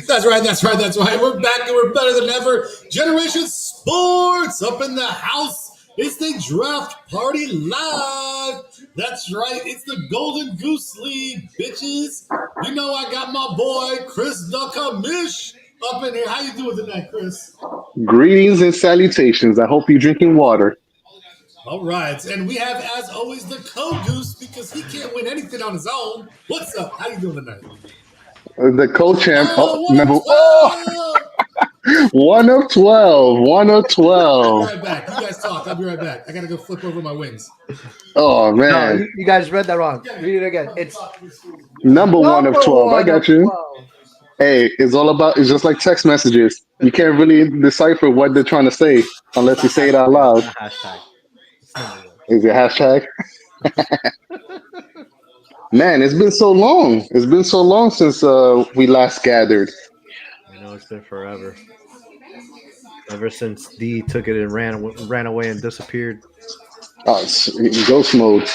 That's right. That's right. That's right. We're back and we're better than ever. Generation Sports up in the house. It's the draft party live. That's right. It's the Golden Goose League, bitches. You know I got my boy Chris Duckamish up in here. How you doing tonight, Chris? Greetings and salutations. I hope you're drinking water. All right, and we have, as always, the co-goose because he can't win anything on his own. What's up? How you doing tonight? The co-champ. Oh, Oh, number. Oh, 1 of 12! one of 12. One of I'll be 12. right back. You guys talk. I'll be right back. I gotta go flip over my wings. Oh, No, man. you guys read that wrong. Read it again. It's Number one of number 12. I one of got you. 12. Hey, it's just like text messages. You can't really decipher what they're trying to say unless you say it out It's loud. not hashtag. It's number one. Is it hashtag? Man, it's been so long. It's been so long since we last gathered. I know it's been forever. Ever since D took it and ran away and disappeared. Oh, it's in ghost mode.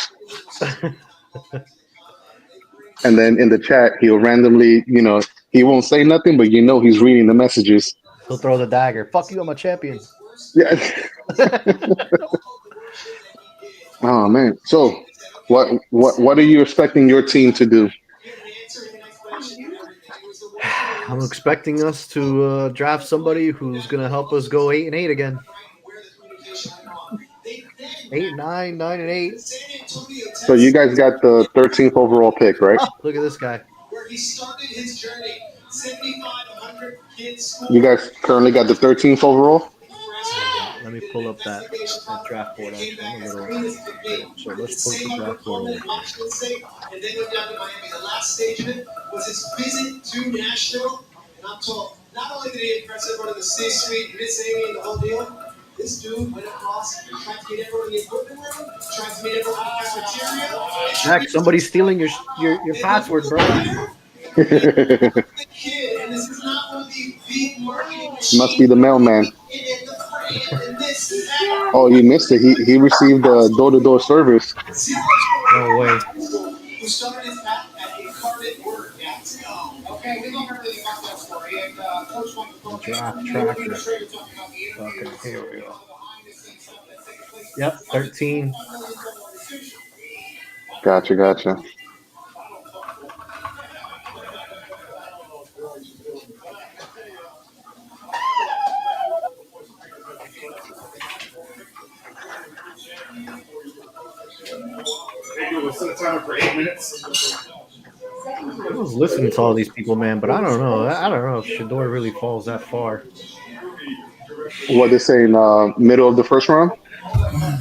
And then in the chat, he'll randomly, he won't say nothing, but he's reading the messages. He'll throw the dagger. Fuck you, I'm a champion. Yeah. Oh man. So, what are you expecting your team to do? I'm expecting us to draft somebody who's gonna help us go 8-8 again. 8-9, 9-8. So you guys got the 13th overall pick, right? Oh, look at this guy. You guys currently got the 13th overall. Let me pull up that draft board. I'm a little. So let's pull the draft board over. And then went down to Miami. The last stage of it was his visit to Nashville. And I'm told, not only did he impress everyone in the C-suite, Miss Amy, and the whole deal, this dude went across and tried to meet everyone in the equipment room, tried to meet everyone in the cafeteria. Jack, somebody's stealing your password, bro. The kid, and this is not one of the big marketing Must be the mailman. Oh, you missed it. He received door-to-door service. No way. Who started his path at Incarnate Word. Yeah. Okay, we love everything about that story. And Coach wants to Draft tracker. Okay, here we go. Yep, 13. Gotcha. We'll set a timer for 8 minutes. I was listening to all these people, man, but I don't know. I don't know if Shador really falls that far. What they saying? Middle of the first round?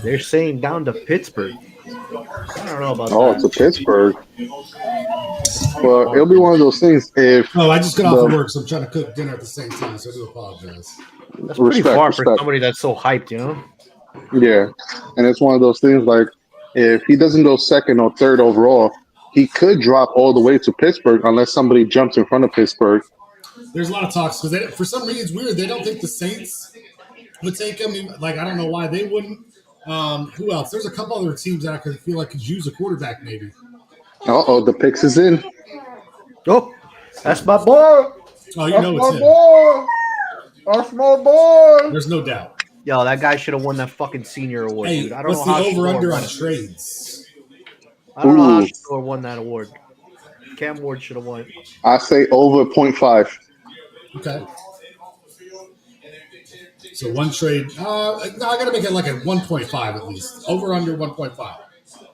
They're saying down to Pittsburgh. I don't know about Oh, that. it's a Pittsburgh. Well, it'll be one of those things if. Oh, I just got off of work, so I'm trying to cook dinner at the same time, so I do apologize. That's pretty Respect, far for respect. somebody that's so hyped, you know? Yeah, and it's one of those things like if he doesn't go second or third overall, he could drop all the way to Pittsburgh unless somebody jumps in front of Pittsburgh. There's a lot of talks because for some reason it's weird. They don't think the Saints would take him. Like I don't know why they wouldn't. Who else? There's a couple other teams that I could feel like could use a quarterback maybe. Uh-oh, the picks is in. Oh, that's my boy. Oh, you know it's him. Boy. That's my boy. There's no doubt. Yo, that guy should have won that fucking senior award, Hey, dude. I don't what's know the how over-under Shador on won it. trades? I don't know how Ooh. Shador won that award. Cam Ward should have won it. I say over 0.5. Okay. So one trade. No, I got to make it like a 1.5 at least. Over under 1.5.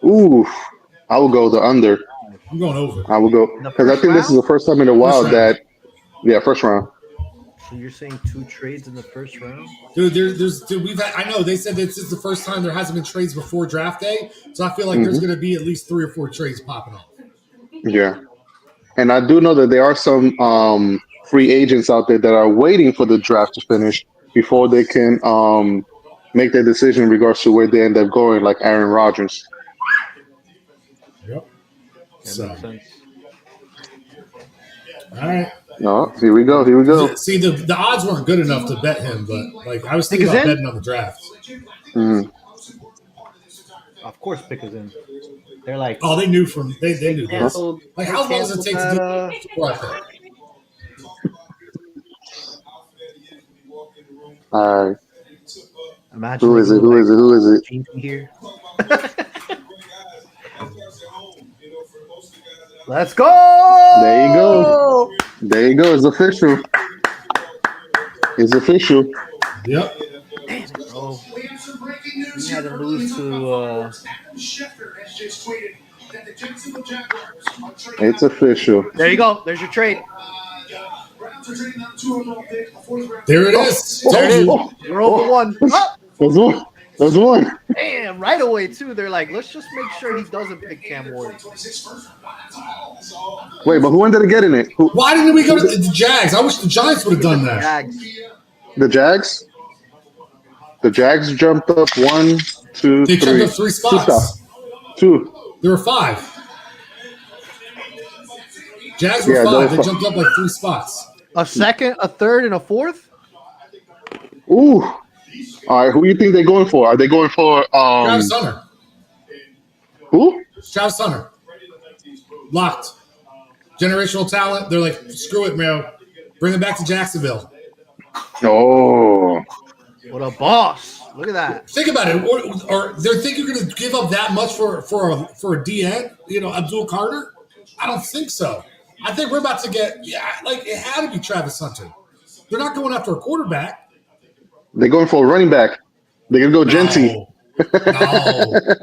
Ooh, I will go the under. I'm going over. I will go because I think this is the first time in a while round. that, first round. So you're saying 2 trades in the first round? Dude, we've had. I know they said this is the first time there hasn't been trades before draft day, so I feel like there's going to be at least 3 or 4 trades popping off. Yeah, and I do know that there are some free agents out there that are waiting for the draft to finish before they can make their decision in regards to where they end up going, like Aaron Rodgers. Yep. That So, makes sense. all right. Oh, here we go. See, the odds weren't good enough to bet him, but like I was thinking about betting on the draft. Mm. Of course, Pick is in. They're like, Oh, they knew they knew this. canceled. Like, how long does it take to do that, before I think? All right. Imagine Who they is it? go Who like is it? Who is it? GP here. Let's go! There you go. There you go. It's official. It's official. Yep. Damn it, bro. We have some breaking news We here had to early lose from the to Fireworks. Adam Schefter has just tweeted that the Jacksonville Jaguars are trading It's up official. There you go. There's your trade. Browns are trading up 2 overall pick, a 4th round There it pick. is. There it Told is. you. We're over one. Oh, There's one. There's one. damn. Right away, too. They're like, let's just make sure he doesn't pick Cam Ward. Wait, but who ended up getting it? Who? Why didn't we go to the Jags? I wish the Giants would have done that. Jags. The Jags? The Jags jumped up 1, 2, They 3. jumped up 3 spots. 2. There were 5. Jags were Yeah, 5. They those- jumped up like 3 spots. A second, a third, and a fourth? Ooh. All right, who do you think they're going for? Are they going for Travis Hunter. who? Travis Hunter. Locked. Generational talent. They're like, screw it, man. Bring him back to Jacksonville. Oh. What a boss. Look at that. Think about it. Or they think you're going to give up that much for a DN? You know, Abdul Carter? I don't think so. I think we're about to get, it had to be Travis Hunter. They're not going after a quarterback. They're going for a running back. They're gonna go Genty. No.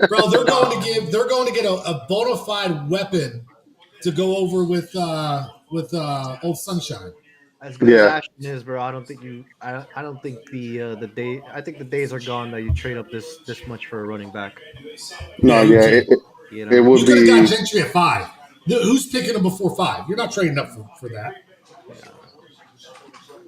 Bro, they're going to get a bona fide weapon to go over with Old Sunshine. As good Yeah. as Ashton is, bro, I don't think the day. I think the days are gone that you trade up this much for a running back. No, Yeah, you yeah, can't. You it know, would You could have be. got Gentry at 5. Who's picking him before 5? You're not trading up for that.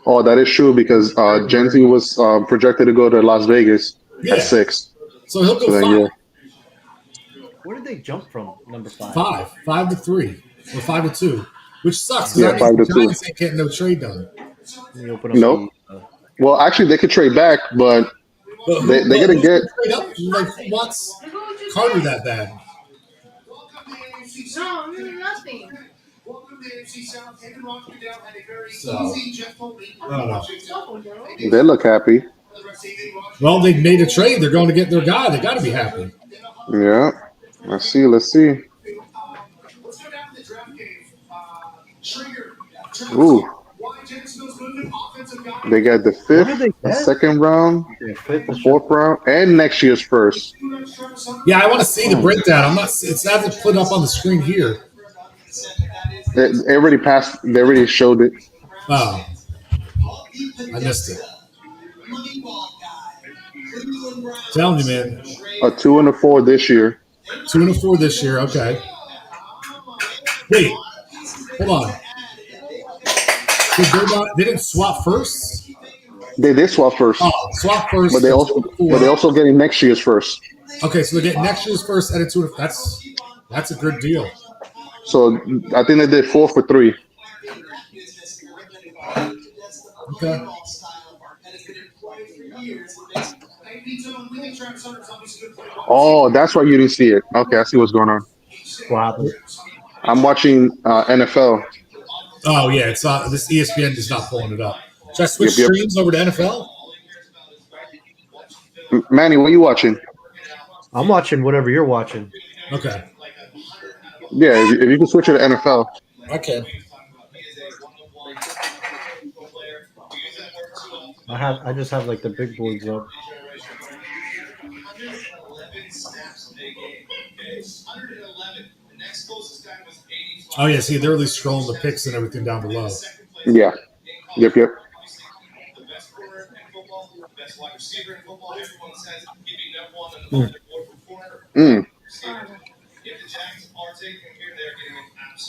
Oh, that is true because Genty was projected to go to Las Vegas Yeah. at 6. So he'll go So then, 5. yeah. where did they jump from? Number 5. 5 to 3, or 5 to 2, which sucks because Yeah, that 5 means to the 2. Giants ain't getting no trade done. You open up Nope. the, Well, actually, they could trade back, but But they're gonna who's get. trade up? Like, who wants Carter that bad? No, nothing. Welcome to AFC South. David Rochdale had a very So, easy Jeff Foley. I don't know. No, no. They look happy. Well, they made a trade. They're going to get their guy. They got to be happy. Yeah. Let's see. Let's go down to the draft game. Trigger. Ooh. Why Jacksonville's moving offensive guy. They got the What did 5th, they the get? 2nd round, fifth, the 4th round, and next year's first. Yeah, I want to see the breakdown. I'm not. It's not to put up on the screen here. They already passed. They already showed it. Oh, I missed it. Telling you, man. A 2 and a 4 this year. 2 and a 4 this year. Okay. Wait, hold on. They didn't swap first. They did swap first, Oh, swap first. but they also getting next year's first. Okay, so they get next year's first and a 2. That's a good deal. So I think they did 4 for 3. Okay. Oh, that's why you didn't see it. Okay, I see what's going on. What happened? I'm watching NFL. Oh yeah, it's not. This ESPN is not pulling it up. Should I switch Yep. streams over to NFL? Manny, what are you watching? I'm watching whatever you're watching. Okay. Yeah, if you can switch it to NFL. Okay. I just have like the big boards up. Oh yeah, see, they're really scrolling the picks and everything down below. Yeah. Yep. Mm.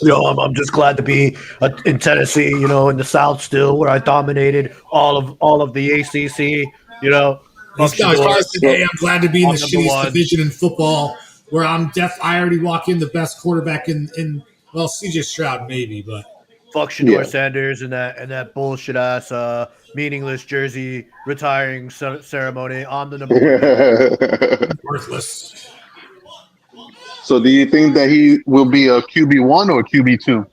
Yo, I'm just glad to be in Tennessee, you know, in the South still, where I dominated all of the ACC, you know. These guys probably said, "Hey, I'm glad to be in the I'm number shittiest one." division in football, where I already walk in the best quarterback in well, CJ Stroud maybe, but Fuck Shador Yeah. Sanders and that bullshit ass meaningless jersey retiring ceremony. I'm the number one. worthless." So do you think that he will be a QB1 or a QB2?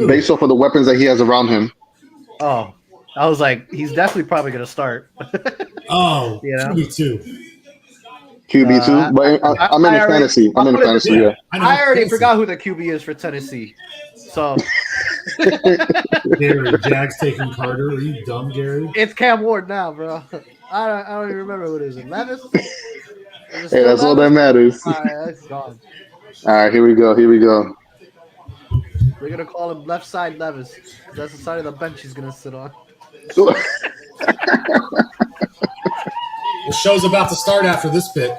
Based off of the weapons that he has around him. Oh, I was like, he's definitely probably gonna start. Oh, You know, QB2. QB2, but I'm in I the already. fantasy. I'm I'll in the put it this fantasy. way. Yeah, Yeah. I know. I already Fancy. forgot who the QB is for Tennessee. So Gary, Jags taking Carter. Are you dumb, Gary? it's Cam Ward now, bro. I don't even remember who it is. Levis? Is it Hey, still that's all that Levis? matters. All right, that's gone. All right, here we go. Here we go. They're gonna call him left side Levis because that's the side of the bench he's gonna sit on. The show's about to start after this bit.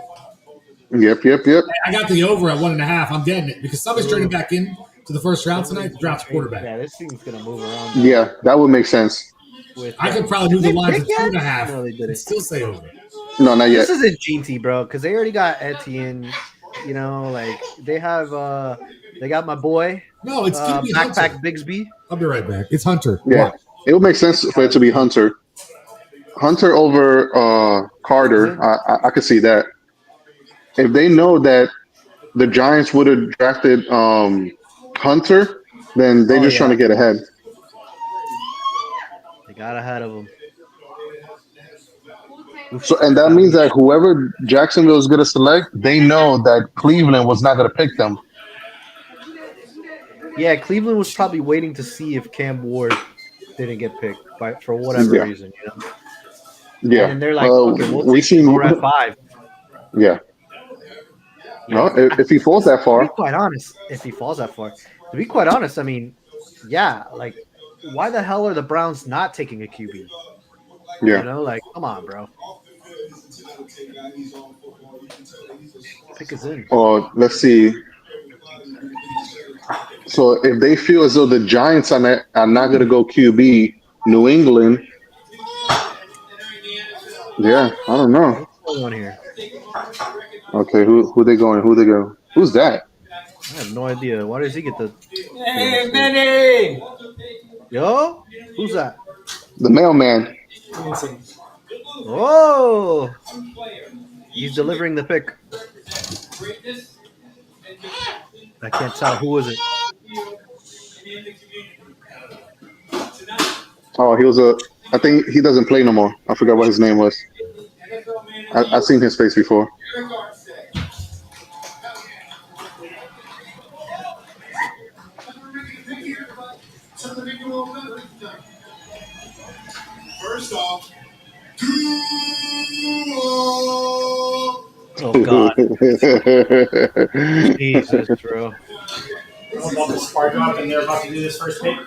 Yep. I got the over at 1.5. I'm getting it because somebody's trading back in to the first round tonight to draft a quarterback. Yeah, this thing's gonna move around. Now. Yeah, that would make sense. I could probably move the line to pick yet? 2.5 No, they and didn't. still say over. No, not yet. This isn't GT, bro, because they already got Etienne. You know, like they have. They got my boy. No, it's gonna be Hunter. Backpack Bigsby. I'll be right back. It's Hunter. Yeah, Watch. it would make sense for it to be Hunter. Hunter over Carter. I could see that. If they know that the Giants would have drafted Hunter, then they're just trying to get ahead. They got ahead of him. So, and that means that whoever Jacksonville is going to select, they know that Cleveland was not going to pick them. Yeah, Cleveland was probably waiting to see if Cam Ward didn't get picked for whatever reason, you know. Yeah, And they're like, okay, we'll take Moore at 5. Yeah. No, if he falls that far. To be quite honest, if he falls that far, to be quite honest, I mean, yeah, like, why the hell are the Browns not taking a QB? Yeah. You know, like, come on, bro. Pick us in. Or let's see. So if they feel as though the Giants are not going to go QB, New England. Yeah, I don't know. What's going on here? Okay, who they going? Who they going? Who's that? I have no idea. Why does he get the? Hey, Benny! Yo, who's that? The mailman. Oh, he's delivering the pick. I can't tell. Who is it? Oh, he was I think he doesn't play no more. I forgot what his name was. I've seen his face before. First off, Oh God, Jesus, bro. I'm about to spark up and they're about to do this first pick.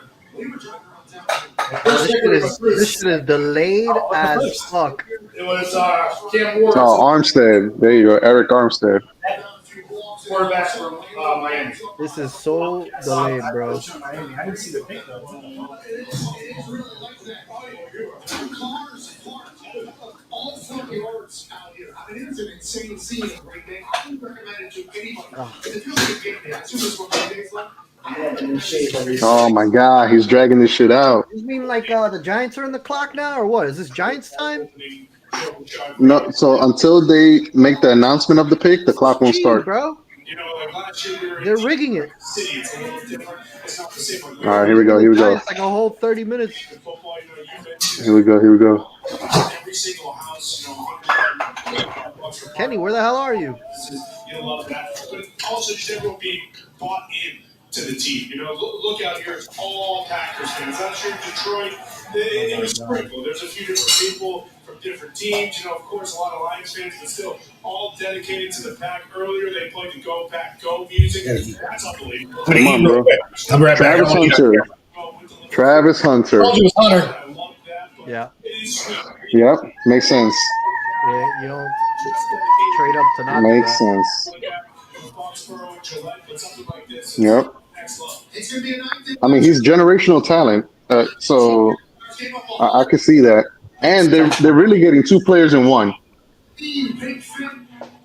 This shit is delayed as fuck. It was Cam Ward, Oh, Armstead. There you go, Eric Armstead. quarterback from Miami. This is so delayed, bro. Miami. I didn't see the pick though. all 4 yards out here. I mean, it is an insane scene right there. I would recommend it to anybody. If it feels like a game day, I assume there's 1 days left. Oh my God, he's dragging this shit out. You mean like the Giants are in the clock now, or what? Is this Giants time? No, so until they make the announcement of the pick, the clock won't Jeez, start. bro. They're rigging it. All right, here we go. Here we go. Giants like a whole 30 minutes. Here we go. Here we go. Kenny, where the hell are you? Also, just everyone being bought in to the team. You know, look out here, it's all Packers fans. I'm sure Detroit, they were sprinkled. There's a few different people from different teams. You know, of course, a lot of Lions fans, but still all dedicated to the Pack. Earlier, they played the Go Pack Go music. That's unbelievable. Come on, bro. I'm right back. Travis Hunter. Travis Hunter. Told you it was Hunter. I love that, but Yeah. it is sweet. Yep, makes sense. Yeah, you don't trade up to not do Makes that. sense. Foxborough and Gillette, but something like this. Yep. Next level. It's going to be a night. I mean, he's generational talent, so I could see that. And they're really getting 2 players in one.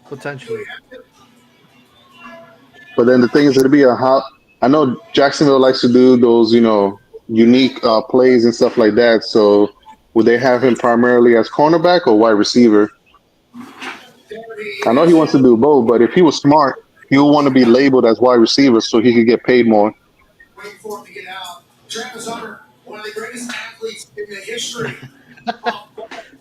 Potentially. But then the thing is, it'll be a hot. I know Jacksonville likes to do those, unique plays and stuff like that. So would they have him primarily as cornerback or wide receiver? I know he wants to do both, but if he was smart, he would want to be labeled as wide receiver so he could get paid more. Waiting for him to get out. Travis Hunter One of the greatest athletes in the history.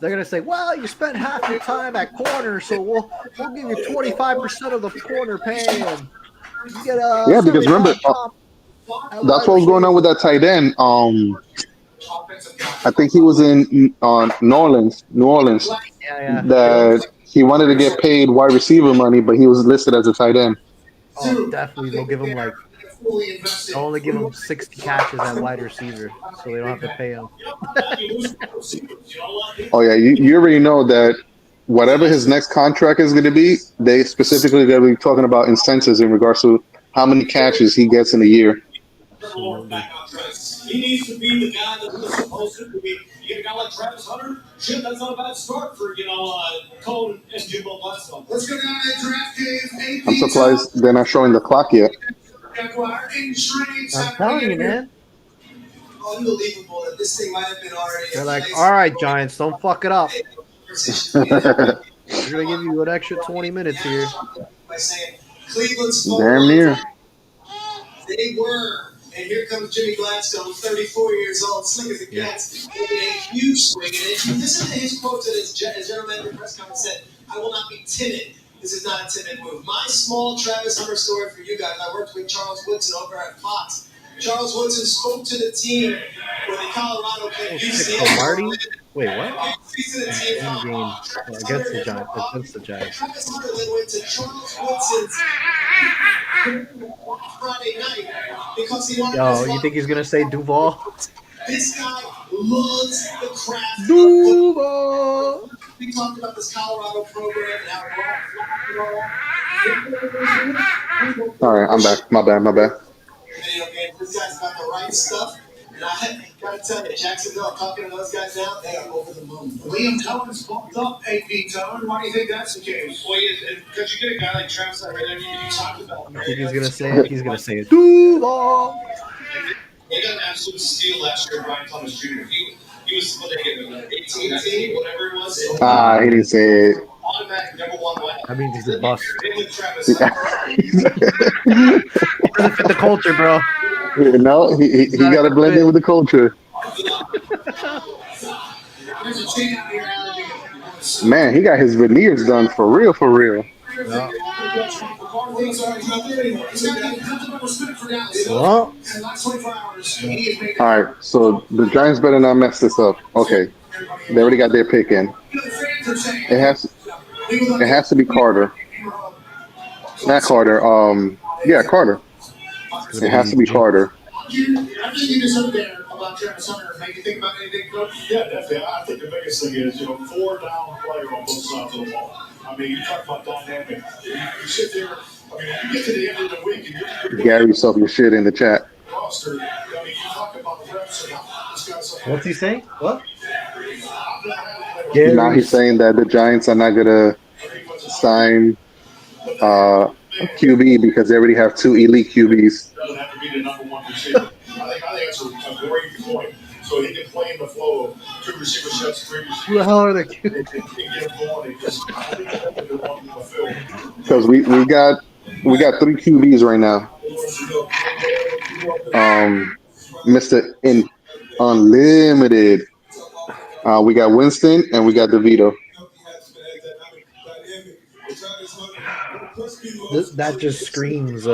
They're gonna say, "Well, you spent half your time at corner, so we'll give you 25% of the corner pay, and you get Yeah, because remember, 75 comp at that's wide what was going on receiver." with that tight end. I think he was in New Orleans, Yeah, yeah. that he wanted to get paid wide receiver money, but he was listed as a tight end. Oh, definitely. They'll give him like they'll only give him 60 catches at wide receiver, so they don't have to pay him. Oh yeah, you already know that whatever his next contract is going to be, they specifically going to be talking about incentives in regards to how many catches he gets in a year. Absolutely. He needs to be the guy that he's supposed to be. You get a guy like Travis Hunter. Shit, that's not a bad start for Cole and Jimbo Gladstone. Let's go down to the draft cave. I'm surprised they're not showing the clock yet. I'm telling you, man. Unbelievable that this thing might have been already. They're like, "All right, Giants, don't fuck it up. We're gonna give you an extra 20 minutes here." By saying Cleveland spoke Damn near. They were. And here comes Jimmy Gladstone, 34 years old, slick as it gets, making a huge swing. And if you listen to his quote that his general manager press conference said, "I will not be timid. This is not a timid move." My small Travis Hunter story for you guys. I worked with Charles Woodson over at Fox. Charles Woodson spoke to the team when the Colorado played UCLA. Marty? Wait, what? In game against the Giants. Travis Hunter then went to Charles Woodson's Friday night because he wanted. Yo, you think he's gonna say Duval? This guy loves the craft. Duval. We talked about this Colorado program and how. All right, I'm back. My bad. This guy's got the right stuff. And I gotta tell you, Jacksonville, talking to those guys now, they are over the moon. Liam Cohen's bumped up, AP Tone. Why do you think that's the case? Well, because you get a guy like Travis that you talked about. I think he's gonna say it. He's gonna say it. Duval. They got an absolute steal last year, Brian Thomas Jr. He was what they gave him, 18, whatever it was. He didn't say it. Automatic number one win. That means he's a bust. Travis. Doesn't fit the culture, bro. No, he got to blend in with the culture. Man, he got his veneers done for real. Yeah. Well, all right, so the Giants better not mess this up. Okay, they already got their pick in. It has to be Carter. Not Carter. Yeah, Carter. It has to be Carter. Everything you just heard there about Travis Hunter make you think about anything, Coach? Yeah, definitely. I think the biggest thing is, 4-down player on both sides of the ball. I mean, you talk about dynamic. You sit there. I mean, you get to the end of the week and you're Gary yourself your shit in the chat. roster. I mean, you talk about the reps and this guy's. what's he saying? What? Now he's saying that the Giants are not gonna sign QB because they already have 2 elite QBs. Doesn't have to be the number one receiver. I think that's a great point. So he can play in the flow of 2 receiver sets, 3 receivers. Who the hell are they? They get him going. Because we got 3 QBs right now. Mr. Unlimited. We got Winston and we got DeVito. That just screams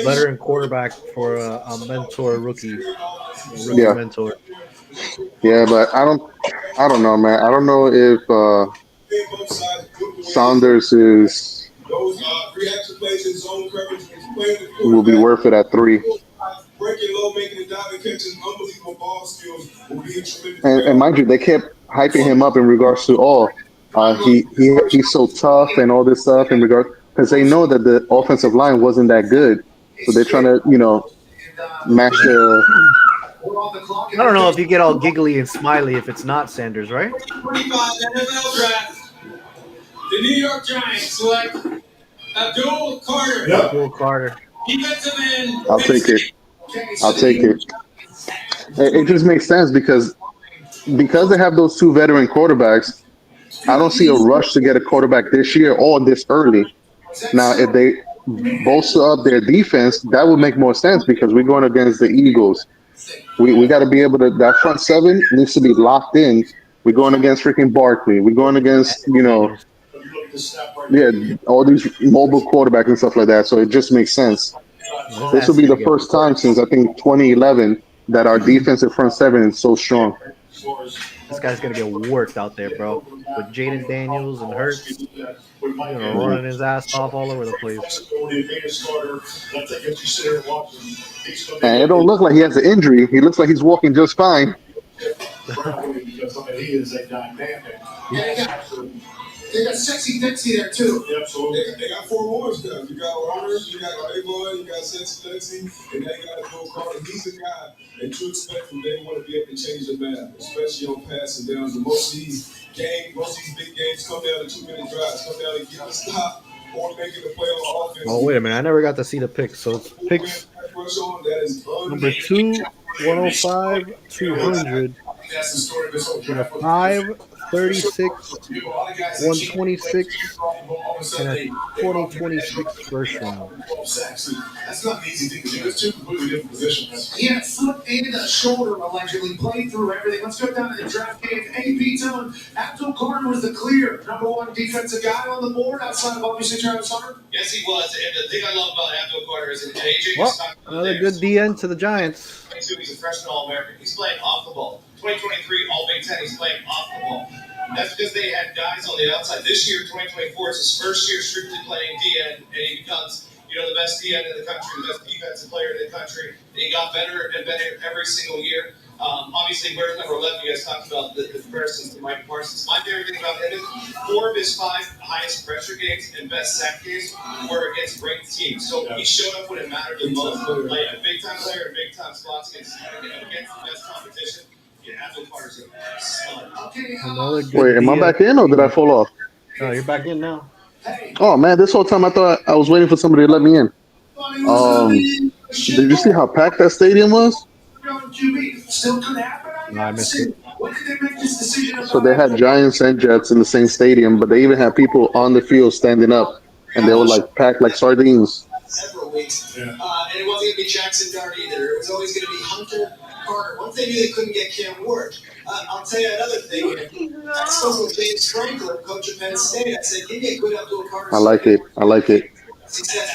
veteran quarterback for a mentor rookie mentor. Yeah, but I don't know, man. I don't know if Saunders will be worth it at 3. And mind you, they kept hyping him up in regards to he's so tough and all this stuff in regards because they know that the offensive line wasn't that good, so they're trying to match the. I don't know if you get all giggly and smiley if it's not Sanders, right? 25 NFL draft. The New York Giants select Abdul Carter. Yep. Abdul Carter. Defensive end. I'll take it. It just makes sense because they have those 2 veteran quarterbacks. I don't see a rush to get a quarterback this year or this early. Now, if they bolster up their defense, that would make more sense because we're going against the Eagles. We got to be able to. That front seven needs to be locked in. We're going against freaking Barkley. We're going against yeah, all these mobile quarterbacks and stuff like that. So it just makes sense. This This will ass is be gonna the get first time since I think 2011 that our defensive front seven is so strong. this guy's gonna get worked out there, bro. With Jaden Daniels and Hurts, he's gonna running his ass off all over the place. And it don't look like he has an injury. He looks like he's walking just fine. They got Sexy Dixie there too. Yeah, absolutely. They got four more stuff. You got Warner, you got Playboy, you got Sexy Dixie, and now you got Bill Carter. He's the guy that you expect from day one to be able to change the map, especially on passing downs. And most of these big games come down to 2-minute drives, come down to get a stop or making the play on offense. Oh, wait a minute. I never got to see the picks. So it's picks number 2, 105, 200. That's the story of this whole With a draft. 5, 36, 126, and a 2026 first round. That's not an easy thing to do. It's two completely different positions. He had a foot and a shoulder allegedly played through everything. Let's go down to the draft game. AP telling Abdul Carter was the clear number one defensive guy on the board outside of obviously Travis Hunter. Yes, he was. And the thing I love about Abdul Carter is that AJ. Well, another good DN to the Giants. He's a freshman All-American. He's playing off the ball. 2023 All Big Ten. He's playing off the ball. That's because they had guys on the outside. This year, 2024, is his first year strictly playing DN, and he becomes, the best DN in the country, the best defensive player in the country. And he got better and better every single year. Obviously, where's number 11? You guys talked about the comparisons to Mike Parsons. My favorite thing about him is 4 of his 5 highest pressure games and best sack games were against ranked teams. So he showed up when it mattered the most, like a big time player in big time spots against the best competition. Another good Wait, am I DN. back in or did I fall off? Oh, you're back in now. Oh man, this whole time I thought I was waiting for somebody to let me in. Did you see how packed that stadium was? No, I missed it. So they had Giants and Jets in the same stadium, but they even had people on the field standing up, and they were like packed like sardines. Several weeks. And it wasn't going to be Jackson Dart either. It was always going to be Hunter Carter. Once they knew they couldn't get Cam Ward, I'll tell you another thing. I spoke with James Franklin, coach of Penn State. I said, give me a good Abdul Carter. I like it. He said,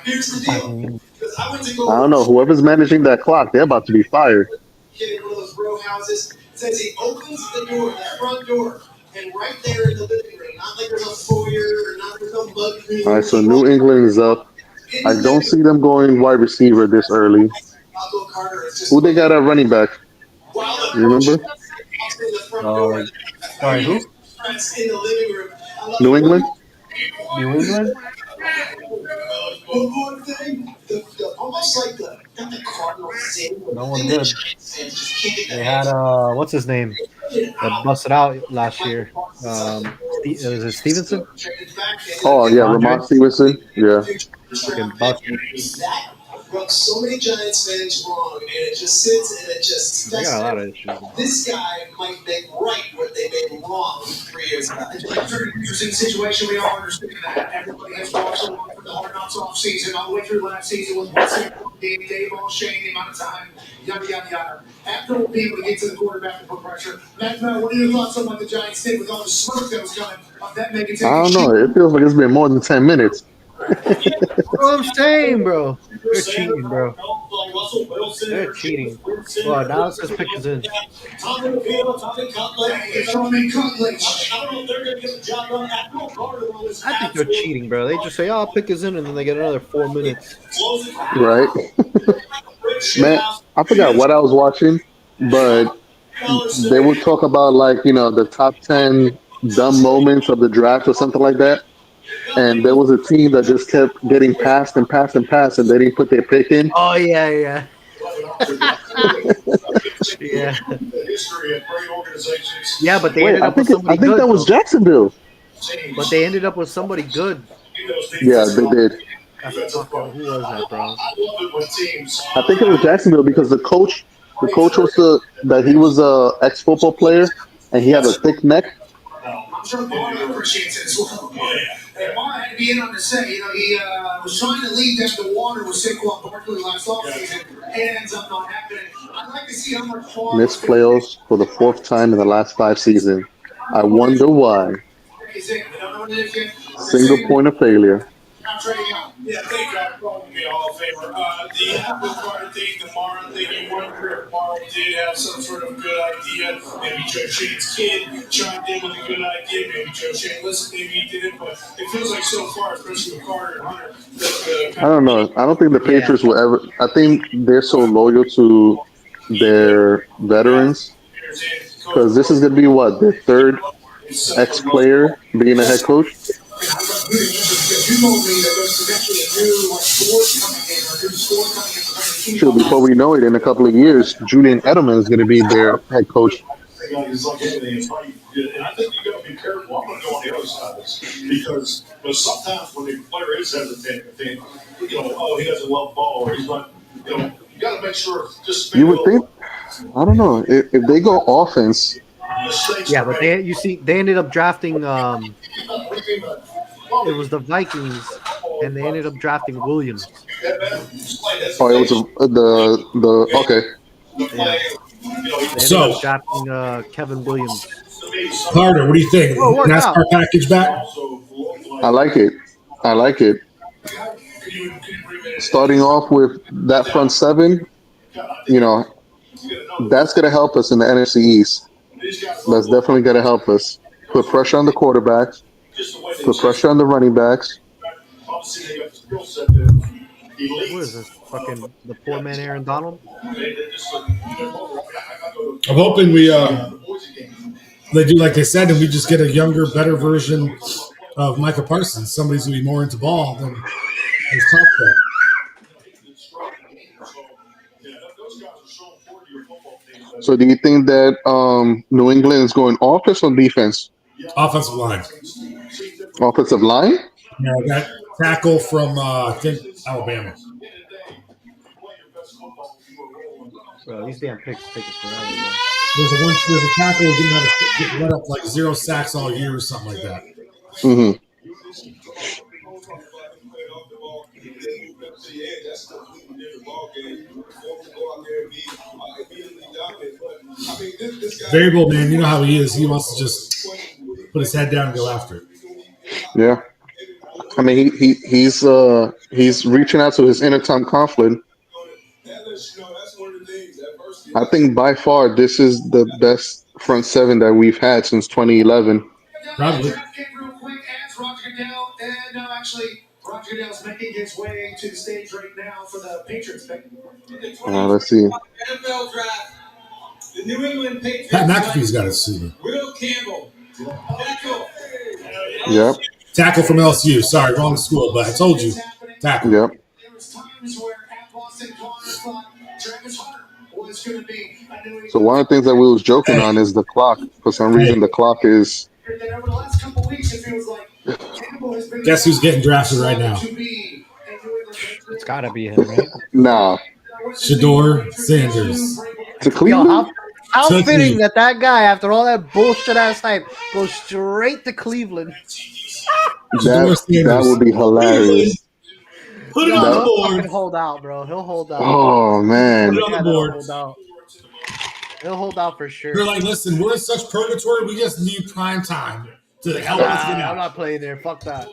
here's the deal. I went to go. I don't know. Whoever's managing that clock, they're about to be fired. Kid in one of those row houses. It says he opens the door, the front door, and right there in the living room, not like there's a foyer or not there's no mud room. All right, so New England is up. I don't see them going wide receiver this early. Who they got at running back? You remember? Sorry, who? New England? New England? Almost like the Cardinals. No one good. They had what's his name? That busted out last year. Was it Stevenson? Oh yeah, Ramon Stevenson. Yeah. Fucking busted. So many Giants fans wrong, and it just sits and it just. They got a lot of issues. This guy might make right what they made wrong 3 years ago. It's a very interesting situation. We all understand that. Everybody has watched along for the Hard Knocks off season, all the way through last season with Dave all Shane, the amount of time, yada yada yada. After we'll be able to get to the quarterback and put pressure. Matt, what are your thoughts on what the Giants did with all the smoke that was coming? That maybe I don't know. It feels like it's been more than 10 minutes. That's what I'm saying, bro. They're cheating, bro. They're cheating. Well, now it says pick is in. I think they're cheating, bro. They just say, "Oh, pick is in," and then they get another 4 minutes. Right. Man, I forgot what I was watching, but they would talk about the top 10 dumb moments of the draft or something like that. And there was a team that just kept getting passed and passed and passed, and they didn't put their pick in. Oh yeah. Yeah. Yeah, but they ended up with somebody good. I think that was Jacksonville. But they ended up with somebody good. Yeah, they did. Who was that, bro? I think it was Jacksonville because the coach was he was a ex-football player, and he had a thick neck. I'm sure Barner appreciates it as well. And Barner had to be in on the set. He was trying to lead them to water with Saquon Barkley last offseason. It ends up not happening. Missed playoffs for the fourth time in the last 5 seasons. I wonder why. Single point of failure. Yeah, thank God. Probably be a Hall of Famer. The Apple Card thing, the Mara thing, you wonder if Mara did have some sort of good idea. Maybe Joe Shane's kid chimed in with a good idea. Maybe Joe Shane listened, maybe he didn't. But it feels like so far, especially with Carter and Hunter, I don't know. I don't think the Yeah. Patriots will ever. I think they're so loyal to their veterans because this is going to be what their third ex-player being a head coach. Sure, before we know it, in a couple of years, Julian Edelman is going to be their head coach. It's like anything in fight. And I think you got to be careful. I'm going to go on the other side of this because sometimes when the player is hesitant, they think, oh, he doesn't love ball, or he's not, you got to make sure. Just You would think. I don't know if they go offense. Yeah, but they ended up drafting it was the Vikings and they ended up drafting Williams. Oh, it was the okay. Yeah. They ended So, up drafting Kevin Williams. Carter, what do you think? Oh, it worked out. NASCAR package back? I like it. I like it. Starting off with that front seven, that's going to help us in the NFC East. That's definitely going to help us. Put pressure on the quarterbacks. Put pressure on the running backs. What is this? Fucking the poor man Aaron Donald? I'm hoping they do like they said, and we just get a younger, better version of Micah Parsons. Somebody's going to be more into ball than his top player. So do you think that New England is going offense or defense? Offensive line. Offensive line? Yeah, that tackle from, I think, Alabama. Bro, these damn picks take it forever, bro. There's a tackle who didn't have to let up like 0 sacks all year or something like that. Mm-hmm. Variable, man. You know how he is. He wants to just put his head down and go after it. Yeah. I mean, he's reaching out to his inner Tom Coughlin. I think by far this is the best front seven that we've had since 2011. Probably. Roger Goodell's making his way to the stage right now for the Patriots pick. Let's see. NFL draft. The New England Patriots. Pat McAfee's got his suit. Will Campbell. Tackle. Yep. Tackle from LSU. Sorry, wrong school, but I told you. Tackle. Yep. There was times where at Boston Connor thought Travis Hunter was going to be a New England. So one of the things that we was joking on is the clock. For some reason, the clock is. Over the last couple weeks, it feels like Campbell has been. Guess who's getting drafted right now? It's gotta be him, right? Nah. Shador Sanders. To Cleveland? How Took fitting me. that guy, after all that bullshit ass hype, goes straight to Cleveland. That would be hilarious. Put it Yo, on the he'll board. fucking hold out, bro. He'll hold out. Oh man. Put it on the board. He'll hold out for sure. They're like, listen, we're in such purgatory. We just need prime time to help us get I'm out. not playing there. Fuck that.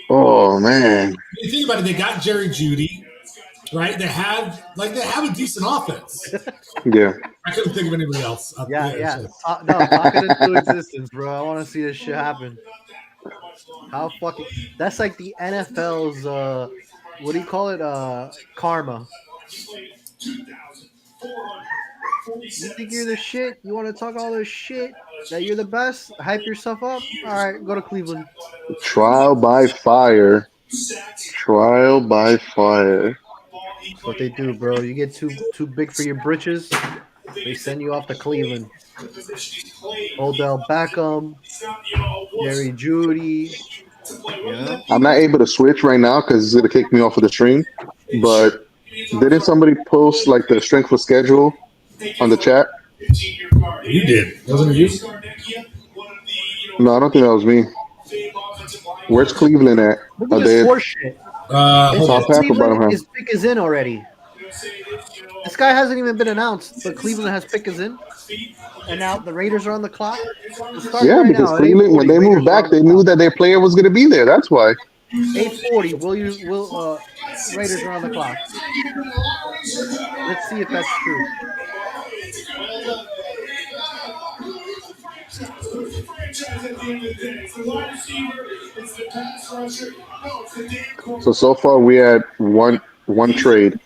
Oh man. You think about it, they got Jerry Jeudy, right? They have a decent offense. Yeah. I couldn't think of anybody else. Yeah. No, talk it into existence, bro. I want to see this shit happen. How fucking... That's like the NFL's, what do you call it? Karma. You think you're the shit? You want to talk all this shit? That you're the best? Hype yourself up? All right, go to Cleveland. Trial by fire. Trial by fire. That's what they do, bro. You get too big for your britches, they send you off to Cleveland. Odell Beckham, Jerry Jeudy. You know? I'm not able to switch right now because it's gonna kick me off of the stream. But didn't somebody post like the strength of schedule on the chat? You did. Wasn't it you? No, I don't think that was me. Where's Cleveland at? Look Are at they this horseshit. Hold top on. half or bottom half? His pick is in already. This guy hasn't even been announced, but Cleveland has Pickens in, and now the Raiders are on the clock. So starting Yeah, right because now at Cleveland, when 8:40, they moved Raiders are back, on the they knew clock. that their player was going to be there. That's why. 8:40. Raiders are on the clock. Let's see if that's true. Who's the franchise at the end of the day? It's the wide receiver, it's the pass rusher. No, it's the damn So quarterback. far we had one trade.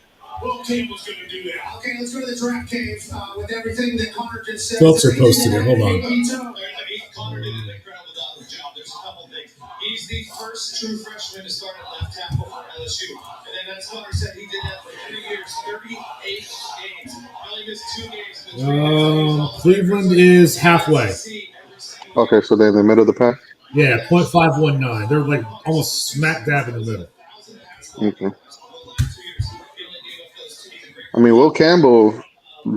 What team was going to do that? Okay, let's go to the draft cave with everything that Connor just said. Filter posted it. Hold on. Connor did an incredible job. There's a couple things. He's the first true freshman to start at left tackle for LSU. And then, as Connor said, he did that for 3 years, 38 games. He only missed 2 games. Cleveland is halfway. Okay, so they're in the middle of the pack. Yeah, .519. They're like almost smack dab in the middle. Okay. I mean, Will Campbell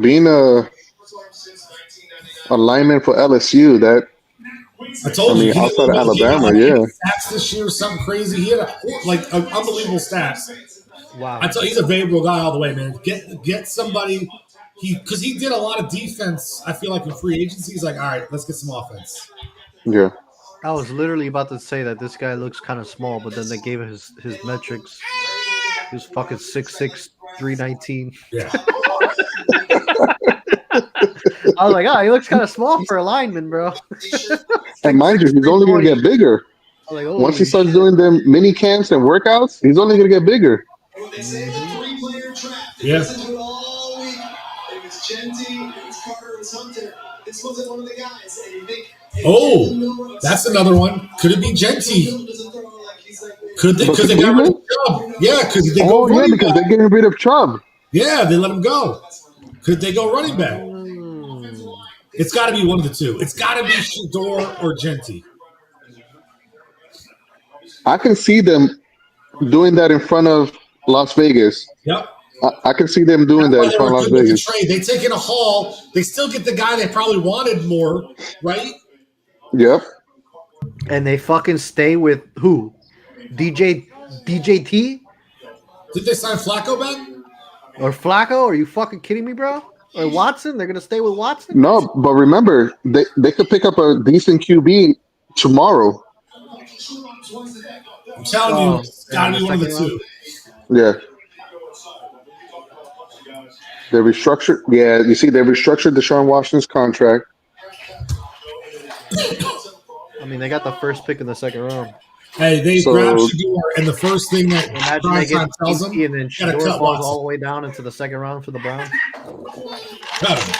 being a lineman for LSU. That I told I you, mean, he outside of he got Alabama, like 80 yeah, stats this year, something crazy. He had unbelievable stats. Wow. I tell you, he's a valuable guy all the way, man. Get somebody. Because he did a lot of defense. I feel like in free agency, he's like, all right, let's get some offense. yeah. I was literally about to say that this guy looks kind of small, but then they gave his metrics. He was fucking 6'6", 319. Yeah. I was like, oh, he looks kind of small for a lineman, bro. And mind you, he's only going to get bigger. I was like, Once he holy starts shit. doing them mini camps and workouts, he's only going to get bigger. Yeah. It was Genty, it was Carter, it was Hunter. This wasn't one of the guys. And you think, Oh, that's another one. Could it be Genty? Could they? But Because to they got rid of Cleveland? Chubb. Yeah, because they go Oh, yeah, running because they're back. getting rid of Chubb. Yeah, they let him go. Could they go running back? Mm. It's got to be one of the two. It's got to be Shador or Genty. I can see them doing that in front of Las Vegas. Yep. I can see them doing That's that why in they front were of Las good with the Vegas. trade. They take in a haul. They still get the guy they probably wanted more, right? Yep. And they fucking stay with who? DJT Did they sign Flacco back? or Flacco? Are you fucking kidding me, bro? Or Watson? They're gonna stay with Watson? No, but remember, they could pick up a decent QB tomorrow. I'm telling you, it's got to be one of the two. Yeah. They restructured. Yeah, you see, they restructured Deshaun Watson's contract. I mean, they got the first pick in the second round. Hey, they So- grabbed Shador, and the first thing that Imagine they get tells them, Easy and then gotta Shador cut falls Watson. all the way down into the second round for the Browns. Cut him.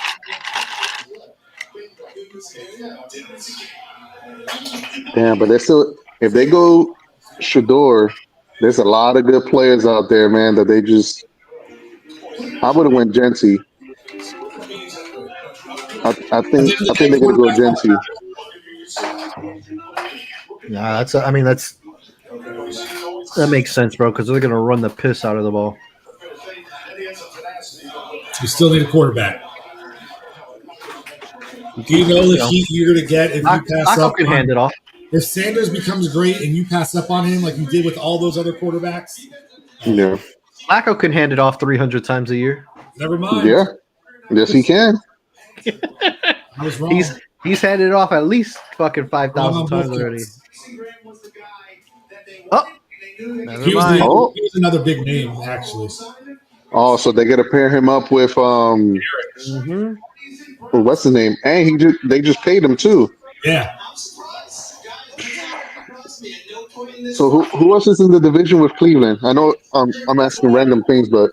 Damn, but they're still. If they go Shador, there's a lot of good players out there, man. That they just. I would have went Genty. I think they're gonna go Genty. Nah, that makes sense, bro, because they're gonna run the piss out of the ball. You still need a quarterback. Do you know the heat you're going to get if you pass Flacco up can on hand it off. If Sanders becomes great and you pass up on him like you did with all those other quarterbacks? Yeah. Flacco can hand it off 300 times a year. Never mind. Yeah. Yes, he can. I was wrong. He's handed it off at least fucking 5,000 Wrong on times both already. counts. Oh, never He was, mind. Oh. he was another big name, actually. Oh, so they're gonna pair him up with Mhm. what's his name? And they just paid him too. Yeah. So who else is in the division with Cleveland? I know I'm asking random things, but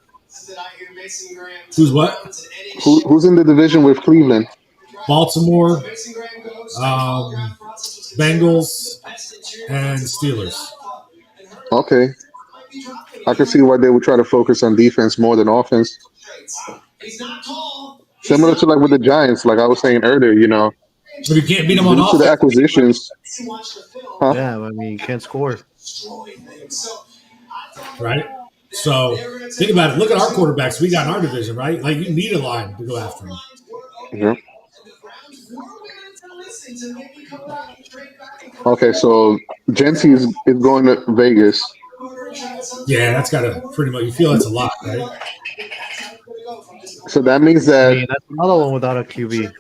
Who's what? who's in the division with Cleveland? Baltimore, Bengals, and Steelers. Okay. I can see why they would try to focus on defense more than offense. Similar to like with the Giants, like I was saying earlier, But you can't beat them on due to the offense. acquisitions. Huh? Yeah, I mean, you can't score. Right? So think about it. Look at our quarterbacks we got in our division, right? Like you need a line to go after them. Yeah. Okay, so Genty is going to Vegas. Yeah, that's got to pretty much. You feel that's a lot, right? So that means I that mean, that's another one without a QB.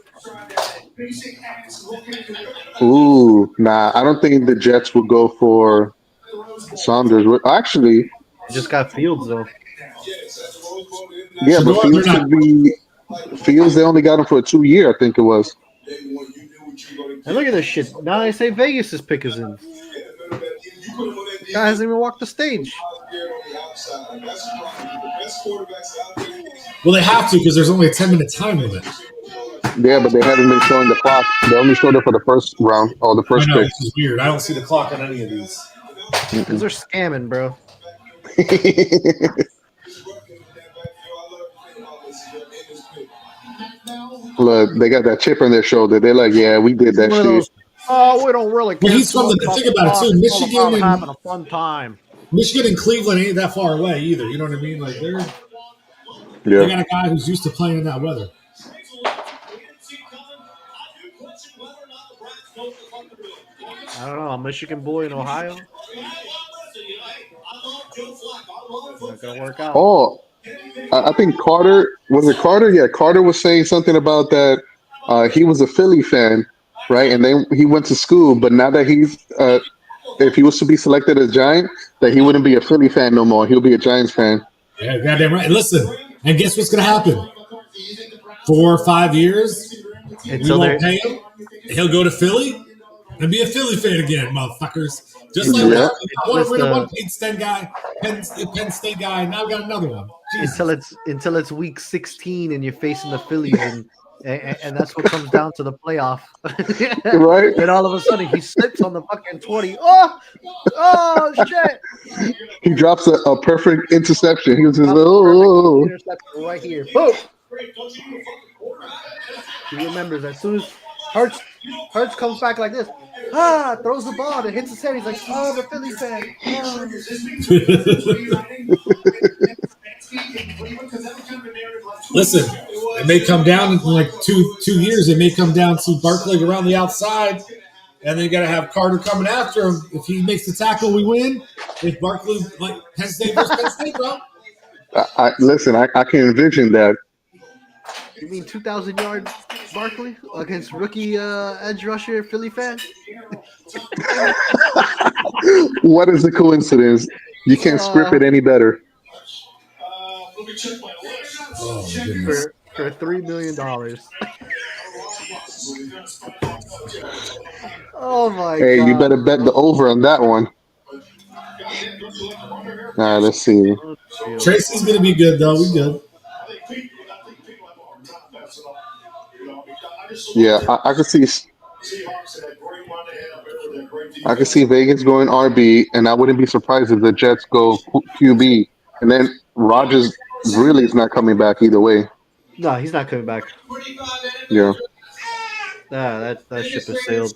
I don't think the Jets will go for Saunders. Actually, They just got Fields though. yeah, but Shador, they're Fields not. could be Fields. They only got him for a 2 year, I think it was. And look at this shit. Now they say Vegas' pick is in. Guy hasn't even walked the stage. Well, they have to because there's only a 10-minute time limit. Yeah, but they haven't been showing the clock. They only showed it for the first round or the I first know, pick. which is weird. I don't see the clock on any of these. Because they're scamming, bro. Look, they got that chip on their shoulder. They're like, yeah, we did that One of shit. those, oh, we don't really Well, care he's too from much the. about Think the about it clock. too. It's all about having a fun time. Michigan and Cleveland ain't that far away either. You know what I mean? Like they Yeah. got a guy who's used to playing in that weather. I don't know. A Michigan boy in Ohio. Not gonna work out. Oh, I think Carter was it Carter? Yeah, Carter was saying something about that. He was a Philly fan, right? And then he went to school, but now that if he was to be selected as Giant, that he wouldn't be a Philly fan no more. He'll be a Giants fan. Yeah, goddamn right. Listen, and guess what's gonna happen? 4 or 5 years, we Until won't they're pay him. He'll go to Philly and be a Philly fan again, motherfuckers. Just like Yeah. we got rid of one Penn State guy, and now we got another one. Jesus. until it's week 16 and you're facing the Phillies and that's what comes down to the playoff. Right? Then all of a sudden he slips on the fucking 20. Oh shit! He drops a perfect interception. He was just Perfect oh. interception right here. Boom. He remembers as soon as Hurts comes back like this. Throws the ball and hits his head. He's like, oh, I'm a Philly fan. Listen, it may come down in like two years. It may come down to Barkley around the outside, and then you got to have Carter coming after him. If he makes the tackle, we win. If Barkley, like Penn State versus Penn State, bro. Listen, I can envision that. You mean 2,000 yard Barkley against rookie edge rusher Philly fan? What is the coincidence? You can't script it any better. Oh, my goodness. For $3 million. Oh my Hey, god! you better bet the over on that one. All right, let's see. Tracy's gonna be good though. We good. Yeah, I could see. I could see Vegas going RB, and I wouldn't be surprised if the Jets go QB, and then Rodgers really is not coming back either way. No, he's not coming back. Yeah. That ship has sailed.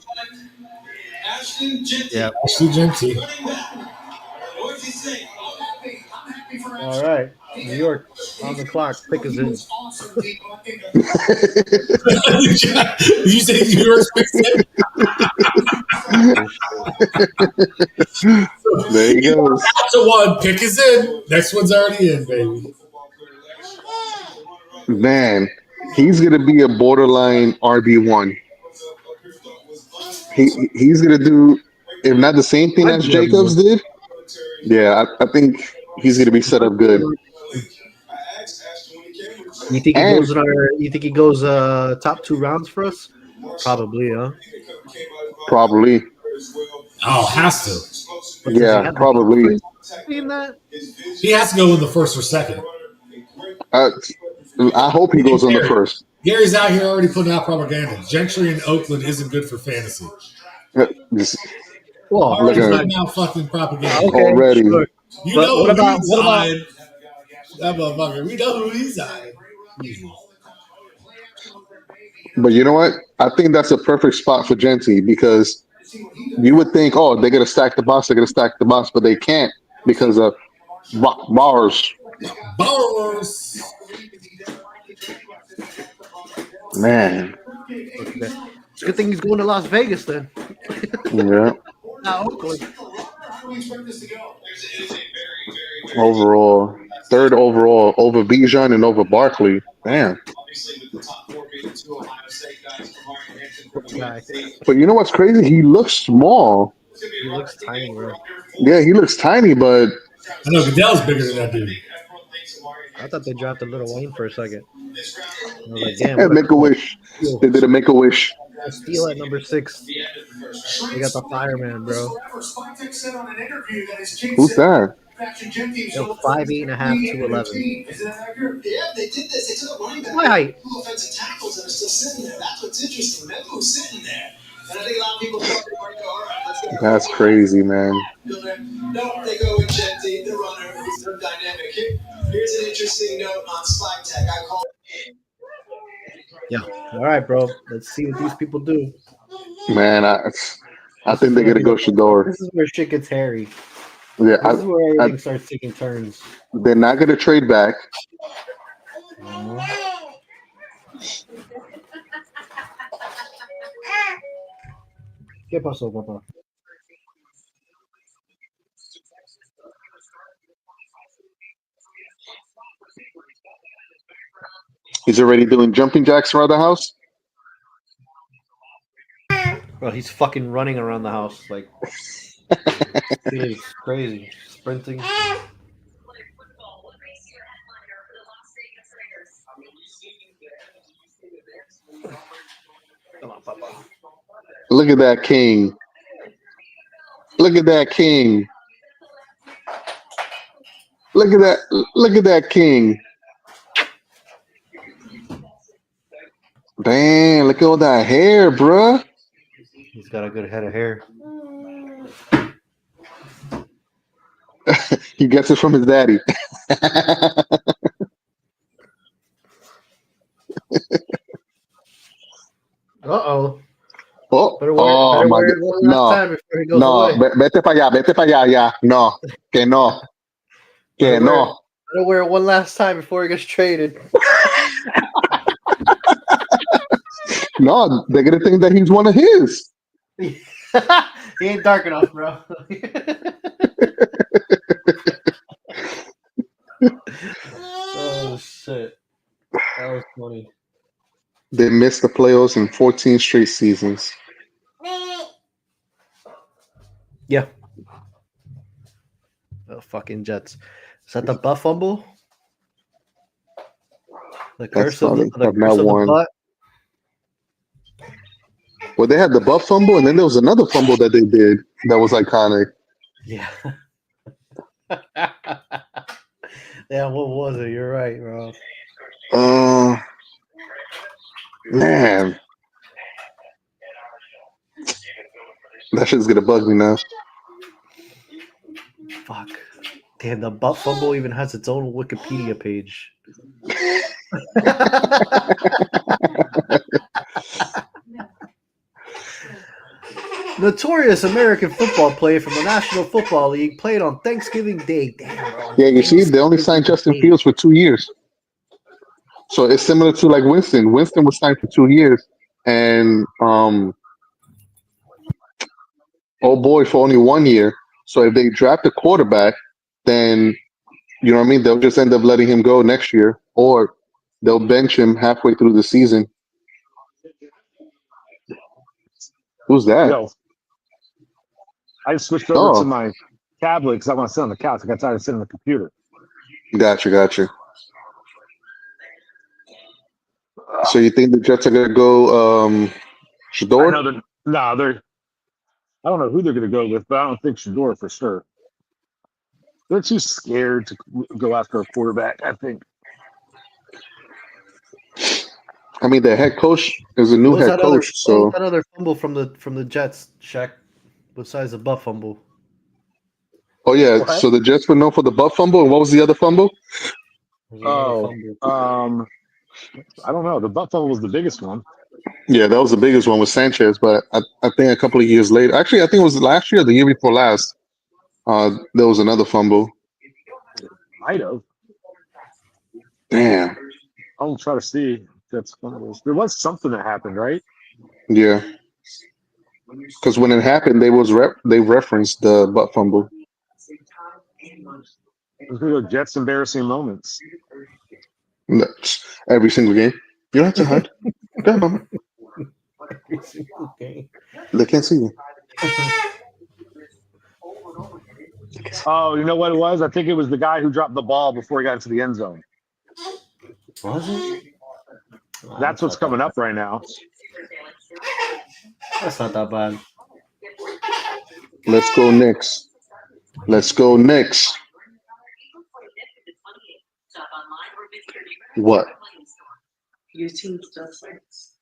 Yeah. Ashley Genty. All right, New York on the clock. Pick is in. You say New York's pick? There you go. To one, pick is in. Next one's already in, baby. Man, he's gonna be a borderline RB1. He's gonna do, if not the same thing as Jacobs did. Yeah, I think he's gonna be set up good. You think he goes in our? You think he goes top 2 rounds for us? Probably, huh? Probably. Oh, has to. Yeah, probably. In that? He has to go in the first or second. I hope he goes on the first. Gary's out here already putting out propaganda. Gentry in Oakland isn't good for fantasy. Well, Already look at putting out fucking propaganda. okay, already. sure. You But know what about that motherfucker? We know who he's on. But you know what? I think that's a perfect spot for Genty because you would think, oh, they're gonna stack the box, but they can't because of Bowers. Bowers. Man. It's a good thing he's going to Las Vegas then. Yeah. Not Oakland. overall, third overall over Bijan and over Barkley. Damn. Obviously, with the top four being the two Ohio State guys, Kamari Hampton from Poor guy. UNC. But you know what's crazy? He looks small. It's going to be He a run. looks I think tiny, they were bro. up there Yeah, he looks tiny, but I know Goodell's bigger than that dude. everyone thinks Kamari I thought they drafted Little Wayne for a second. this round. I was like, damn, what a make a steal. wish. They did a make a wish. A steal at number 6. The end of the first round. They got the fireman, bro. Forever. Spike said on an interview that his kid Who's said that? Faction Gym teams Yo, don't look 5'8.5", for 211. Isn't that accurate? Yeah, they did this. They took a running back. My height. Two offensive tackles that are still sitting there. That's what's interesting. Remember who's sitting there. And I think a lot of people thought they might go, all right, let's get That's crazy, man. No, they go with Jetty, the runner, who's so dynamic. Here's an interesting note on Spike Tech. I call Yeah. All right, bro. Let's see what these people do. Man, I think they're gonna go Shador. This is where shit gets hairy. Yeah, This is where everything starts taking turns. they're not gonna trade back. ¿Qué pasó, papá? He's already doing jumping jacks around the house. Bro, he's fucking running around the house like it's crazy. Sprinting. Come on, Papa. Look at that king. Look at that king. Look at that. Look at that king. Damn, look at all that hair, bruh. He's got a good head of hair. He gets it from his daddy. Uh-oh. Oh, Better wear, oh better my wear God. it one last No, time before he goes no, away. vete para allá, vete para allá, ya. No, que no, que Better wear, no. better wear it one last time before he gets traded. No, they're gonna think that he's one of his. He ain't dark enough, bro. Oh shit. That was funny. They missed the playoffs in 14 straight seasons. Yeah. Oh, fucking Jets. Is that the butt fumble? The curse of the, funny. I've not won. butt? Well, they had the butt fumble, and then there was another fumble that they did that was iconic. Yeah. Yeah, what was it? You're right, bro. Man, that shit's gonna bug me now. Fuck. Damn, the butt fumble even has its own Wikipedia page. Notorious American football player from the National Football League played on Thanksgiving Day. Damn, bro. Yeah, you see, they only signed Justin Fields for 2 years. So it's similar to like Winston. Winston was signed for 2 years, and oh boy for only 1 year. So if they draft a quarterback, then you know what I mean. They'll just end up letting him go next year, or they'll bench him halfway through the season. Who's that? Yo, I switched over to my tablet because I want to sit on the couch. I got tired of sitting on the computer. Gotcha. So you think the Jets are gonna go Shador? I know they're. I don't know who they're going to go with, but I don't think Shador for sure. They're too scared to go after a quarterback, I think. I mean, their head coach is a new head coach, What so was that other fumble from the Jets, Shaq? Besides the butt fumble. oh yeah. What? So the Jets were known for the butt fumble, and what was the other fumble? There was another fumble. I don't know. The butt fumble was the biggest one. Yeah, that was the biggest one with Sanchez, but I think a couple of years later, actually, I think it was last year, or the year before last, there was another fumble. Might have. Damn. I'll try to see. That's fumbles. There was something that happened, right? Yeah. Because when it happened, they referenced the butt fumble. Let's go Jets embarrassing moments. No, every single game. You don't have to hide. Go ahead, mama. Every single game. They can't see you. Oh, you know what it was? I think it was the guy who dropped the ball before he got into the end zone. Was it? That's what's coming up right now. That's not that bad. Let's go Knicks. Let's go Knicks. What? Your team still sucks.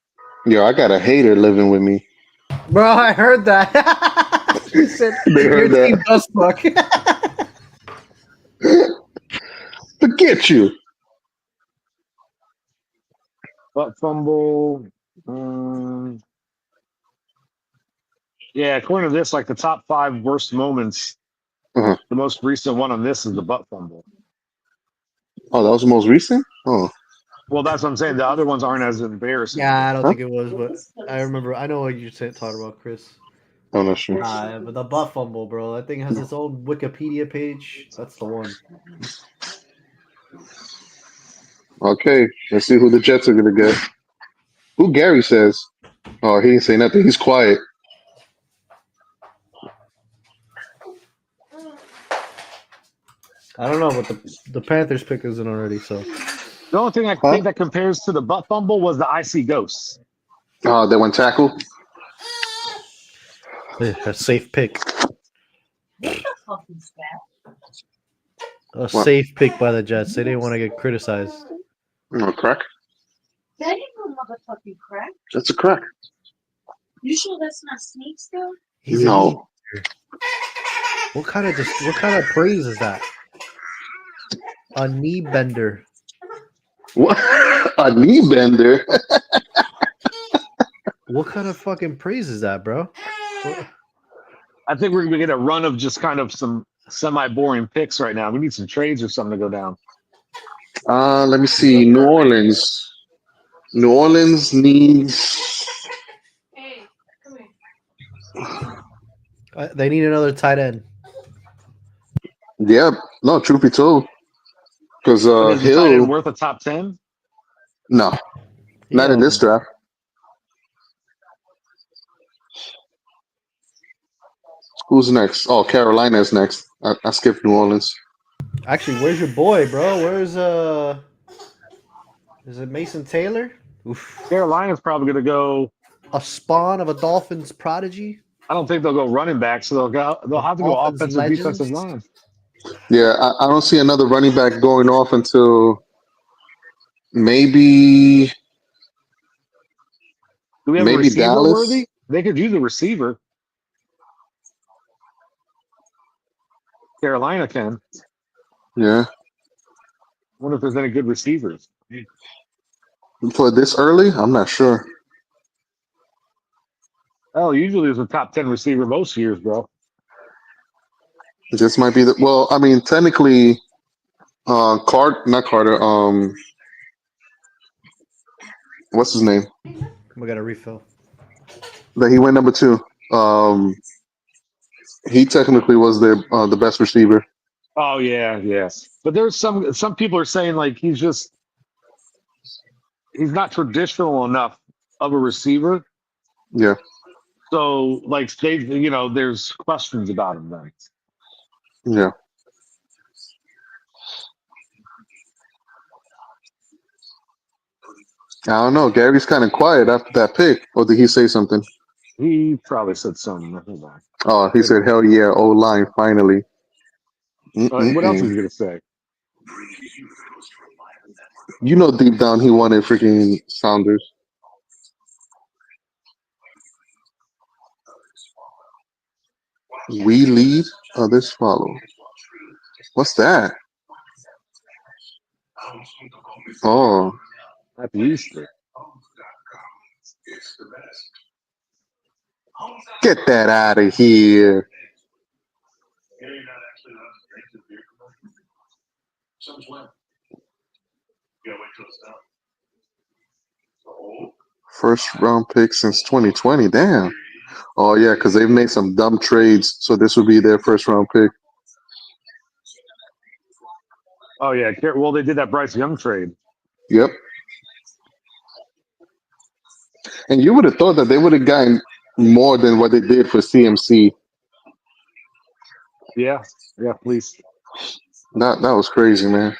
Yo, I got a hater living with me. Bro, I heard that. He said, They your heard that. team does fuck. Forget you. Butt fumble. Yeah, according to this, like the top 5 worst moments, Uh-huh. the most recent one on this is the butt fumble. Oh, that was the most recent? Oh. Well, that's what I'm saying. The other ones aren't as embarrassing. Yeah, I don't Huh? think it was, but I remember. I know what you're talking about, Chris. I'm not sure. But the butt fumble, bro. That thing has its own Wikipedia page. That's the one. Okay, let's see who the Jets are gonna get. Who Gary says? Oh, he didn't say nothing. He's quiet. I don't know, but the Panthers pick isn't already. So The only thing I think that compares to the butt fumble was the icy ghost. That one tackle. a safe pick. Fucking spat. A safe pick by the Jets. They didn't want to get criticized. No, crack. That ain't no motherfucking crack. That's a crack. You sure that's not snakes though? He's No. What kind of praise is that? A knee bender. What? A knee bender? What kind of fucking praise is that, bro? I think we're going to get a run of just kind of some semi-boring picks right now. We need some trades or something to go down. Let me see. New Orleans. New Orleans needs. Hey, come here. They need another tight end. Yeah, no, truth be told, because Is the tight end Hill. worth a top 10? No, not in this draft. Who's next? Oh, Carolina's next. I skipped New Orleans. Actually, where's your boy, bro? Where's Is it Mason Taylor? Oof. Carolina's probably going to go. A spawn of a Dolphins prodigy. I don't think they'll go running back, so they'll have to go Dolphins offensive, legends. defensive line. Yeah, I don't see another running back going off until maybe Do we have a maybe receiver Dallas. worthy? They could use a receiver. Carolina can. Yeah, I wonder if there's any good receivers. for this early, I'm not sure. Oh, usually there's a top 10 receiver most years, bro. This might be the. Well, I mean, technically, not Carter. What's his name? We got a refill. That he went number 2. He technically was the best receiver. Oh yeah, yes. But there's some people are saying like he's not traditional enough of a receiver. Yeah. So like there's questions about him then. Yeah. I don't know. Gary's kind of quiet after that pick. Or did he say something? He probably said something. Hold on. Oh, he said, "Hell yeah, O-line finally." What else is he gonna say? You know, deep down, he wanted freaking Saunders. We lead, others follow. What's that? Oh, Happy Easter. get that out of here. First round pick since 2020. Damn. Oh, yeah, because they've made some dumb trades. So this would be their first round pick. Oh yeah. Well, they did that Bryce Young trade. Yep. And you would have thought that they would have gotten more than what they did for CMC. Yeah. Yeah. Please. That was crazy, man.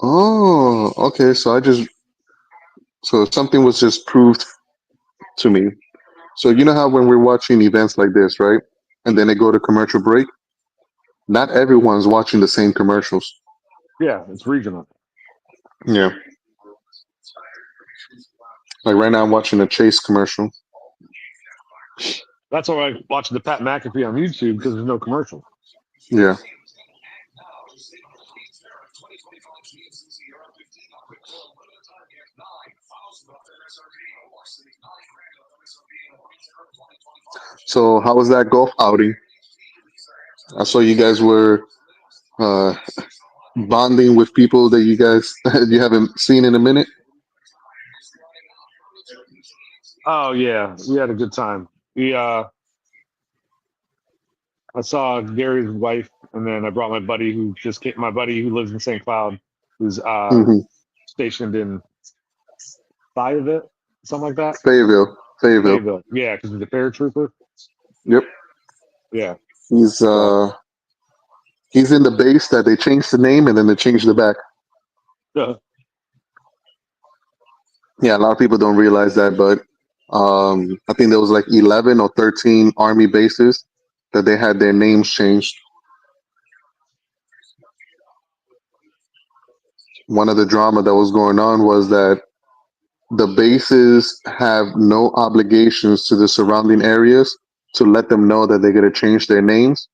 Oh, okay. So something was just proved to me. So you know how when we're watching events like this, right? And then they go to commercial break, not everyone's watching the same commercials. Yeah. It's regional. Yeah. Like right now I'm watching a Chase commercial. That's why I watch the Pat McAfee on YouTube because there's no commercial. Yeah. So how was that golf outing? I saw you guys were uh, bonding with people that you guys you haven't seen in a minute. Oh yeah. We had a good time. I saw Gary's wife, and then I brought my buddy who just came. My buddy who lives in St. Cloud, who's Mm-hmm. stationed in Fayetteville, something like that. Fayetteville. Fayetteville. Fayetteville, yeah, because he's a paratrooper. Yep. Yeah. He's So uh he's in the base that they changed the name and then they changed the back. Yeah, a lot of people don't realize that, but I think there was like 11 or 13 army bases that they had their names changed. One of the drama that was going on was that the bases have no obligations to the surrounding areas to let them know that they're going to change their names,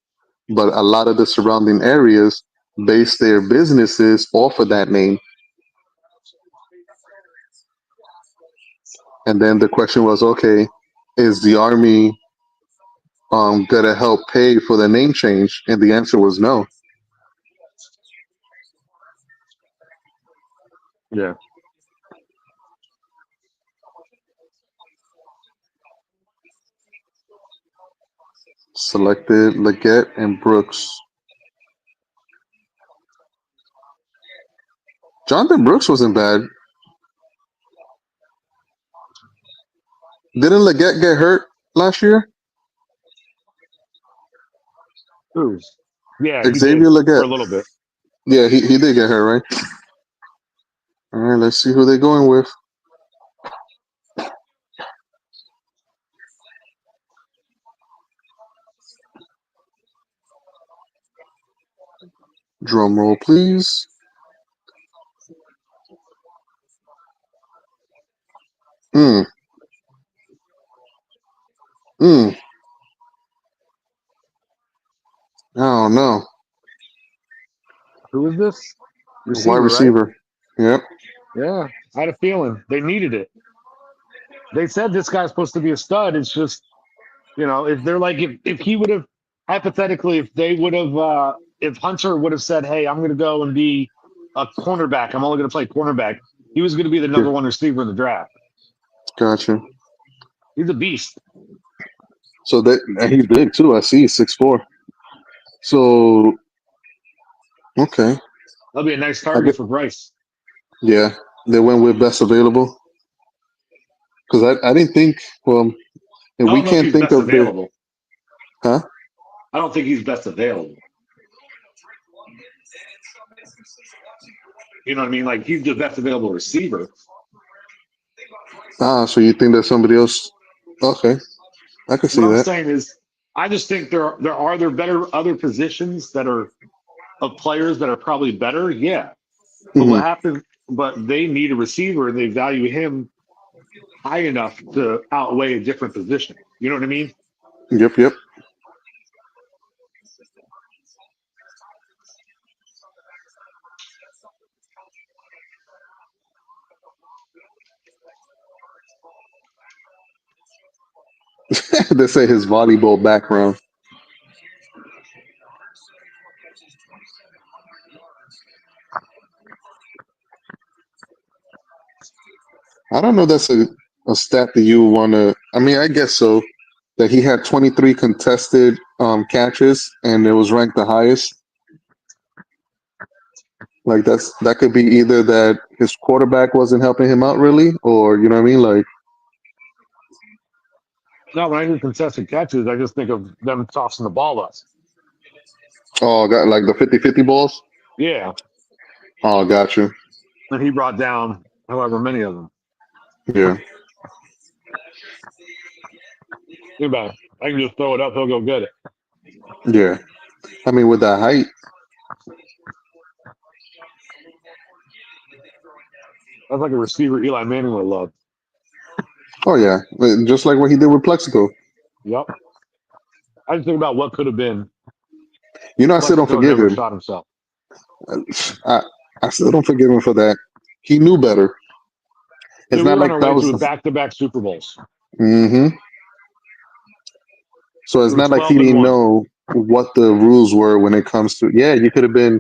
but a lot of the surrounding areas base their businesses off of that name. And then the question was, okay, is the army gonna help pay for the name change? And the answer was no. yeah. Selected Leggett and Brooks. Jonathan Brooks wasn't bad. Didn't Leggett get hurt last year? Ooh. Yeah, he Xavier did for Leggett. a little bit. Yeah, he did get hurt, right? All right, let's see who they're going with. Drum roll, please. Mm, mm. I don't know. Who is this? Wide Receiver, right? receiver. Yep. Yeah. I had a feeling they needed it. They said this guy's supposed to be a stud. It's just, if they're like, if he would have, hypothetically, if they would have, if Hunter would have said, hey, I'm going to go and be a cornerback, I'm only going to play cornerback, he was going to be the Yeah, number one receiver in the draft. gotcha. He's a beast. So that and he's big too. I see 6'4". So okay, That'll be a nice I target get. for Bryce. Yeah, they went with best available because I didn't think. Well, and I we don't know if can't he's think best of the available. huh. I don't think he's best available. You know what I mean? Like he's the best available receiver. So you think that somebody else? Okay, I can What see I'm that. saying is, I just think there better other positions that are of players that are probably better. Yeah, but Hmm. what happened? But they need a receiver, and they value him high enough to outweigh a different position. You know what I mean? Yep, yep. They say his volleyball background. I don't know. That's a stat that you want to. I mean, I guess so. That he had 23 contested catches, and it was ranked the highest. Like that could be either that his quarterback wasn't helping him out really, or you know what I mean. Like, No, when I hear contested catches, I just think of them tossing the ball up. oh, got like the 50-50 balls. Yeah, Oh, got you. and he brought down however many of them. Yeah, Think about it. I can just throw it up; he'll go get it. yeah. I mean, with that height, That's like a receiver Eli Manning would love. oh yeah, just like what he did with Plexico. Yep. I just think about what could have been. You know, I still don't Plexico forgive never him. shot himself. I I still don't forgive him for that. He knew better. It's Dude, we not were on like our that way was. to back-to-back Super Bowls. Mm-hmm. So it's We were not like he 12 and didn't one. know what the rules were when it comes to. Yeah, you could have been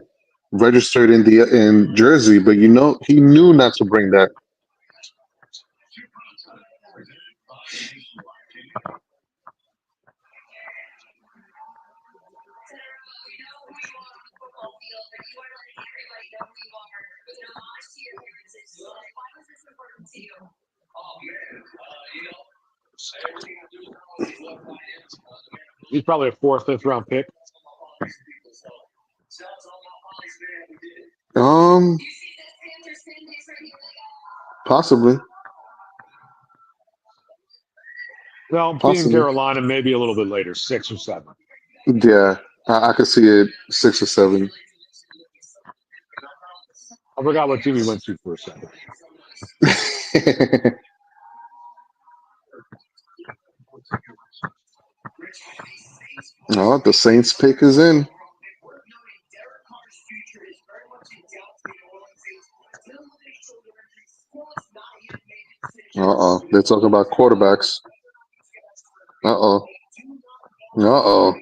registered in Jersey, but you know he knew not to bring that. He's probably a fourth, fifth round pick. Um, possibly, Well, being possibly. Carolina, maybe a little bit later, 6 or 7. Yeah, I could see it 6 or 7. I forgot what team he went to for a second. Oh, the Saints pick is in. Uh-oh. They're talking about quarterbacks. Uh-oh. Uh-oh.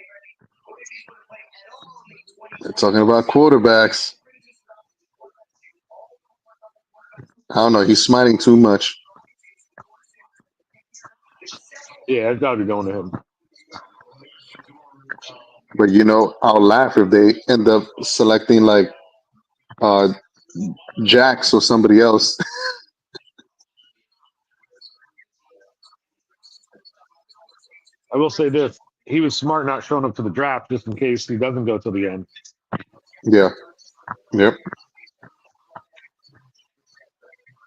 They're talking about quarterbacks. I don't know. He's smiling too much. Yeah, it's got to be going to him. But you know, I'll laugh if they end up selecting like uh Jax or somebody else. I will say this: he was smart not showing up to the draft just in case he doesn't go to the end. Yeah. Yep.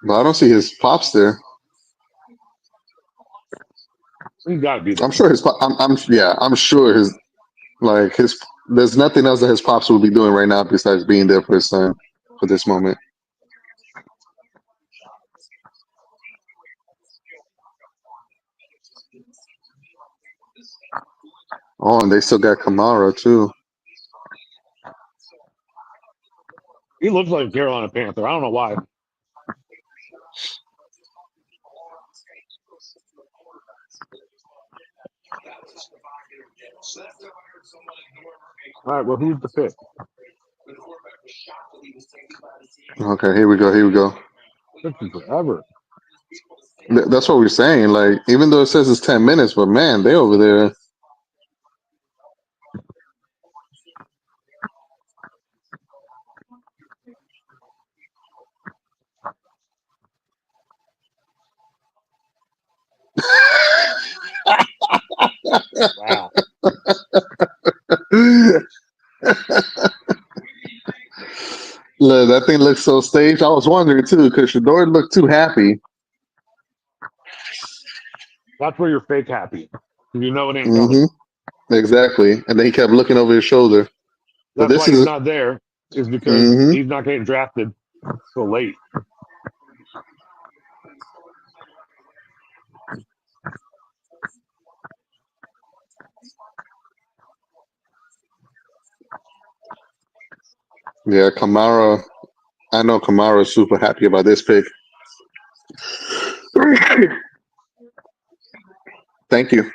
But I don't see his pops there. He's got to be there. I'm sure his pop. Yeah. I'm sure his like his. There's nothing else that his pops would be doing right now besides being there for his son for this moment. Oh, and they still got Kamara too. He looks like a Carolina Panther. I don't know why. All right, well, who's the pick? Okay, here we go. Here we go. Took forever. That's what we're saying. Like, even though it says it's 10 minutes, but man, they over there. Wow. Look, that thing looks so staged. I was wondering too, because Shador looked too happy. That's where you're fake happy. You know it ain't coming. Exactly. And then he kept looking over his shoulder. But That's this why he's is. not there, is because hmm he's not getting drafted so late. Yeah, Kamara. I know Kamara is super happy about this pick. Thank you.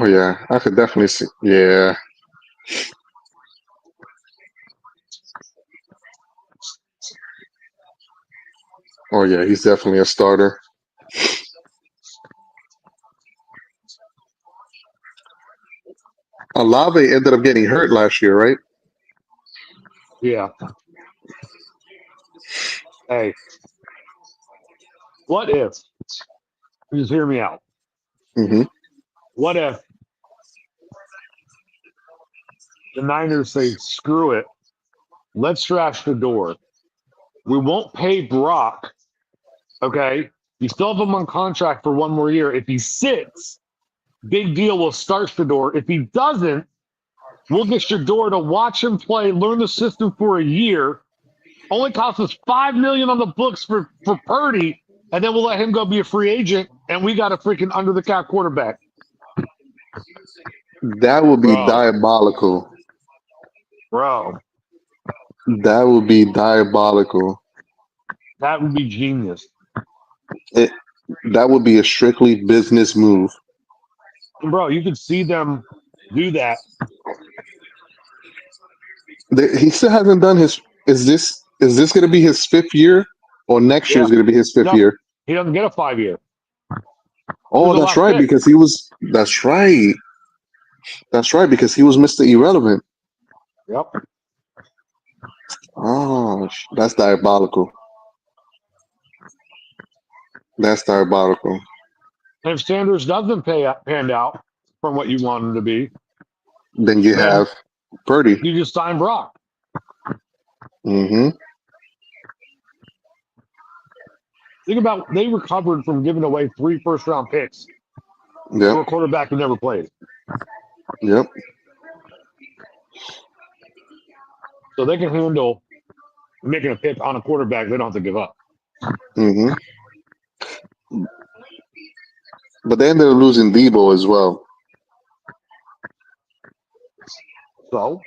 Oh yeah, I could definitely see. Yeah. Oh yeah, he's definitely a starter. Alave ended up getting hurt last year, right? Yeah. Hey, what if? Just hear me out. Hmm. What if the Niners say, "Screw it, let's trash the door. We won't pay Brock. Okay, you still have him on contract for one more year. If he sits, big deal. We'll start the door. If he doesn't, we'll get Shador to watch him play, learn the system for a year. Only cost us $5 million on the books for Purdy, and then we'll let him go be a free agent, and we got a freaking under the cap quarterback, That would be bro. diabolical. Bro, That would be diabolical. that would be genius. It, that would be a strictly business move. And bro, you could see them do that. He still hasn't done his. Is this going to be his fifth year, or next year Yeah. is going to be his fifth No, year? he doesn't get a 5 year. He was Oh, the that's last right, pick. because he was. That's right. That's right, because he was Mr. Irrelevant. Yep. Oh, that's diabolical. That's diabolical. And if Sanders doesn't pan out from what you want him to be, Then you then have Purdy. you just sign Brock. Hmm. Think about they recovered from giving away 3 first-round picks Yep. for a quarterback who never played. Yep. So they can handle making a pick on a quarterback they don't have to give up. Hmm. But they ended up losing Debo as well. So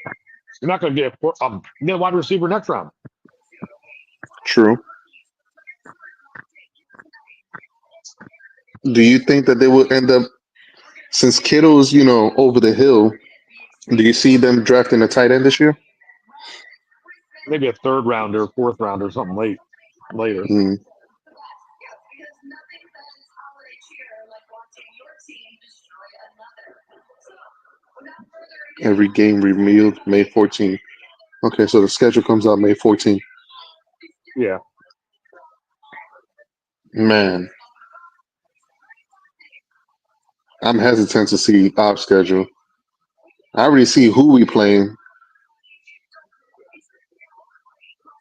you're not going to get a wide receiver next round. True. Do you think that they will end up, since Kittle's, over the hill? Do you see them drafting a tight end this year? Maybe a 3rd rounder, 4th rounder, something later. Mm. Every game revealed May 14th. Okay, so the schedule comes out May 14th. Yeah. Man, I'm hesitant to see our schedule. I already see who we playing.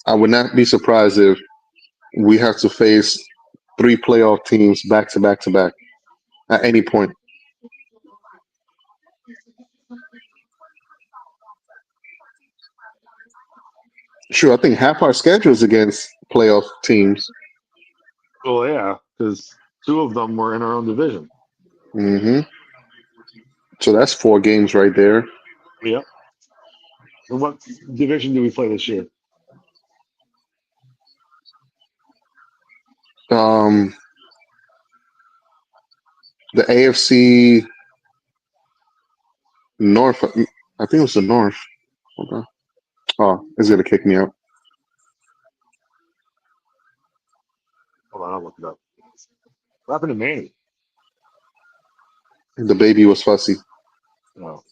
I would not be surprised if we have to face 3 playoff teams back to back to back at any point. Sure, I think half our schedule is against playoff teams. Well, yeah, because 2 of them were in our own division. Hmm. So that's 4 games right there. Yep. And what division do we play this year? Um, the AFC North. I think it was the North. Hold on. Oh, it's gonna kick me out. Hold on, I'll look it up. What happened to Manny? The baby was fussy. Oh.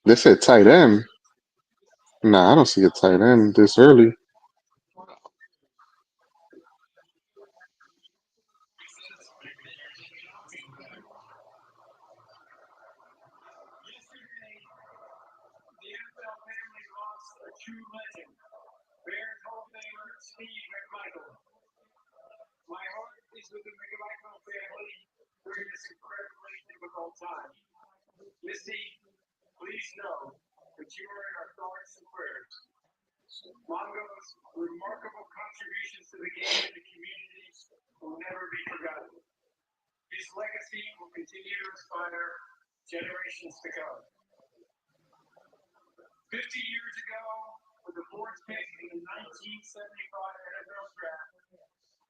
They said tight end. Nah, I don't see a tight end this early.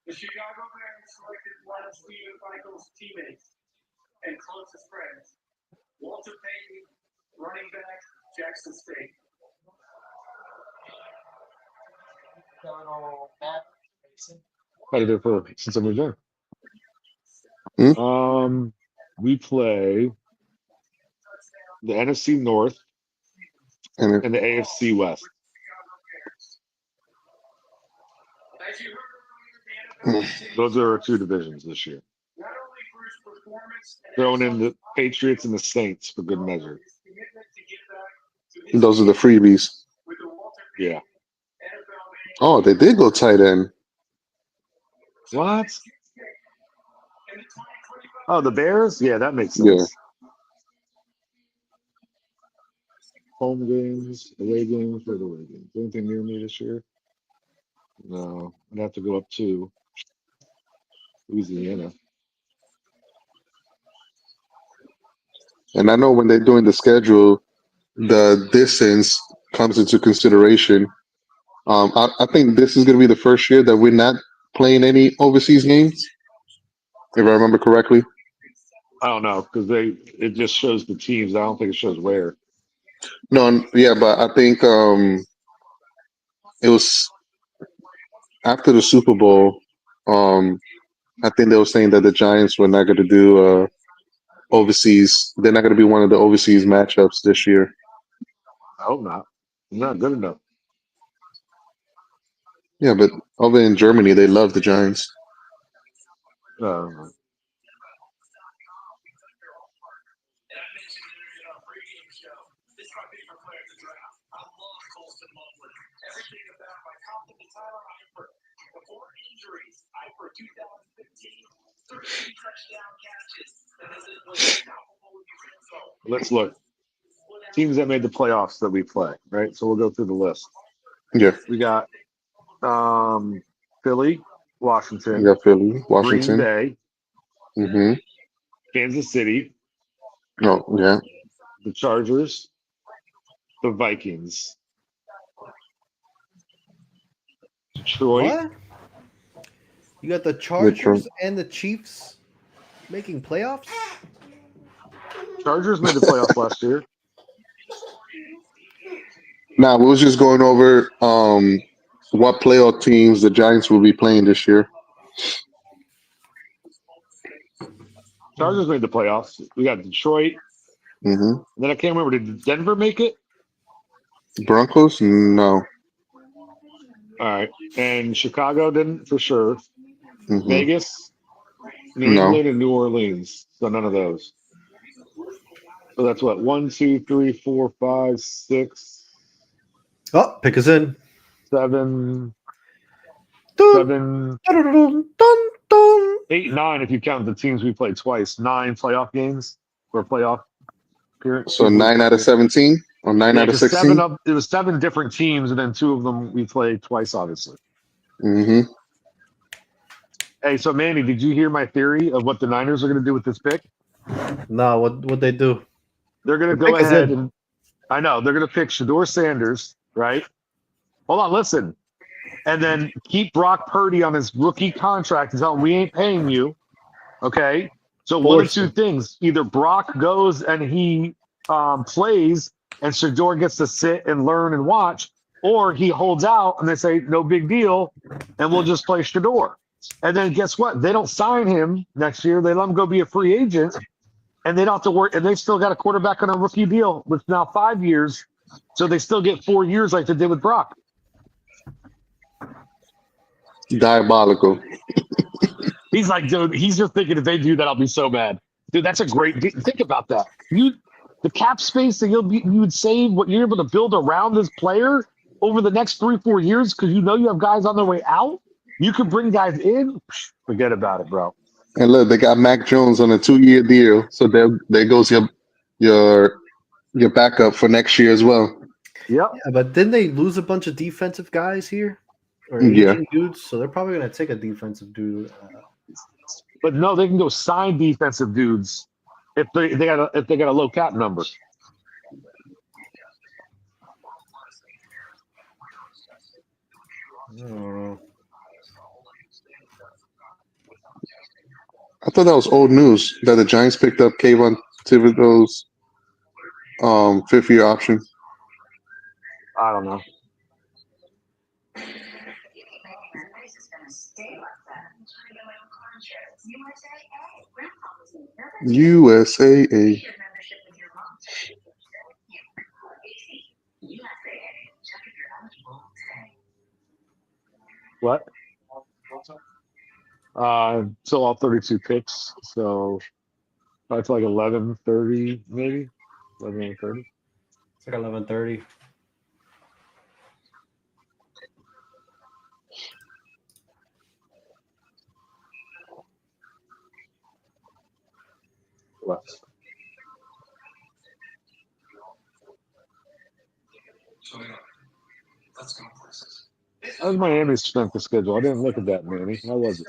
The Chicago Bears selected one of Steven Michael's teammates and closest friends, Walter Payton, running back, Jackson State. How to do it for since I moved Hmm? there. We play the NFC North And and the AFC West. As you heard earlier, the NFL it, Those are our two divisions this year. not only for his performance and Throwing in the Patriots and the Saints for good measure. his commitment to give back to his those are the freebies. with the Walter Yeah. Payton NFL Oh, they did go tight end. What? Oh, the Bears? Yeah, that makes Yeah. sense. Home games, away games, where the away games. Anything near me this year? No. I'd have to go up to Louisiana. And I know when they're doing the schedule, the distance comes into consideration. I think this is going to be the first year that we're not playing any overseas games, if I remember correctly. I don't know because it just shows the teams. I don't think it shows where. No, yeah, but I think it was after the Super Bowl. I think they were saying that the Giants were not going to do overseas. They're not going to be one of the overseas matchups this year. I hope not. It's not good enough. Yeah, but over in Germany, they love the Giants. Uh, let's look. Teams that made the playoffs that we play, right? So we'll go through the list. Yeah, We got Philly, you Washington, got Philly, Green Washington. Bay, Mm-hmm. Kansas City, Oh, yeah. the Chargers, the Vikings, Detroit. What? You got the Detroit. Chargers and the Chiefs making playoffs? Chargers made the playoffs last year. Now, we was just going over what playoff teams the Giants will be playing this year. Chargers made the playoffs. We got Detroit. Mm-hmm. Then I can't remember. Did Denver make it? Broncos? No. All right. And Chicago didn't for sure. Mm-hmm. Vegas, New No. England, and New Orleans. So none of those. So that's what? 1, 2, 3, 4, 5, 6, Oh, pick us in. 7, Dun, 7, dun, dun, dun, dun. 8, 9 if you count the teams we played twice. 9 playoff games for playoff appearance. So 9 out of 17 or 9 Yeah, out of because 16? it was 7 different teams, and then 2 of them we played twice, obviously. Mm-hmm. Hey, so Manny, did you hear my theory of what the Niners are going to do with this pick? No, what they do? They're going to The go pick is ahead in. and I know they're going to pick Shador Sanders, right? Hold on, listen, and then keep Brock Purdy on his rookie contract and tell him we ain't paying you. Okay, so one of Force two them. things: either Brock goes and he plays, and Shador gets to sit and learn and watch, or he holds out and they say no big deal, and we'll just play Shador. And then guess what? They don't sign him next year. They let him go be a free agent, and they don't have to work. And they've still got a quarterback on a rookie deal with now 5 years, so they still get 4 years like they did with Brock. Diabolical. He's like, dude, he's just thinking if they do that, I'll be so mad. Dude, that's a great think about that. The cap space that you would save, what you're able to build around this player over the next 3-4 years, because you know you have guys on their way out. You could bring guys in. Forget about it, bro. And look, they got Mac Jones on a 2-year deal. So there goes your backup for next year as well. Yep. Yeah, but didn't they lose a bunch of defensive guys here? Or Yeah. aging dudes? So they're probably going to take a defensive dude. But no, they can go sign defensive dudes if they got a low cap number. I don't know. I thought that was old news that the Giants picked up Kayvon Thibodeau's 5th-year option. I don't know. USAA. What? So all 32 picks. So that's like 11:30, maybe 11:30. It's like 11:30. What? That was Miami's strength of schedule. I didn't look at that, Manny. How was it?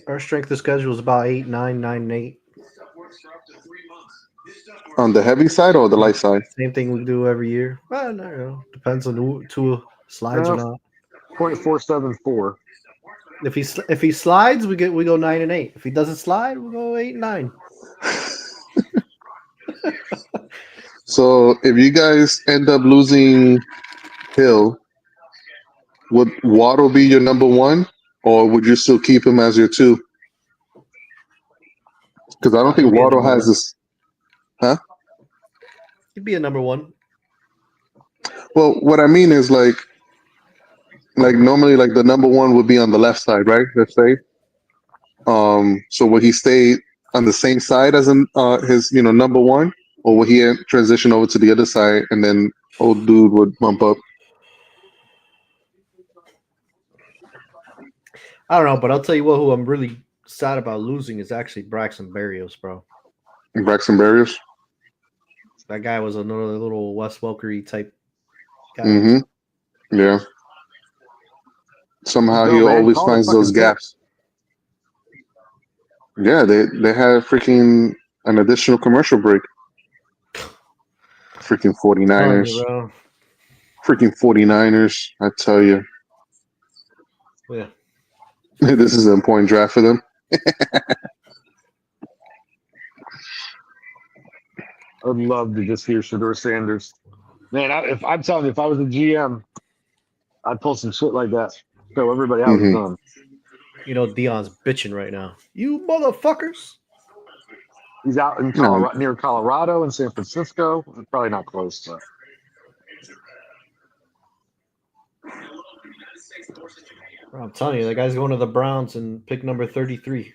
Our strength of schedule is about 8, 9, 9, and 8. On the heavy side or the light side? Same thing we do every year. Well, no, depends on who Tua slides or not. 0.474. If he slides, we go 9 and 8. If he doesn't slide, we go 8 and 9. So if you guys end up losing Hill, would Waddle be your number 1, or would you still keep him as your 2? Because I don't think Waddle has this. Huh? He'd be a number 1. Well, what I mean is like normally like the number 1 would be on the left side, right? Let's say. So would he stay on the same side as his number 1, or would he transition over to the other side and then old dude would bump up? I don't know, but I'll tell you what. Who I'm really sad about losing is actually Braxton Berrios, bro. Braxton Berrios. That guy was another little Wes Welkery type guy. Mm-hmm. Yeah. Somehow he man, always call the finds fucking those gaps. Yeah, they had freaking an additional commercial break. Freaking 49ers. You, bro. Freaking 49ers, I tell you. Yeah. This is an important draft for them. I'd love to just hear Shador Sanders. Man, I'm telling you, if I was a GM, I'd pull some shit like that. Show everybody how it's done. You know, Dion's bitching right now. You motherfuckers. He's out in near Colorado and San Francisco. Probably not close, but. I'm telling you, that guy's going to the Browns and pick number 33.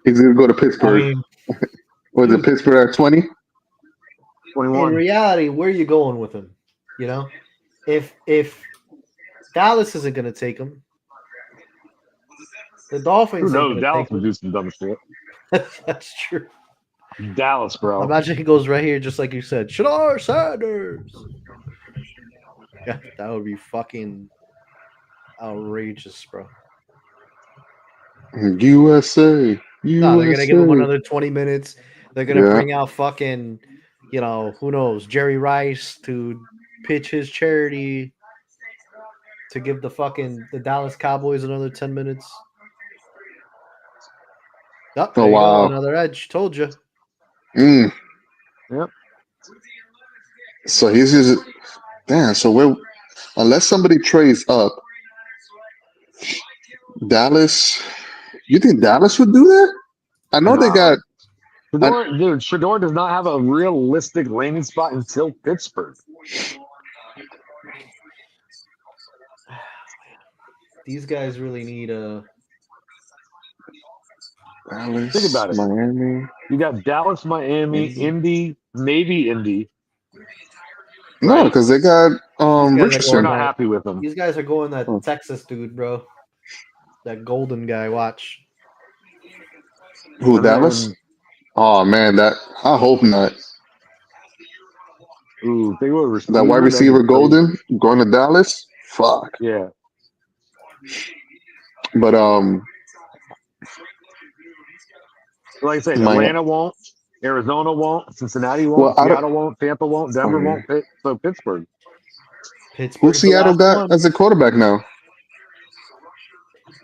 He's going to go to Pittsburgh. I mean, was it Pittsburgh at 20? 21. In reality, where are you going with him? You know? If Dallas isn't going to take him, the Dolphins. Who knows? Dallas would do some dumb shit. That's true. Dallas, bro. Imagine he goes right here, just like you said. Shador Sanders. Yeah, that would be fucking outrageous, bro. USA. No, they're gonna give him another 20 minutes. They're gonna bring out fucking, who knows, Jerry Rice to pitch his charity to give the Dallas Cowboys another 10 minutes. Oh wow! Another edge. Told you. Yep. So he's just So unless somebody trades up, Dallas. You think Dallas would do that? I know they got. Shador does not have a realistic landing spot until Pittsburgh. These guys really need a. Dallas, think about it. Miami. You got Dallas, Miami, Indy, maybe Indy. No, because they got Richardson. We're not happy with them. These guys are going that Texas dude, bro. That golden guy. Watch. Who, Dallas? Oh man, I hope not. Ooh, they were that wide receiver Golden going to Dallas. Fuck. Yeah. But like I say, Atlanta won't, Arizona won't, Cincinnati won't, Seattle won't, Tampa won't, Denver won't, so Pittsburgh. Pittsburgh's the Seattle last got one. as a quarterback now?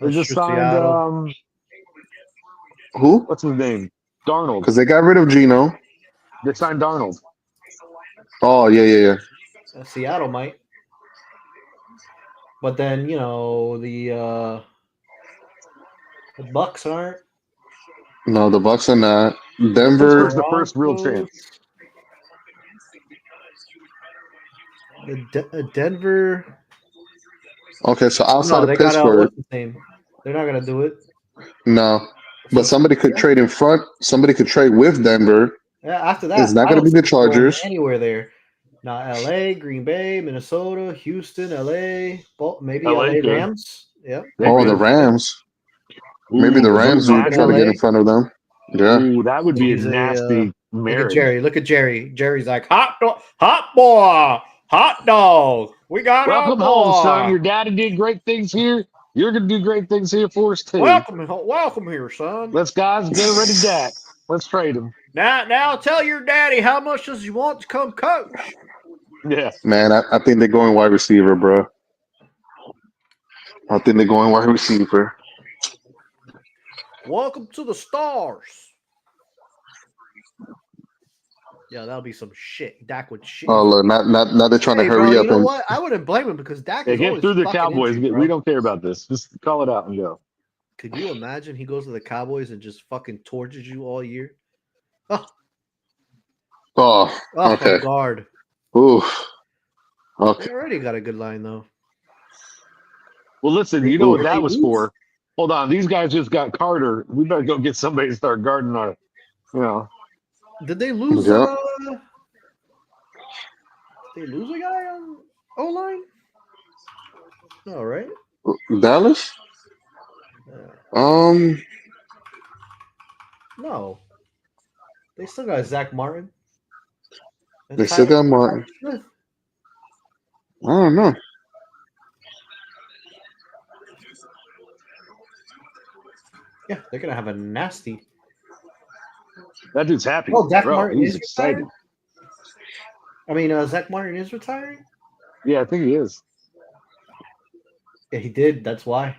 They That's just true, signed Seattle. Who? what's his name? Darnold. Because they got rid of Geno. They signed Darnold. Oh yeah. Seattle might. But then, the Bucks aren't. No, the Bucks are not. Pittsburgh's Denver. the first real Broncos. chance. Denver. Okay, so outside No, of they got Pittsburgh, what's his name? They're not gonna do it. no. But So somebody could trade in front. Somebody could trade with Denver. yeah, after It's that, not I going to don't be see the them going Chargers. anywhere there. Not L.A., Green Bay, Minnesota, Houston, L.A., maybe LA L.A. could. Rams. Yep. They Oh, the could. Rams. Maybe Ooh, the could you Rams would Fucking try to imagine? get in L.A. front of them. Yeah. Ooh, that would be a He's nasty look at marriage. Jerry. Look at Jerry. Jerry's like hot boy, hot dog. We got our Welcome home, son. boy. Your daddy did great things here. You're gonna do great things here for us too. Welcome here, son. Let's guys get ready, Dak. Let's trade him. Now tell your daddy how much does he want to come coach. Yeah. Man, I think they're going wide receiver, bro. I think they're going wide receiver. Welcome to the stars. Yeah, that'll be some shit. Dak would shit. Oh, look, now they're trying to Hey, bro, hurry you up know and what? I wouldn't blame him because Dak Hey, is get always through the fucking Cowboys. injured, We bro. don't care about this. Just call it out and go. Could you imagine he goes to the Cowboys and just fucking tortures you all year? Oh, oh, okay. guard. Oof. They Okay. already got a good line though. Well, listen, you know what that was for. Hold on, these guys just got Carter. We better go get somebody to start guarding our, Did they lose? Yep. They lose a guy on O line? No, right? Dallas? No. They still got Zach Martin. And They still got Martin. Smith. I don't know. Yeah, they're gonna have a nasty. That dude's happy. Oh, Zach Bro, Martin he's is excited. retired? I mean, Zach Martin is retiring? Yeah, I think he is. Yeah, he did. That's why.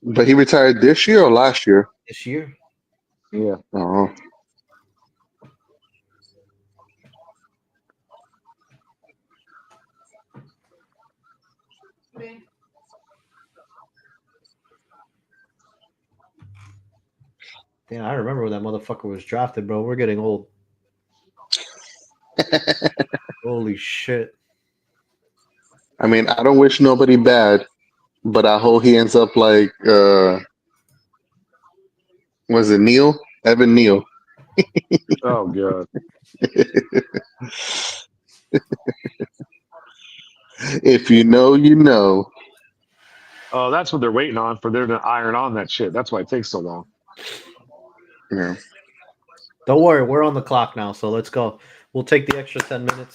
But he retired this year or last year? This year. Yeah. Oh. Damn, I remember when that motherfucker was drafted, bro. We're getting old. Holy shit. I mean, I don't wish nobody bad, but I hope he ends up like was it Neil? Evan Neal. Oh god. If you know, you know. Oh, that's what they're waiting on for them to iron on that shit. That's why it takes so long. Yeah. Don't worry, we're on the clock now, so let's go. We'll take the extra 10 minutes.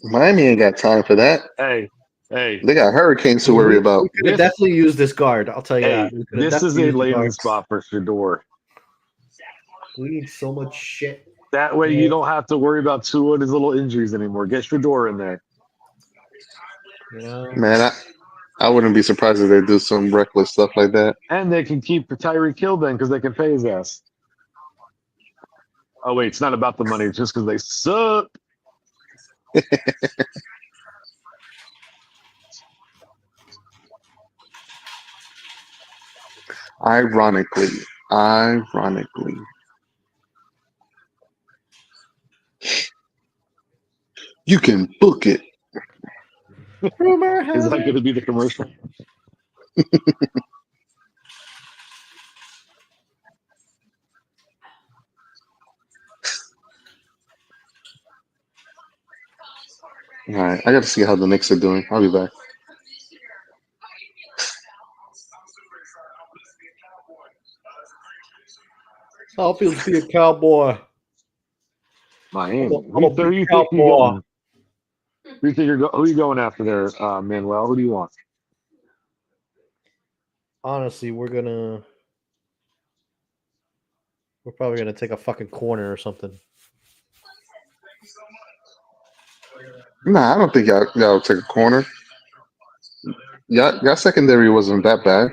Miami ain't got time for that. Hey. They got hurricanes to worry about. We could have definitely used this guard. I'll tell you Hey, that. We could have this is definitely a used the landing guard. spot for Shador. We need so much shit. That way you don't have to worry about Tua and his little injuries anymore. Get Shador in there. You know? Man, I wouldn't be surprised if they do some reckless stuff like that. And they can keep Tyreek Hill then because they can pay his ass. Oh, wait, it's not about the money. It's just because they suck. Ironically. You can book it. Rumor Is has that it. going to be the commercial? All right, I got to see how the Knicks are doing. I'll be back. How it feels to be a cowboy. Miami. I'm a Who big you think cowboy. you're going? Who you think who are you going after there, Manuel? Who do you want? Honestly, we're probably gonna take a fucking corner or something. Nah, I don't think y'all take a corner. Y'all secondary wasn't that bad.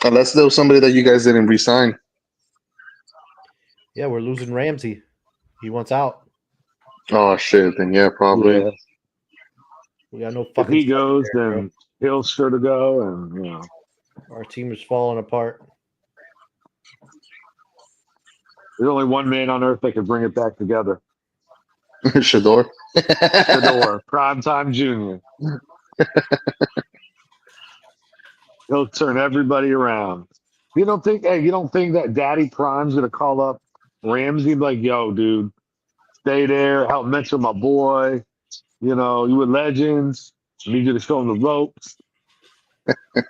Unless there was somebody that you guys didn't resign. Yeah, we're losing Ramsey. He wants out. Oh shit, then yeah, probably. Yeah. We got no If fucking he goes, secondary, bro. then Hill's sure to go, and Our team is falling apart. there's only one man on earth that can bring it back together. Shador. Shador, primetime junior. He'll turn everybody around. You don't think? Hey, you don't think that Daddy Prime's gonna call up Ramsey and be like, "Yo, dude, stay there, help mentor my boy. You were legends. I need you to show him the ropes,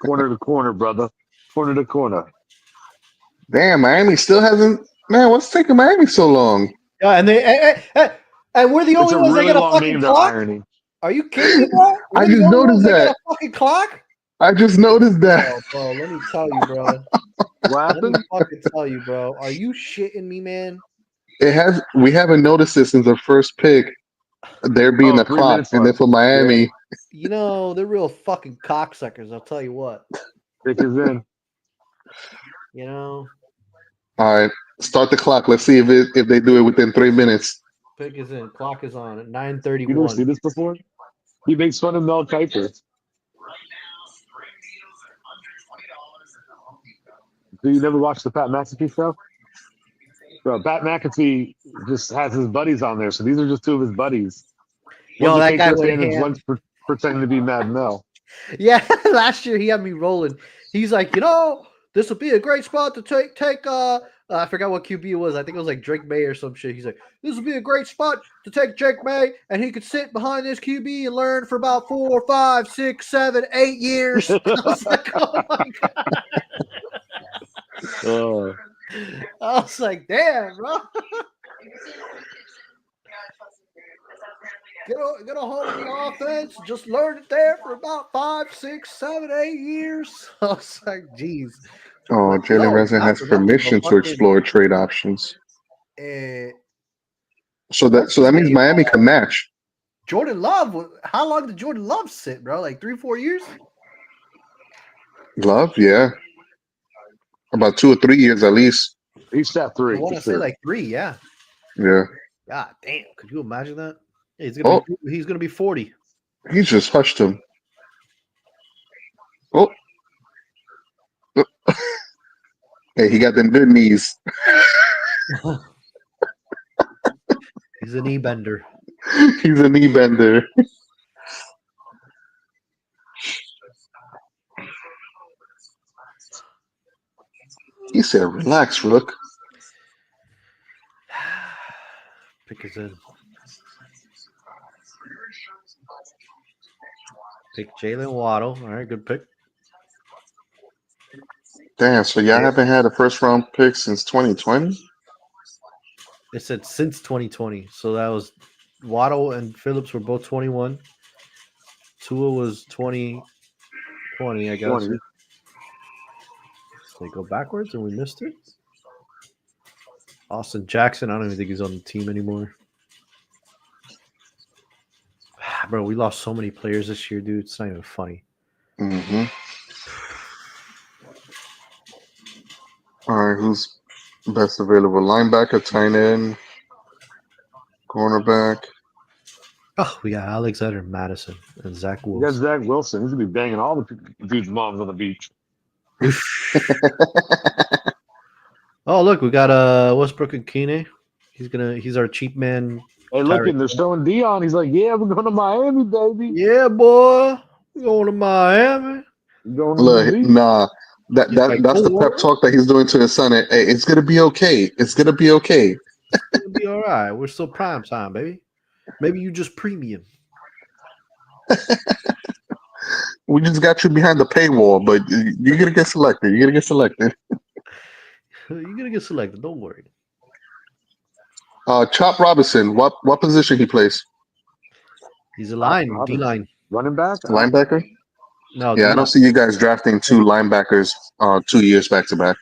corner to corner, brother, corner to corner." Damn, Miami still hasn't. Man, what's taking Miami so long? Yeah, and we're the It's only a ones that really get a long fucking name to clock. irony. Are you kidding me, bro? I We're the just only ones noticed that get that. a fucking clock. I just noticed that. Oh, bro, let me tell you, bro. What Let me happened? fucking tell you, bro. Are you shitting me, man? It has. We haven't noticed it since the first pick. There being Oh, a three clock, minutes and then left. for Yeah, Miami, They're real fucking cocksuckers. I'll tell you what. pick is in. You know, all right, start the clock. Let's see if they do it within 3 minutes. pick is in. Clock is on at nine You never thirty-one. see this before? He makes fun of Mel Kiper. Do you never watch the Pat McAfee show? Bro, Pat McAfee just has his buddies on there, so these are just two of his buddies. One Yo, that became guy Chris went Sanders, ham. one's pretending to be Mad Mel. Yeah, last year he had me rolling. He's like, this will be a great spot to take. I forgot what QB it was. I think it was like Drake May or some shit. He's like, this will be a great spot to take Drake May, and he could sit behind this QB and learn for about 4, 5, 6, 7, 8 years. I was like, oh my god. Oh, I was like, damn, bro. Get a hold of the offense. Just learn it there for about 5, 6, 7, 8 years. I was like, geez. Oh, But Jalen Ramsey not has for nothing, but permission to fucking explore trade options. uh, So what's that his means name? Miami can match. Jordan Love. How long did Jordan Love sit, bro? Like 3, 4 years? Love, yeah, about 2 or 3 years at least. he's step I three want for to say sure. like 3. Yeah. Yeah. God damn. Could you imagine that? He's Oh, gonna be 40. he just hushed him. Oh, hey, he got them good knees. He's a knee bender. He's a knee bender. He said, "Relax, Rook." Pick is in. Pick Jalen Waddle. All right, good pick. Damn, so y'all haven't had a first round pick since 2020? It said since 2020. So that was Waddle and Phillips were both 21. Tua was 2020, I guess. 20. They go backwards and we missed it. Austin Jackson, I don't even think he's on the team anymore. Bro, we lost so many players this year, dude. It's not even funny. Mm-hmm. All right, who's best available? Linebacker, tight end, cornerback. Oh, we got Alexander Madison and Zach You got Wilson. Zach Wilson. He's gonna be banging all the dudes' moms on the beach. Oh, look, we got Westbrook and Keeney. He's our cheap man. Hey, look, and they're showing Dion. He's like, "Yeah, we're going to Miami, baby. Yeah, boy. We're going to Miami. We're going to the Look, beach." nah, He's like, that's the pep "Boy, talk that he's doing to his son. Hey, it's gonna be okay. It's gonna be okay. it's gonna be all right. We're still prime time, baby. Maybe you just premium. We just got you behind the paywall, but you're gonna get selected. You're gonna get selected. You're gonna get selected. Don't worry. Chop Robinson. What position he plays? He's a line, D Robinson. line. Running back. Linebacker. No, Yeah, I D-line. don't see you guys drafting two linebackers 2 years back to back.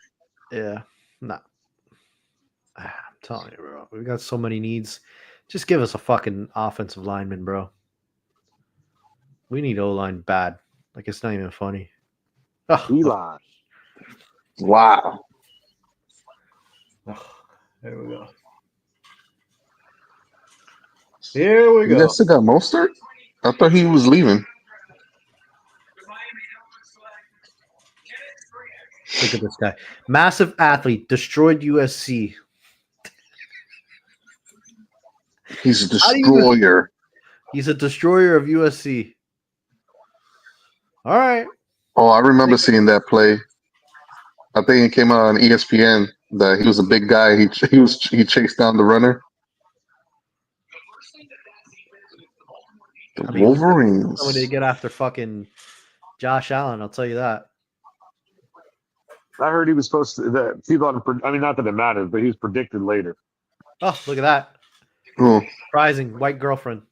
Yeah, no. I'm telling you, bro. We got so many needs. Just give us a fucking offensive lineman, bro. We need O-line bad. Like, it's not even funny. Oh, Eli. Wow. there we go. Here we You go. guys still got Mostert? I thought he was leaving. Look at this guy. Massive athlete, destroyed USC. He's a How do you- destroyer. He's a destroyer of USC. All right. Oh, I remember seeing that play. I think it came out on ESPN that he was a big guy. He chased down the runner. The I mean, Wolverines. somebody to get after fucking Josh Allen, I'll tell you that. I heard he was supposed to. That people. I mean, not that it matters, but he was predicted later. Oh, look at that. Oh. Surprising. White girlfriend.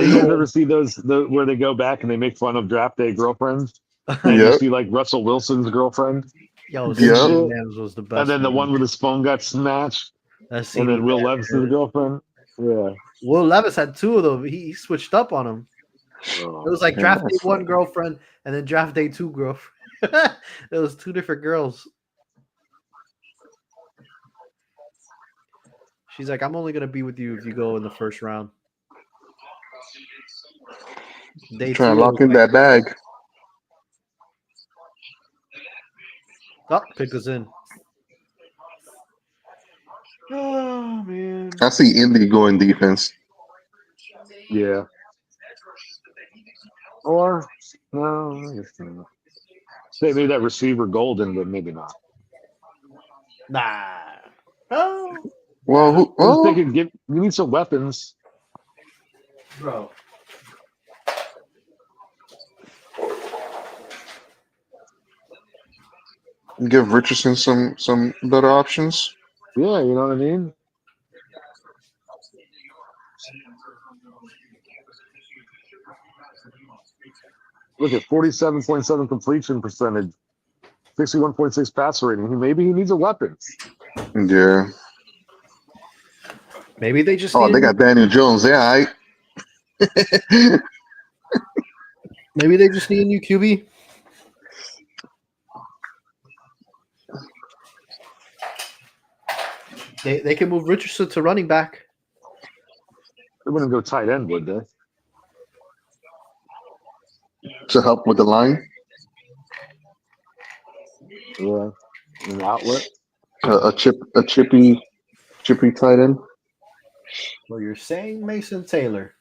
You guys ever see those where they go back and they make fun of draft day girlfriends? And you Yep. see like Russell Wilson's girlfriend, Yo, Yep. Steve Adams was the best. and then the man. one with his phone got snatched, That's and then Steve Will Adams. Levis's girlfriend. Yeah. Will Levis had two of them. He switched up on them. It was like Yeah, draft day that's one funny. girlfriend and then draft day two girlfriend. It was two different girls. She's like, I'm only gonna be with you if you go in the first round. Day Trying two, to lock in that bag. Oh, pick us in. Oh man. I see Indy going defense. Yeah. Or no, I guess not. Say maybe that receiver Golden, but maybe not. Nah. Oh, Well, I was well, thinking, you need some weapons. bro. give Richardson some better options. Yeah, you know what I mean. Look at 47.7 completion percentage, 61.6 passer rating. Maybe he needs a weapon. Yeah. Maybe they just Oh, need they got Daniel Jones. Yeah, maybe they just need a new QB. They can move Richardson to running back. They wouldn't go tight end, would they? to help with the line. Yeah, an outlet. A chippy tight end. Well, you're saying Mason Taylor.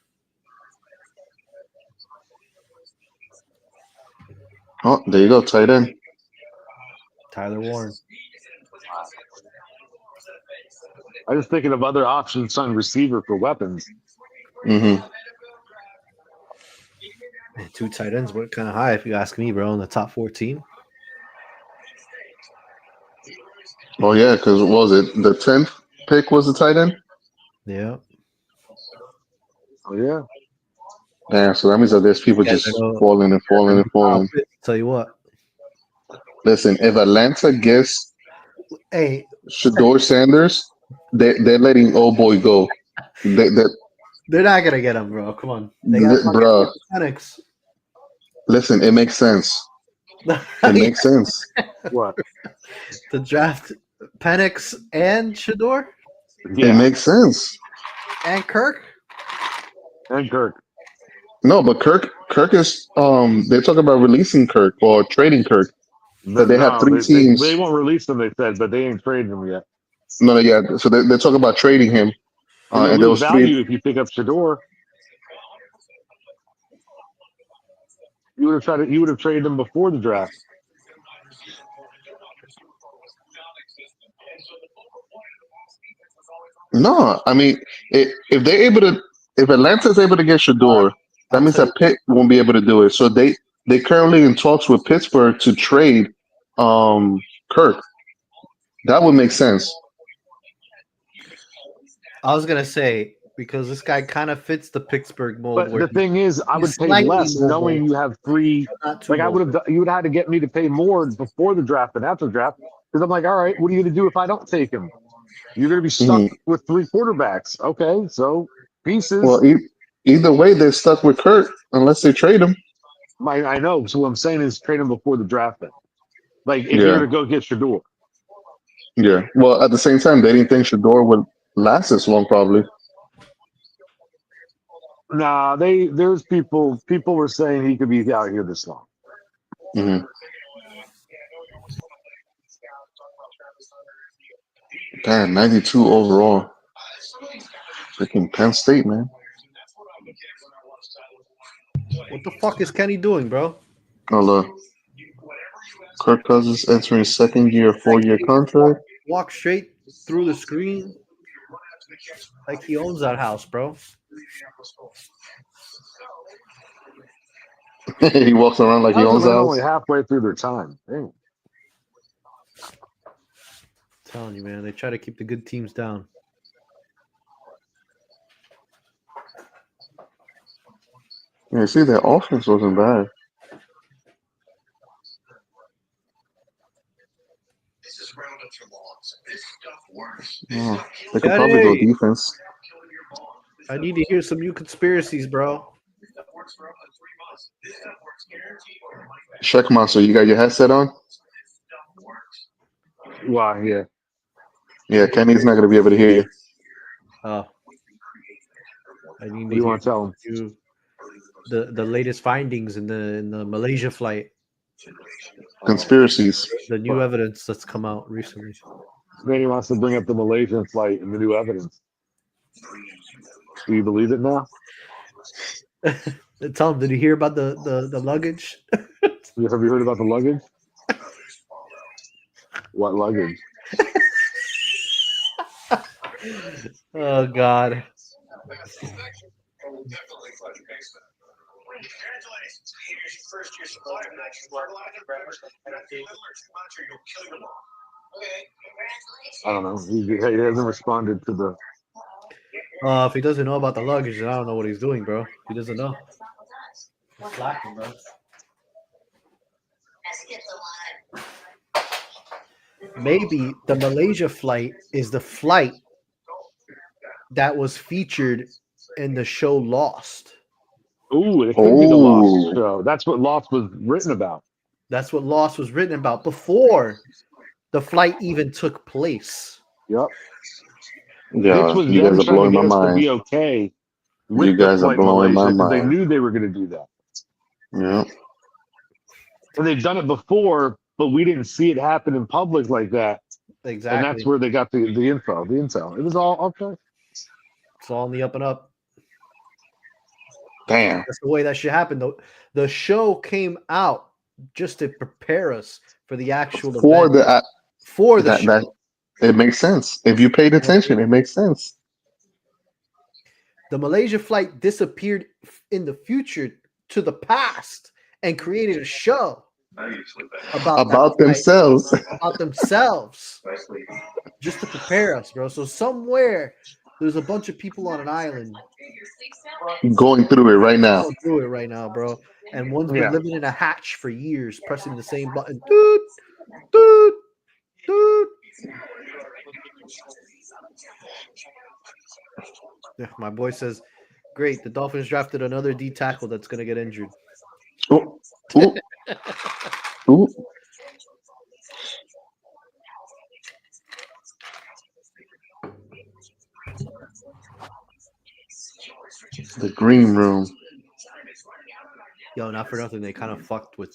Oh, there you go, tight end. Tyler Warren. I was thinking of other options on receiver for weapons. Mm-hmm. Two tight ends went kind of high, if you ask me, bro, in the top 14. Oh yeah, because what was it? The 10th pick was the tight end. Yeah. Oh yeah. Yeah, so that means that there's people Yeah, just I know. falling and falling and falling. Tell you what. Listen, if Atlanta gets Hey, Shador Sanders, they're letting old boy go. they're not gonna get him, bro. Come on. They got Bruh, Penix. listen, it makes sense. It makes sense. What? To draft Penix and Shador Yeah. It makes sense. and Kirk. And Kirk. No, but Kirk is they're talking about releasing Kirk or trading Kirk. But they have three teams. They won't release them, they said, but they ain't trading them yet. No, yeah. So they're talking about trading him. You And there lose was value three. if you pick up Shador. You would have traded him before the draft. No, I mean, if they're able to, if Atlanta's able to get Shador, that means that Pitt won't be able to do it. So they currently in talks with Pittsburgh to trade Kirk. That would make sense. I was gonna say because this guy kind of fits the Pittsburgh mold. But Where the thing is, I would he's pay slightly less mobile, knowing you have three. not too Like I would have, you would have had to get me to pay more before the draft than after the draft Because I'm like, all right, what are you going to do if I don't take him? You're going to be stuck Mhm. with 3 quarterbacks. Okay, so pieces. Well, either way, they're stuck with Kurt unless they trade him. I know. So what I'm saying is trade him before the draft. Then. Like if you're Yeah, going to go get Shador. yeah. Well, at the same time, they didn't think Shador would last this long, probably. Nah, there's people were saying he could be out here this long. Mm-hmm. Damn, 92 overall. Freaking Penn State, man. What the fuck is Kenny doing, bro? Oh, look. Kirk Cousins entering second year, 4-year contract. Walk straight through the screen like he owns that house, bro. He walks around like he How's the owns the men only house. halfway through their time? Dang. telling you, man, they try to keep the good teams down. Yeah, see, their offense wasn't bad. Oh, they could probably go Kenny, defense. I need to hear some new conspiracies, bro. Check Monster, you got your headset on? Wow, yeah. Yeah, Kenny's not going to be able to hear you. Oh, I need What to do you hear want to tell him? you the latest findings in the Malaysia flight, Conspiracies. the new evidence that's come out recently. Manny wants to bring up the Malaysian flight and the new evidence. Do you believe it now? Tell him, did you hear about the luggage? Have you heard about the luggage? What luggage? Oh God. I don't know. He hasn't responded to the. If he doesn't know about the luggage, then I don't know what he's doing, bro. He doesn't know. He's slacking, bro. Maybe the Malaysia flight is the flight that was featured in the show Lost. Ooh, it could be the Lost Oh, show. That's what Lost was written about. That's what Lost was written about before the flight even took place. Yep. This yeah, was you them guys are trying to blowing my get us to mind. be okay You with the guys are flight blowing my Malaysia because they mind. knew they were going to do that. Yeah. And they've done it before, but we didn't see it happen in public like that. And that's Exactly. where they got the info, the intel. It was all okay. It's all in the up and up. Damn. That's the way that should happen. The show came out just to prepare us for the actual For event. the For the that show. that it makes sense. If you paid attention, it makes sense. The Malaysia flight disappeared in the future to the past and created a show about that About flight, themselves. about themselves, just to prepare us, bro. So somewhere there's a bunch of people on an island Going through it right now. going through it right now, bro. And one's been Yeah. living in a hatch for years, pressing the same button. Doot, doot, doot. Yeah, my boy says, great. The Dolphins drafted another D tackle that's going to get injured. Ooh, ooh, ooh. The green room. Yo, not for nothing, they kind of fucked with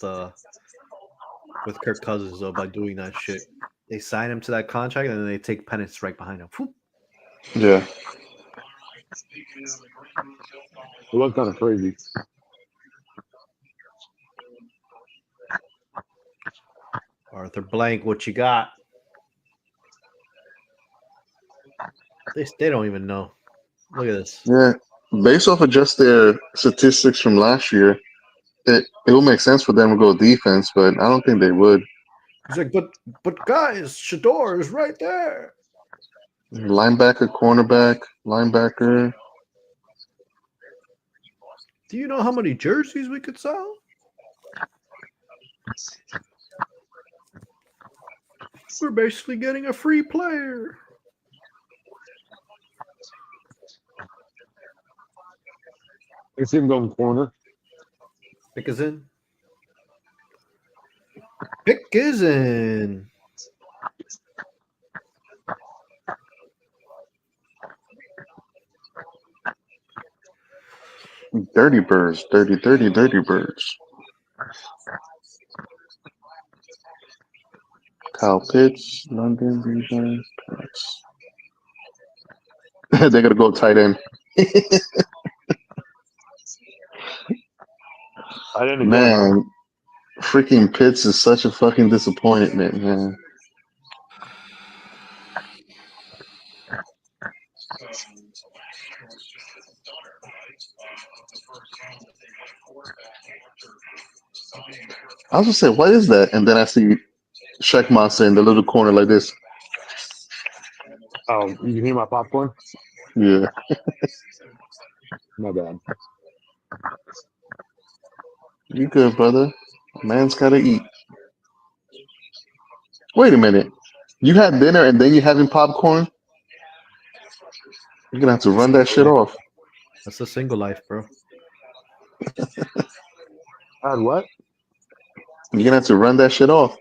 Kirk Cousins though by doing that shit. They sign him to that contract and then they take Penance right behind him. Whew. Yeah. It was kind of crazy. Arthur Blank, what you got? They don't even know. Look at this. Yeah. Based off of just their statistics from last year, it will make sense for them to go defense, but I don't think they would. He's like, but guys, Shador is right there. Linebacker, cornerback, linebacker. Do you know how many jerseys we could sell? We're basically getting a free player. I see him going corner. Pick is in. Pick is in. Dirty birds, dirty birds. Kyle Pitts, London, Bijan, Pitts. They're gonna go tight end. I didn't again, huh? Man, freaking Pitts is such a fucking disappointment, man. I was gonna say, what is that? And then I see Shaq Monster in the little corner like this. Oh, you hear my popcorn? Yeah. My bad. You good, brother. Man's gotta eat. Wait a minute. You had dinner and then you having popcorn? You're gonna have to run that shit off. That's a single life, bro. I had what? You're gonna have to run that shit off.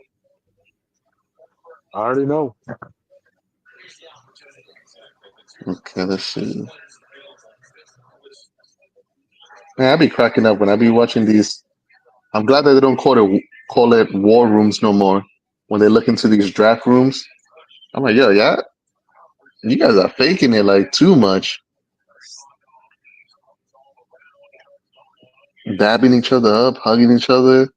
I already know. Okay, let's see. Man, I be cracking up when I be watching these. I'm glad that they don't call it war rooms no more. When they look into these draft rooms, I'm like, yo, yeah, you guys are faking it like too much. Dabbing each other up, hugging each other,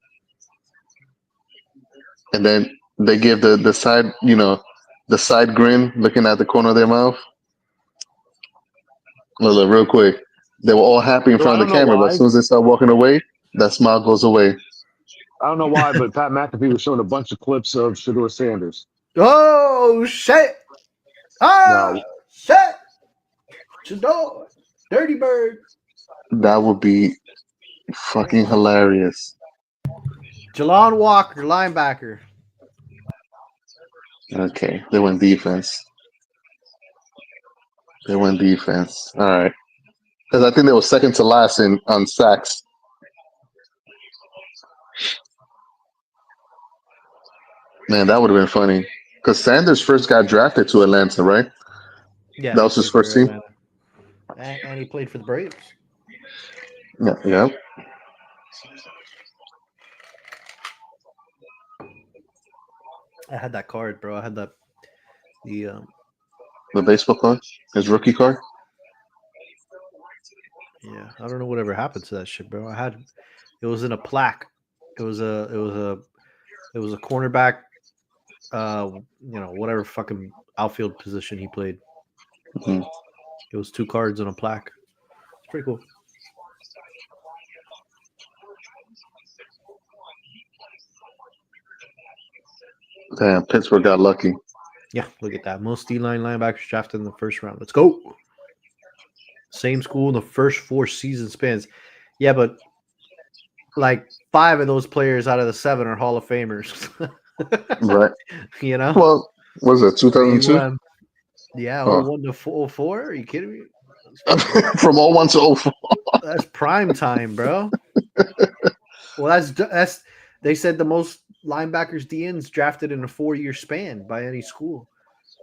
and then they give the side, the side grin, looking at the corner of their mouth. Look, real quick, they were all happy in So I front of don't the know camera, but as why. soon as they start walking away, that smile goes away. I don't know why, but Pat McAfee was showing a bunch of clips of Shador Sanders. Oh shit! Ah Now, shit! Shador, Dirty Bird. That would be fucking hilarious. Jalon Walker, linebacker. Okay, they went defense. They went defense. All right, because I think they were second to last in on sacks. Man, that would have been funny. Because Sanders first got drafted to Atlanta, right? Yeah, That he was his played for first team. Atlanta, and he played for the Braves. Yeah, yeah. I had that card, bro. I had the The baseball card, his rookie card. yeah. I don't know whatever happened to that shit, bro. I had it was in a plaque. It was a cornerback. Whatever fucking outfield position he played. Mhm. It was 2 cards on a plaque. It's pretty cool. Damn, Pittsburgh got lucky. Yeah, look at that. Most D-line linebackers drafted in the first round. Let's go. Same school in the first 4 season spans. Yeah, but like 5 of those players out of the 7 are Hall of Famers. Right. You know? Well, was it 2002? Yeah, Oh. 01 to 04. Are you kidding me? From 01 to 04. That's prime time, bro. Well, that's they said the most linebackers DNs drafted in a 4-year span by any school.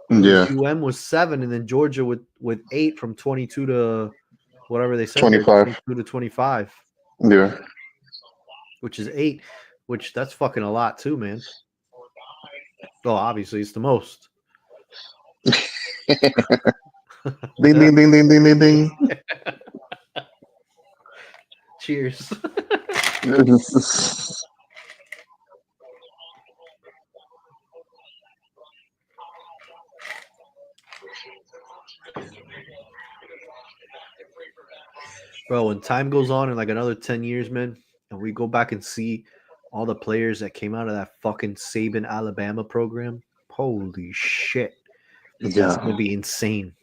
Yeah, UM was 7, and then Georgia with 8 from 22 to whatever they said there, 25. 22 to 25, Yeah. which is 8, which that's fucking a lot too, man. Well, obviously it's the most. Ding, ding, ding, ding, ding, ding, ding. Cheers. Bro, when time goes on in like another 10 years, man, and we go back and see all the players that came out of that fucking Saban Alabama program, holy shit. That's Yeah. going to be insane.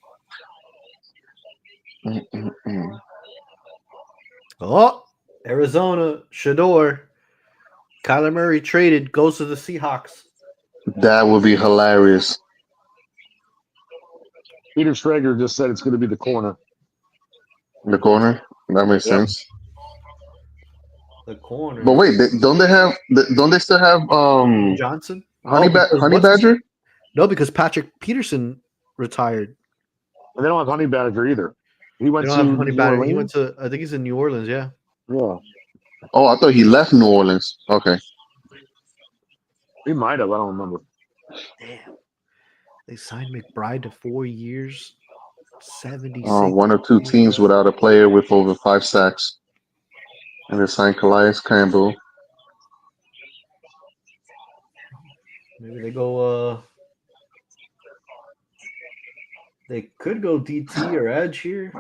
Mm-mm-mm. Oh, Arizona, Shador. Kyler Murray traded, goes to the Seahawks. That would be hilarious. Peter Schrager just said it's going to be the corner. The corner. That makes Yep. sense. The corner. But wait, don't they have? Don't they still have Johnson? Honey what's his- Badger? No, because Patrick Peterson retired. And they don't have Honey Badger either. He went They to don't have Honey New Badger. He Orleans. went to, I think he's in New Orleans. Yeah. Yeah, Oh, I thought he left New Orleans. Okay. he might have. I don't remember. Damn. They signed McBride to 4 years, 76. One or two teams without a player with over 5 sacks, and they signed Calais Campbell. Maybe they go. They could go DT or edge here.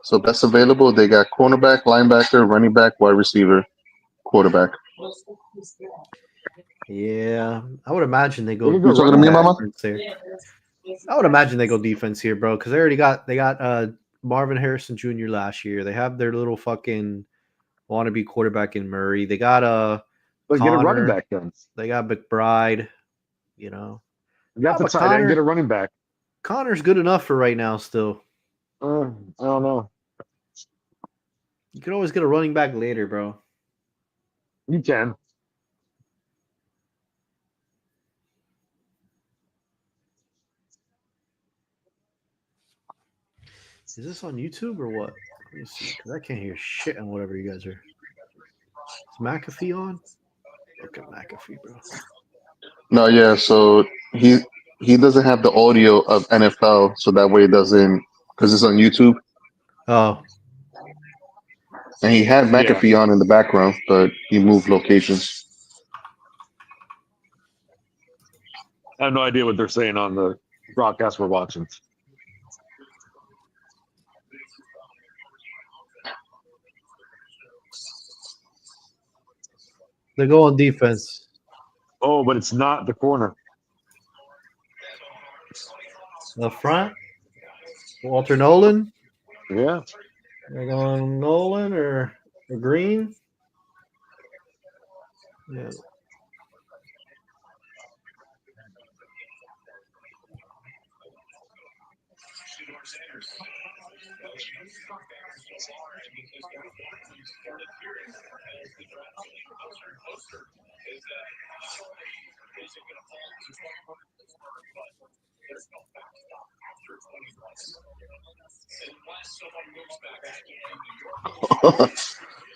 So best available, they got cornerback, linebacker, running back, wide receiver, quarterback. Yeah, I would imagine they go. You talking to me, Mama? defense here. I would imagine they go defense here, bro, because they got Marvin Harrison Jr. last year. They have their little fucking wannabe quarterback in Murray. They got But get a running Connor. back then. They got McBride. You know, That's Yeah, a but tight end. Connor- Get a running back. Connor's good enough for right now. Still, I don't know. you could always get a running back later, bro. You can. Is this on YouTube or what? Let me see, because I can't hear shit on whatever you guys are. Is McAfee on? Look at McAfee, bro. No, yeah. So he doesn't have the audio of NFL, so that way it doesn't, because it's on YouTube. Oh, And he had McAfee on in the background, but he moved locations. I have no idea what they're saying on the broadcast we're watching. they go on defense. Oh, but it's not the corner. The front, Walter Nolan. Yeah. They're going Nolan or Green. Yeah.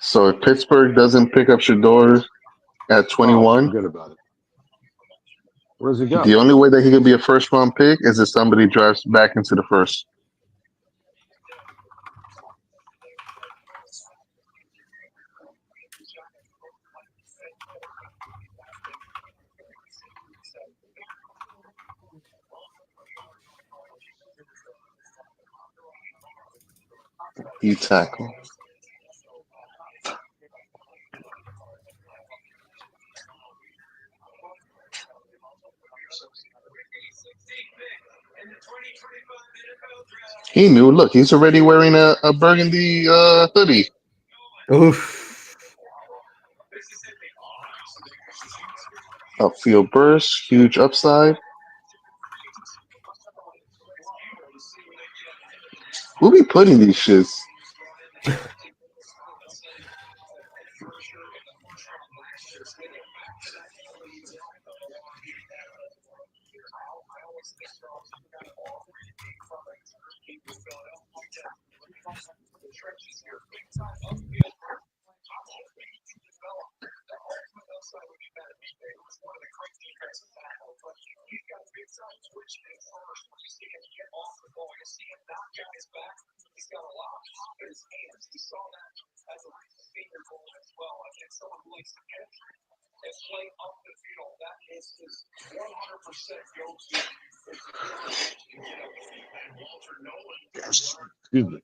So if Pittsburgh doesn't pick up Shador at Oh, 21, forget about it. Where does he go? the only way that he could be a first round pick is if somebody drives back into the first. You tackle. He knew. Look, he's already wearing a burgundy hoodie. Oof. Upfield burst, huge upside. Who be putting these shits? Excuse me.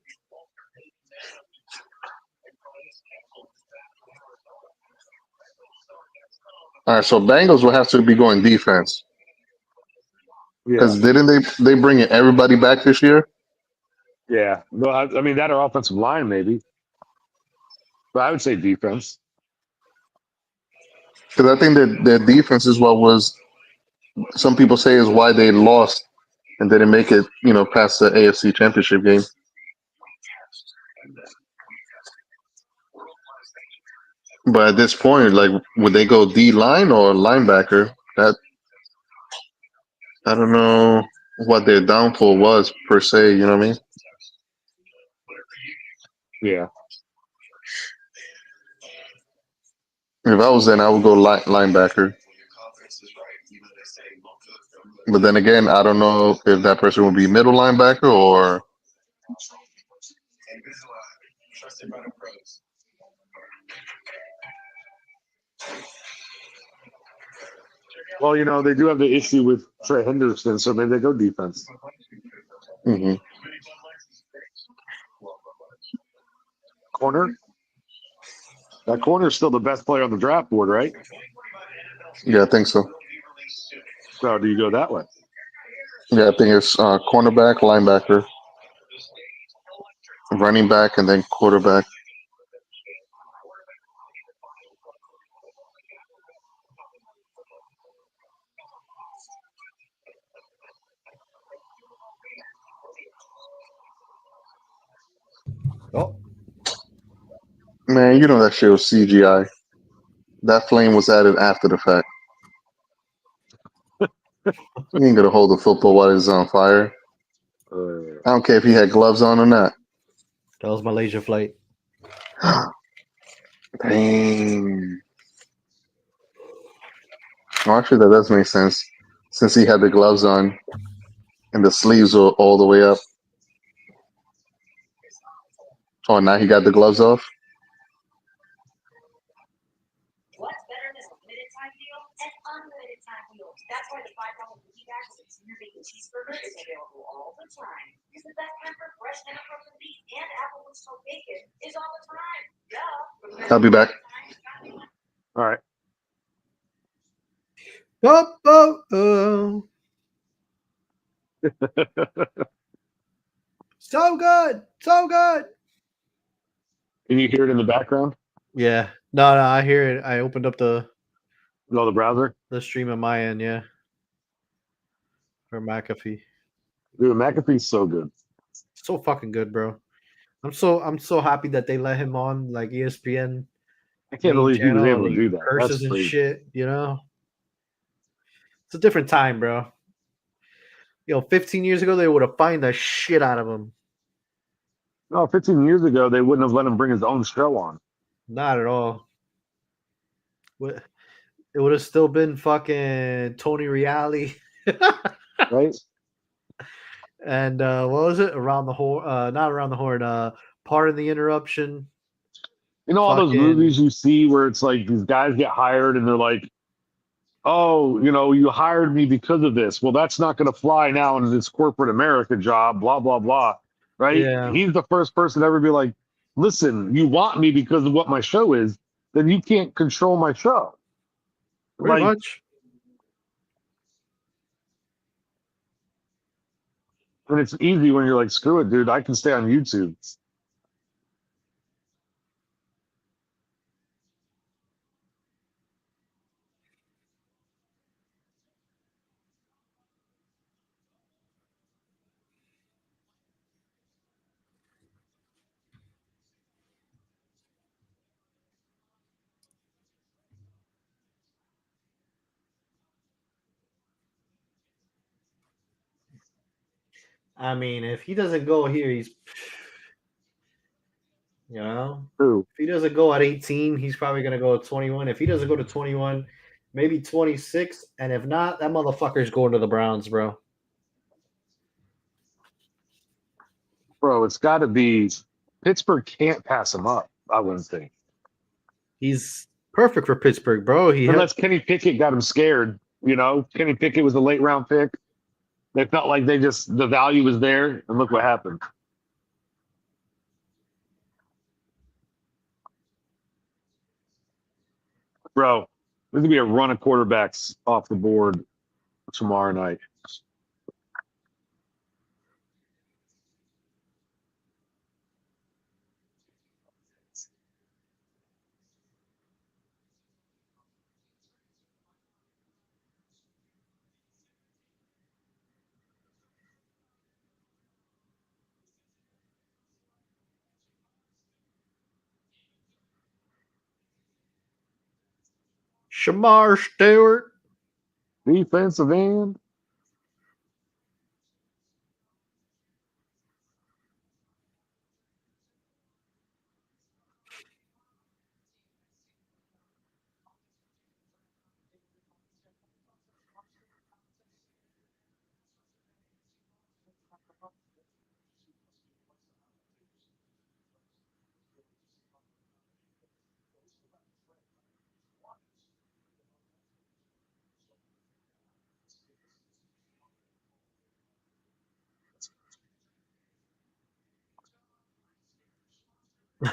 All right, so Bengals will have to be going defense Yeah. because didn't they bring everybody back this year? Yeah. No, I mean, that or offensive line, maybe. But I would say defense. Because I think that their defense is what was some people say is why they lost and didn't make it, past the AFC Championship game. But at this point, like, would they go D line or linebacker? That I don't know what their downfall was per se. You know what I mean? Yeah. If I was then, I would go linebacker. But then again, I don't know if that person would be middle linebacker or. Well, they do have the issue with Trey Henderson, so maybe they go defense. Mhm. Corner? That corner is still the best player on the draft board, right? Yeah, I think so. So do you go that way? Yeah, I think it's cornerback, linebacker, running back, and then quarterback. Oh, Man, you know that shit was CGI. That flame was added after the fact. You ain't gonna hold the football while it's on fire. I don't care if he had gloves on or not. that was Malaysia flight. Dang. Well, actually, that does make sense since he had the gloves on and the sleeves were all the way up. Oh, now he got the gloves off. What's better than a limited time deal? An unlimited time deal. That's why the $5 movie bag with a senior bacon cheeseburger is available all the time. Because the best time for fresh and frozen beef and applewood smoked bacon is all the time. Duh. I'll be back. All right. Oh, oh, oh. So good. So good. Can you hear it in the background? Yeah. No, I hear it. I opened up the No, the browser. stream on my end, yeah. For McAfee. Dude, McAfee's so good. So fucking good, bro. I'm so happy that they let him on like ESPN I can't main believe he was channel and able to he do that. That's curses and crazy. shit, It's a different time, bro. 15 years ago they would have fined the shit out of him. No, 15 years ago they wouldn't have let him bring his own show on. Not at all. It would have still been fucking Tony Reale. Right? And what was it? Around the horn? Not around the horn. Pardon the interruption. All those Fucking movies you see where it's like these guys get hired and they're like, oh, you hired me because of this. Well, that's not going to fly now in this corporate America job, blah, blah, blah. Right? yeah, He's the first person to ever be like, listen, you want me because of what my show is, then you can't control my show. pretty Like, much. and it's easy when you're like, screw it, dude, I can stay on YouTube. I mean, if he doesn't go here, he's True. if he doesn't go at 18, he's probably gonna go at 21. If he doesn't go to 21, maybe 26. And if not, that motherfucker's going to the Browns, bro. Bro, it's got to be Pittsburgh can't pass him up, I wouldn't think. He's perfect for Pittsburgh, bro. Unless Kenny Pickett got him scared. Kenny Pickett was a late round pick. They felt like the value was there, and look what happened. Bro, there's gonna be a run of quarterbacks off the board tomorrow night. Shamar Stewart. Defensive end.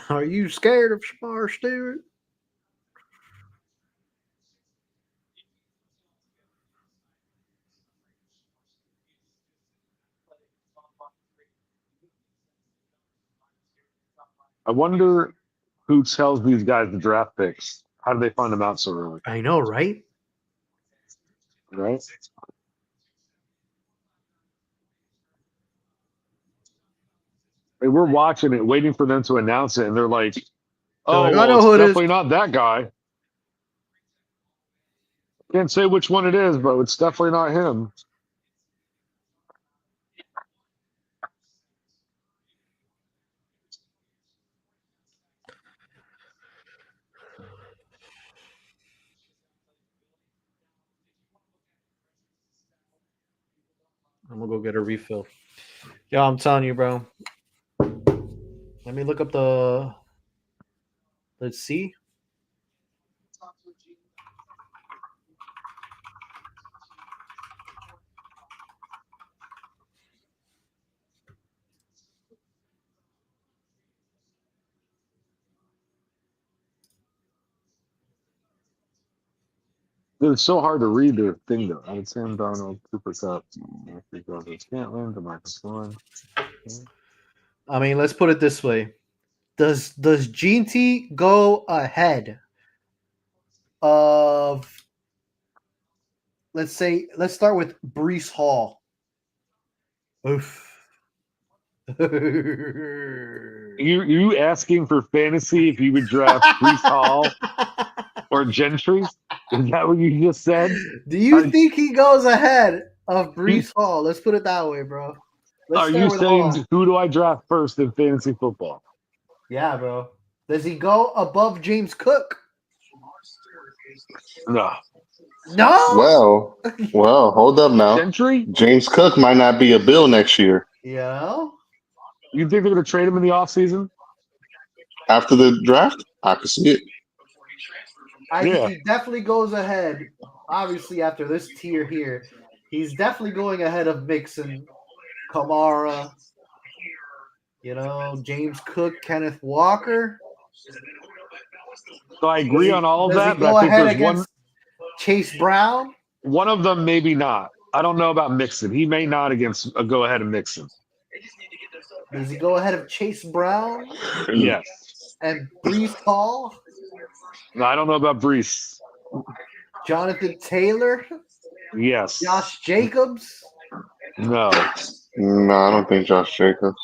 Are you scared of Shamar Stewart? I wonder who tells these guys the draft picks. How do they find them out so early? I know, right? Right? Hey, we're watching it, waiting for them to announce it, and they're like, They're "Oh, like, I well, know it's who it is. definitely not that guy." Can't say which one it is, but it's definitely not him. I'm gonna go get a refill. Yeah, I'm telling you, bro. Let me look up the. Let's see. Dude, it's so hard to read the thing, though. I would Sam Donald, Cooper Cup, Matthew Golden, Scantling, DeMarcus Warren. I mean, let's put it this way: Does GT go ahead of? Let's start with Brees Hall. Oof. You asking for fantasy if you would draft Brees Hall or Gentry? Is that what you just said? Do you Are- think he goes ahead of Brees Hall? Let's put it that way, bro. Let's Are you start with saying Hall. who do I draft first in fantasy football? Yeah, bro. Does he go above James Cook? No. No. Well, hold up now. Gentry? James Cook might not be a Bill next year. Yeah. You think they're going to trade him in the offseason? After the draft, I could see it. I Yeah. think he definitely goes ahead. Obviously, after this tier here, he's definitely going ahead of Mixon, Kamara, James Cook, Kenneth Walker. So I agree on all of Does he that, but go I think ahead there's against Chase Brown? one of them, maybe not. I don't know about Mixon. He may not against a go ahead of Mixon. Does he go ahead of Chase Brown Yes. and Brees Hall? No, I don't know about Brees. Jonathan Taylor? Yes. Josh Jacobs? No. No, I don't think Josh Jacobs.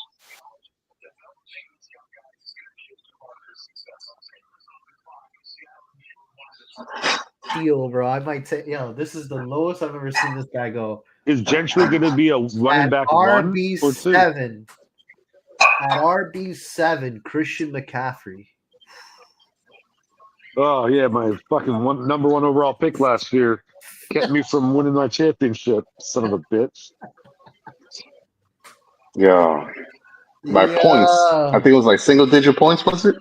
Deal, bro. I might say, this is the lowest I've ever seen this guy go. Is Gentry going to be a running At back one or two? RB7. At RB7, Christian McCaffrey. Oh, yeah, my fucking number one overall pick last year kept me from winning my championship, son of a bitch. Yeah. By points. I think it was like single-digit points, was it?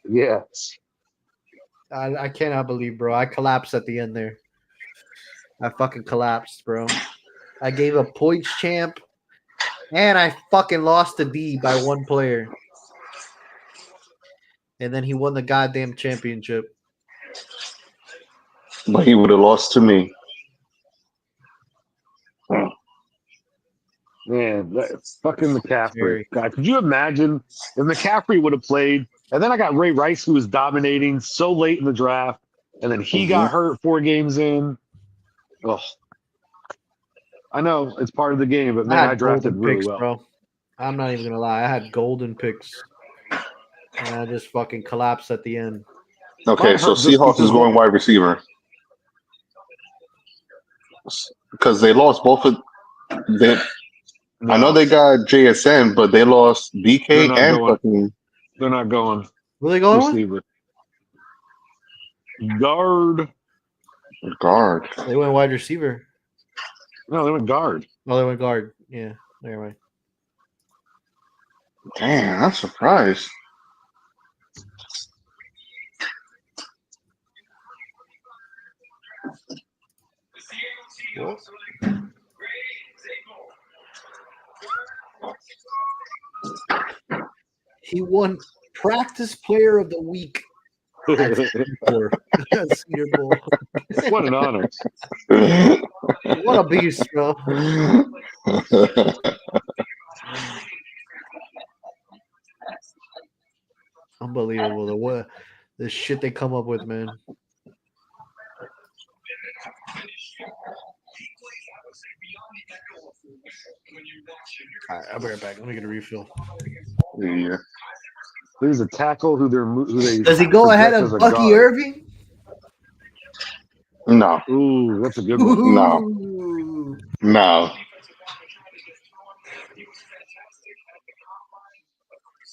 Yeah. I cannot believe, bro. I collapsed at the end there. I fucking collapsed, bro. I gave a points champ, and I fucking lost to D by one player. And then he won the goddamn championship. But he would have lost to me. Man, that's fucking McCaffrey. God, could you imagine if McCaffrey would have played? And then I got Ray Rice, who was dominating so late in the draft, and then he got hurt 4 games in. Oh, I know it's part of the game, but man, I drafted really picks, well. Bro. I'm not even gonna lie. I had golden picks, and I just fucking collapsed at the end. Okay, so Seahawks is going wide receiver. because they lost both of they. I know No, they got JSN, but they lost they're DK not and going. fucking They're not going Where they going with? receiver. Guard. guard. They went wide receiver. No, they went guard. Oh, they went guard. Yeah, never mind. Damn, I'm surprised. Well, he won Practice Player of the Week at Senior Bowl. What an honor. What a beast, bro. Unbelievable. The shit they come up with, man. All right, I'll be right back. Let me get a refill. Yeah. There's a tackle who they Does he go ahead project of as a Bucky guard. Irving? No, Ooh, that's a good one. No. Ooh. no.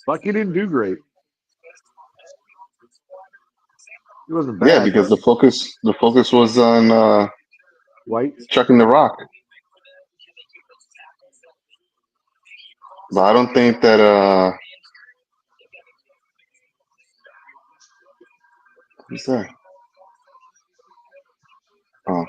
Bucky didn't do great. He wasn't Yeah, bad. because but the focus was on White. chucking the rock. But I don't think that who's that? Oh.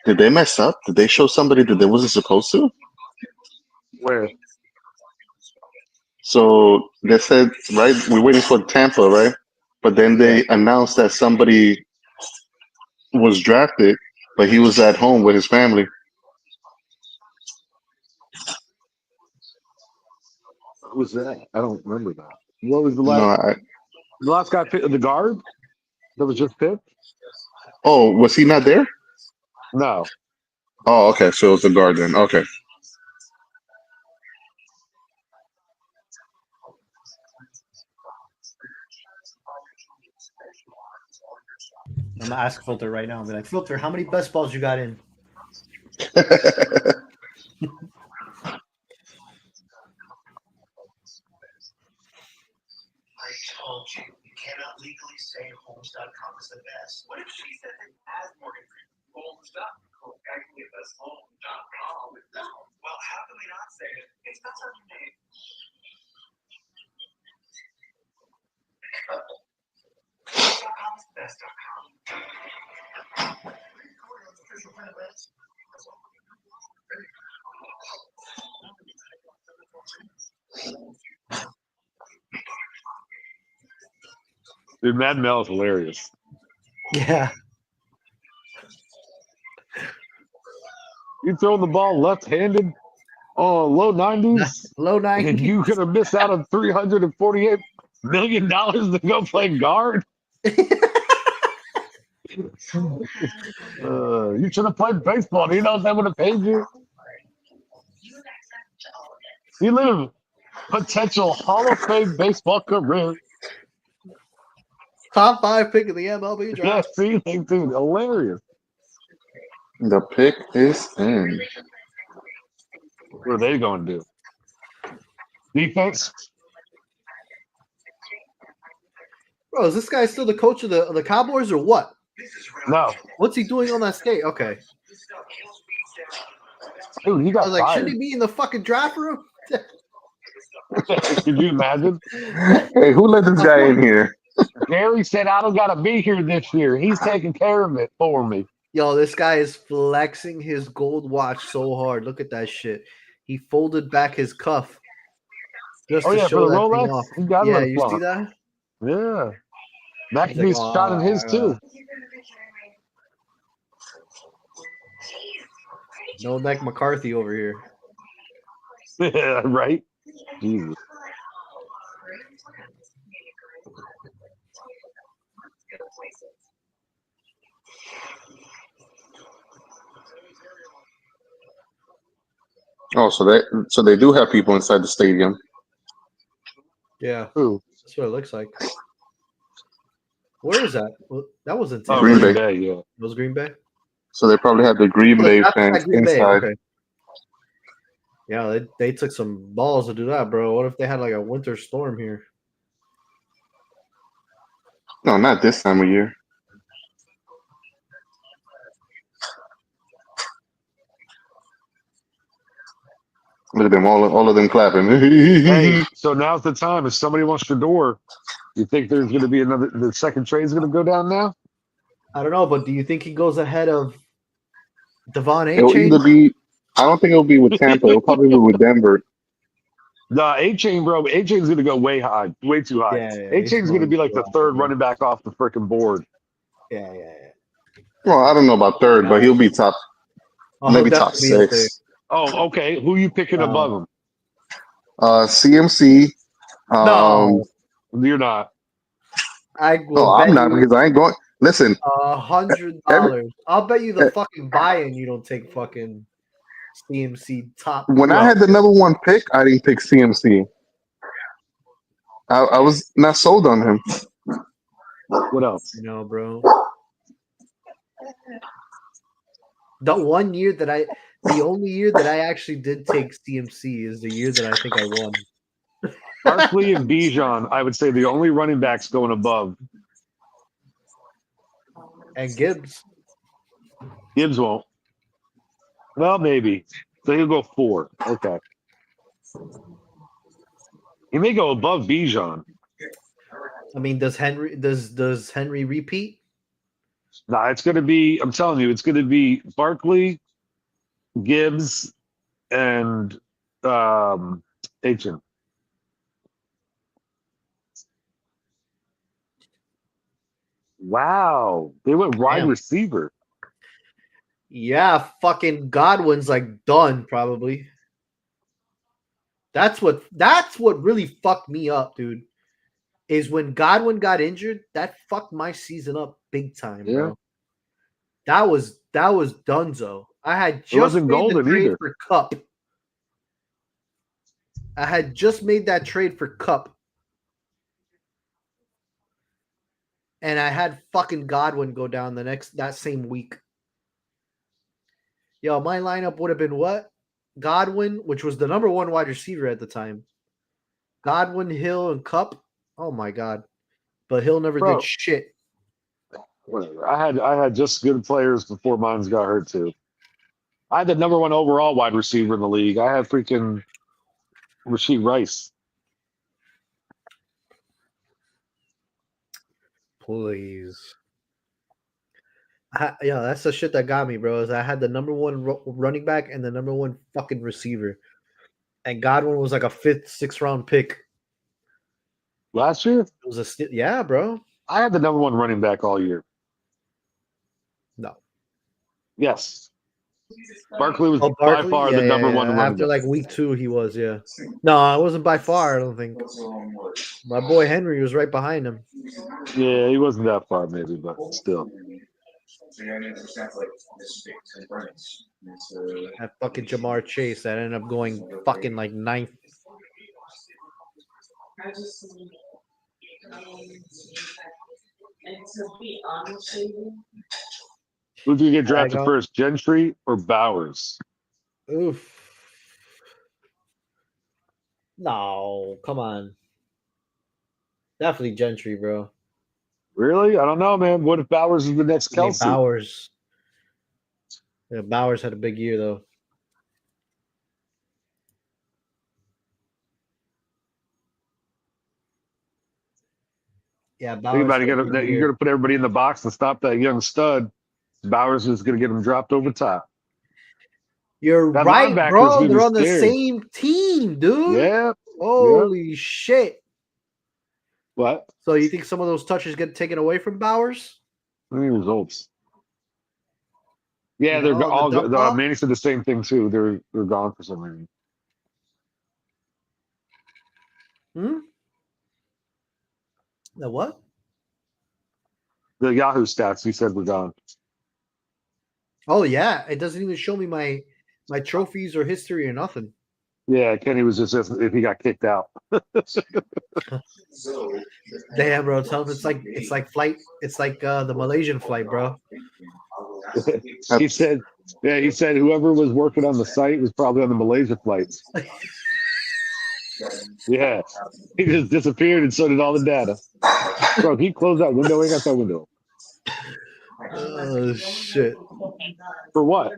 Did they mess up? Did they show somebody that they wasn't supposed to? Where? So they said, right, we're waiting for Tampa, right? But then they announced that somebody was drafted, but he was at home with his family. Who was that? I don't remember that. What was the No, last? The last guy picked the guard that was just picked. oh, was he not there? No. Oh, okay. So it was the guard then. Okay. I'm gonna ask Filter right now. I'm like, Filter, how many best balls you got in? I told you, you cannot legally say Homes.com is the best. What if she said it as Morgan Freeman? Homes.com. Actually, that's Homes.com. No. Well, how can we not say it? It's not such a name. Homes.com is the best.com. Official plan list. Dude, Mad Mel is hilarious. Yeah. You throwing the ball left-handed, low 90s, Low and 90s. you could have missed out on $348 million to go play guard. You should have played baseball. Do you know what that would have paid you? You live potential Hall of Fame baseball career. Top 5 pick in the MLB Yeah, draft. see, like, dude, hilarious. The pick is in. What are they going to do? Defense? Bro, is this guy still the coach of the Cowboys or what? No. What's he doing on that skate? Okay. Dude, he I got was like, fired. shouldn't he be in the fucking draft room? Could you imagine? Hey, who let this guy in here? Gary said, I don't got to be here this year. He's taking care of it for me. Yo, this guy is flexing his gold watch so hard. Look at that shit. He folded back his cuff just Oh, to yeah, show for the that thing Rolex? off. He got Yeah, it you see flaunt. that? Yeah. He's like, McAfee's shot in his, too. No neck McCarthy over here. Yeah, right? Jesus. Oh, so they do have people inside the stadium. Yeah, Who? that's what it looks like. Where is that? Well, that was in Oh, Tampa. Green Green Bay. Bay. Yeah. It was Green Bay. So they probably had the Green Oh, the Bay Raptors fans at Green Bay. inside. Okay. Yeah, they took some balls to do that, bro. What if they had like a winter storm here? No, not this time of year. Look at them, all of them clapping. Hey, so now's the time. If somebody wants Shador, you think there's going to be another? The second trade's going to go down now? I don't know, but do you think he goes ahead of Devon A. It'll either Chain? be. I don't think it'll be with Tampa. It'll probably be with Denver. Nah, A Chain, bro. A Chain's going to go way high, way too high. Yeah, A he's Chain's going to going be like too the high, third bro. running back off the freaking board. Yeah. Well, I don't know about third, but he'll be top, Oh, he'll maybe top definitely be up there. 6. Oh, okay. Who you picking above him? CMC. No, You're not. I Oh, will I'm bet not you because I ain't going. Listen, every $100. I'll bet you the fucking buy-in you don't take fucking CMC top. when I No. had the number 1 pick, I didn't pick CMC. I was not sold on him. What else? You know, bro. The only year that I actually did take CMC is the year that I think I won. Barkley and Bijan, I would say the only running backs going above. And Gibbs. Gibbs won't. Well, maybe. So he'll go 4. Okay. He may go above Bijan. I mean, does Henry repeat? Nah, it's going to be, I'm telling you, it's going to be Barkley, Gibbs, and Achin. Wow. They went wide Damn. receiver. Yeah, fucking Godwin's like done probably. That's what really fucked me up, dude. Is when Godwin got injured, that fucked my season up big time, Yeah. bro. That was dunzo. I had just wasn't made the golden trade either. for Cup. I had just made that trade for Cup. And I had fucking Godwin go down that same week. Yo, my lineup would have been what? Godwin, which was the number 1 wide receiver at the time. Godwin, Hill, and Cup. Oh my god. But Hill never Bro. did shit. Whatever. I had just good players before mine got hurt too. I had the number 1 overall wide receiver in the league. I had freaking Rasheed Rice. Please. Yeah, that's the shit that got me, bro. Is I had the number 1 running back and the number 1 fucking receiver. And Godwin was like a 5th, 6th round pick. Last year? It was yeah, bro. I had the number 1 running back all year. No. Yes. Barkley was Barkley? by far Yeah, the number 1 running After back. like week 2, he was, yeah. No, it wasn't by far, I don't think. My boy Henry was right behind him. Yeah, he wasn't that far, maybe, but still. That fucking Jamar Chase that ended up going fucking like 9th. Who's going to get drafted got- first, Gentry or Bowers? Oof. No, come on. Definitely Gentry, bro. Really? I don't know, man. What if Bowers is the next I mean, Kelsey? Bowers. Yeah, Bowers had a big year though. Yeah, Bowers. Think about it. had a big You're year. going to put everybody in the box and stop that young stud. Bowers is going to get him dropped over top. You're That right, linebacker's bro. gonna be They're on the scared. same team, dude. Yeah. Holy shit. What? So you think some of those touches get taken away from Bowers? How many results? Yeah, You they're know, all. the dump off? Manny said the same thing too. They're gone for some reason. The what? The Yahoo stats he said were gone. Oh yeah, it doesn't even show me my trophies or history or nothing. Yeah, Kenny was just if he got kicked out. Damn, bro. Tell him it's like flight. It's like the Malaysian flight, bro. He said, yeah, he said whoever was working on the site was probably on the Malaysia flights. Yeah, he just disappeared, and so did all the data. Bro, he closed that window. Ain't got that window Oh shit. for what?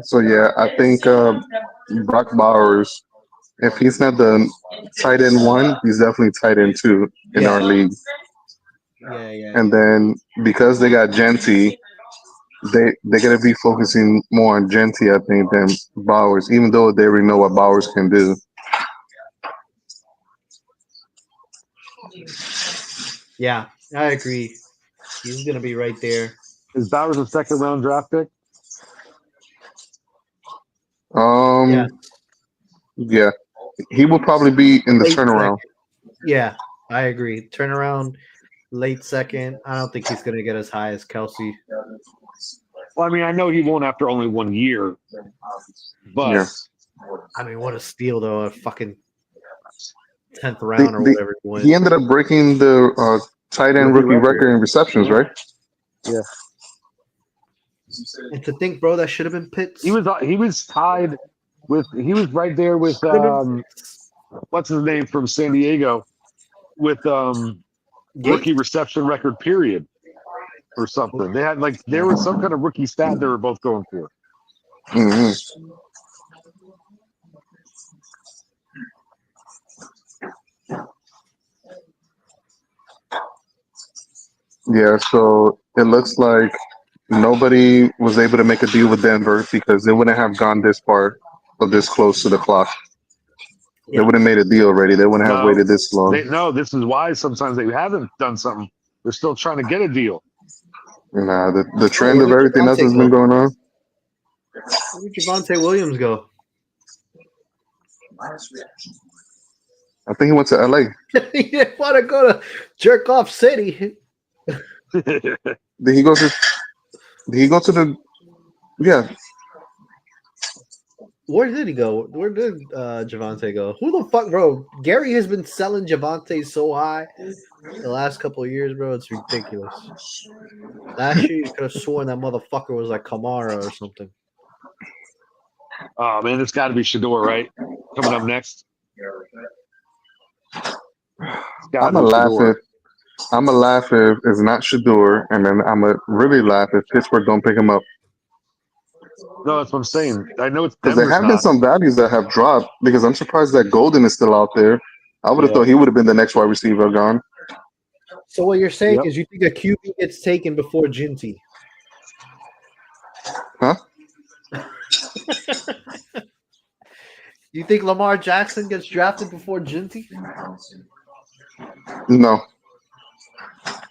So yeah, I think Brock Bowers, if he's not the tight end one, he's definitely tight end two in Yeah. our league. Yeah. And then because they got Genty, they're gonna be focusing more on Genty, I think, than Bowers, even though they already know what Bowers can do. Yeah, I agree. He's gonna be right there. Is Bowers a second round draft pick? Yeah. Yeah, he will probably be in the Late turnaround. second. Yeah, I agree. Turnaround, late second. I don't think he's gonna get as high as Kelsey. Well, I mean, I know he won't after only 1 year, but Yeah. I mean, what a steal though! A fucking 10th round or whatever he went. He ended up breaking the tight end rookie record in receptions, right? Yeah. And to think, bro, that should have been Pitts. He was tied with right there with what's his name from San Diego with rookie reception record period or something. They had there was some kind of rookie stat they were both going for. Mm-hmm. Yeah, so it looks like nobody was able to make a deal with Denver because they wouldn't have gone this far or this close to the clock. They would have made a deal already. They wouldn't have waited this long. No, this is why sometimes they haven't done something. They're still trying to get a deal. Nah, the trend of everything else has been going on. Where did Javonte Williams go? I think he went to LA. He didn't want to go to Jerk Off City. Did he go to the? Yeah. Where did he go? Where did Javonte go? Who the fuck, bro? Gary has been selling Javonte so high the last couple of years, bro. It's ridiculous. Last year, you could have sworn that motherfucker was like Kamara or something. Oh man, it's got to be Shador, right? Coming up next. I'm gonna laugh if it's not Shador, and then I'm gonna really laugh if Pittsburgh don't pick him up. No, that's what I'm saying. I know it's Because there have been some values that have dropped. Because I'm surprised that Golden is still out there. I would have thought he would have been the next wide receiver gone. So what you're saying is you think a QB gets taken before Ginty? Huh? You think Lamar Jackson gets drafted before Ginty? No.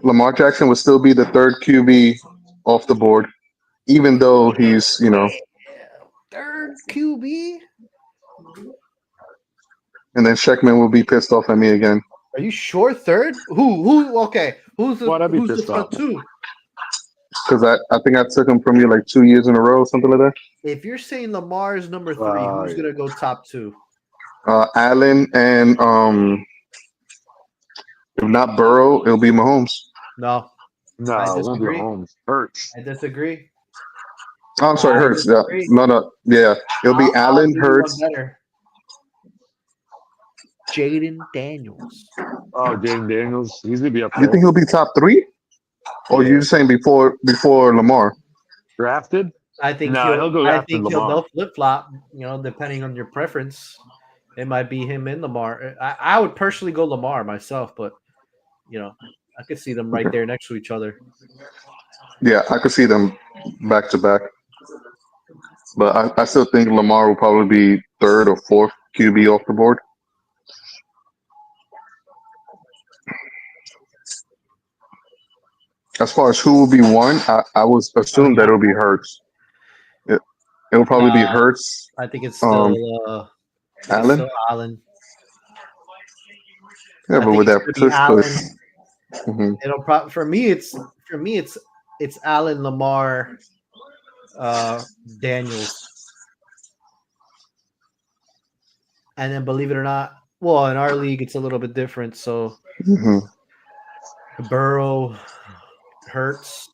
Lamar Jackson would still be the third QB off the board, even though he's, third QB? And then Sheckman will be pissed off at me again. Are you sure third? Who? Okay. Who's the front two? Because I think I took him from you like 2 years in a row, something like that. If you're saying Lamar is number 3, who's gonna go top 2? Allen and if not Burrow, it'll be Mahomes. No, it won't be Mahomes. Hurts. I disagree. Oh, I'm sorry, Hurts. Yeah, no, yeah, it'll be Allen, Hurts. Jaden Daniels. Oh, Jaden Daniels, he's gonna be up there. You think he'll be top 3? Or you're saying before Lamar? Drafted? I think he'll go after Lamar. They'll flip flop. Depending on your preference, it might be him and Lamar. I would personally go Lamar myself, but I could see them right there next to each other. Yeah, I could see them back to back. But I still think Lamar will probably be third or fourth QB off the board. As far as who will be one, I would assume that it'll be Hurts. It will probably be Hurts. I think it's still Allen. Yeah, but with that push. It'll for me it's Allen, Lamar, Daniels. And then, believe it or not, well, in our league, it's a little bit different. So, Mhm. Burrow, Hurts,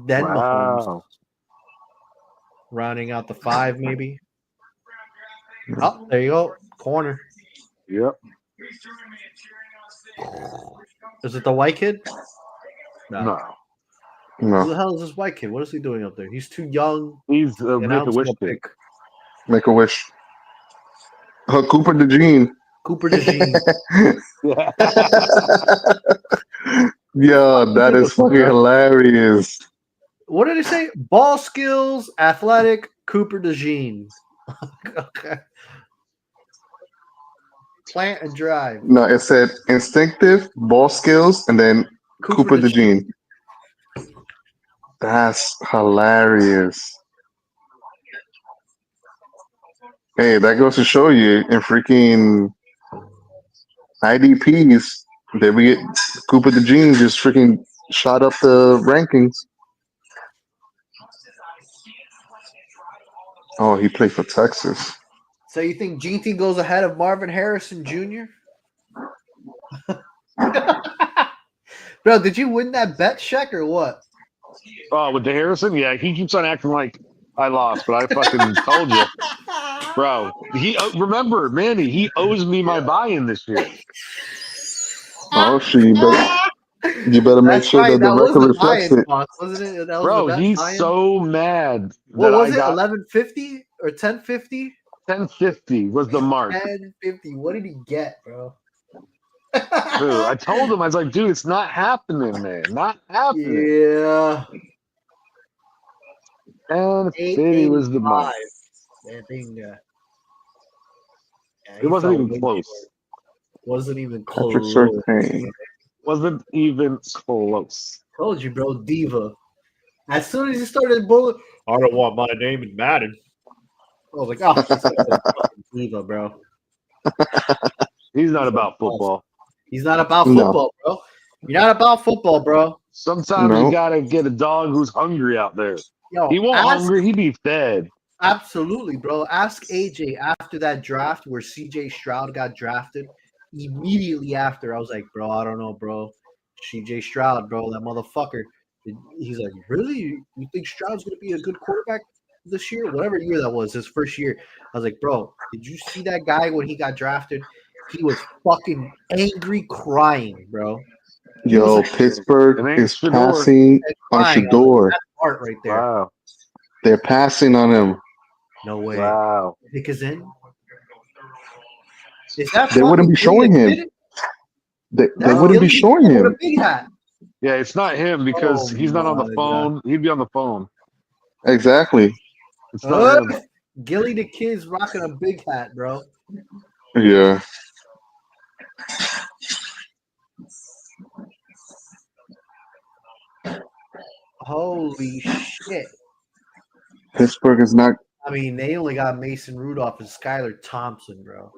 then Mahomes, Wow. rounding out the 5, maybe. Oh, there you go. Corner. Yep. Is it the white kid? No. No. Who No, the hell is this white kid? What is he doing up there? He's too young. He's a make a Announcing wish a kid. pick. make a wish. Cooper DeJean. Cooper DeJean. Yeah. Yo, that is fucking hilarious. What did he say? Ball skills, athletic, Cooper DeJean. Okay. Plant and drive. No, it said instinctive, ball skills, and then Cooper DeJean. That's hilarious. Hey, that goes to show you in freaking IDPs that we get Cooper DeJean just freaking shot up the rankings. Oh, he played for Texas. So you think GT goes ahead of Marvin Harrison Jr.? Bro, did you win that bet check or what? Oh, with the Harrison, yeah, he keeps on acting like I lost, but I fucking told you, bro. He remember, Manny, he owes me my buy-in this year. Oh, shit, you better make That's sure right. that the That was record the reflects buy-in it. cost, wasn't it? That was Bro, the best he's buy-in. so mad What that was I it? got 1150 or 1050? 1050 was the mark. 1050. What did he get, bro? Dude, I told him, I was like, dude, it's not happening, man. Not happening. Yeah. And 50 was the 885. mark. That thing. Yeah, It he wasn't fell even way close. short. Wasn't even Patrick close. Surtain. Wasn't even close. Told you, bro. Diva. As soon as he started bullet, I don't want my name in Madden. I was like, oh, this guy's a fucking diva, bro. He's not He's about awesome. football. He's not about No. football, bro. You're not about football, bro. Sometimes No. you gotta get a dog who's hungry out there. Yo, He won't hungry, he be fed. Absolutely, bro. Ask AJ after that draft where CJ Stroud got drafted. Immediately after, I was like, bro, I don't know, bro. CJ Stroud, bro, that motherfucker. He's like, really? You think Stroud's going to be a good quarterback this year? Whatever year that was, his first year. I was like, bro, did you see that guy when he got drafted? He was fucking angry crying, bro. Yo, like, Pittsburgh It ain't is Shador. passing on Crying. I was like, Shador. that's art right there. Wow. They're passing on him. No way. Wow. Pick is in. Is that They wouldn't be fucking Gilly showing the him. kid? They That's wouldn't be Gilly the showing kid with him. a big hat. Yeah, it's not him because Oh he's not on the my phone. He'd be on the phone. Exactly. It's not him. Gilly the kid's rocking a big hat, bro. Yeah. Holy shit. Pittsburgh is not. I mean, they only got Mason Rudolph and Skylar Thompson, bro.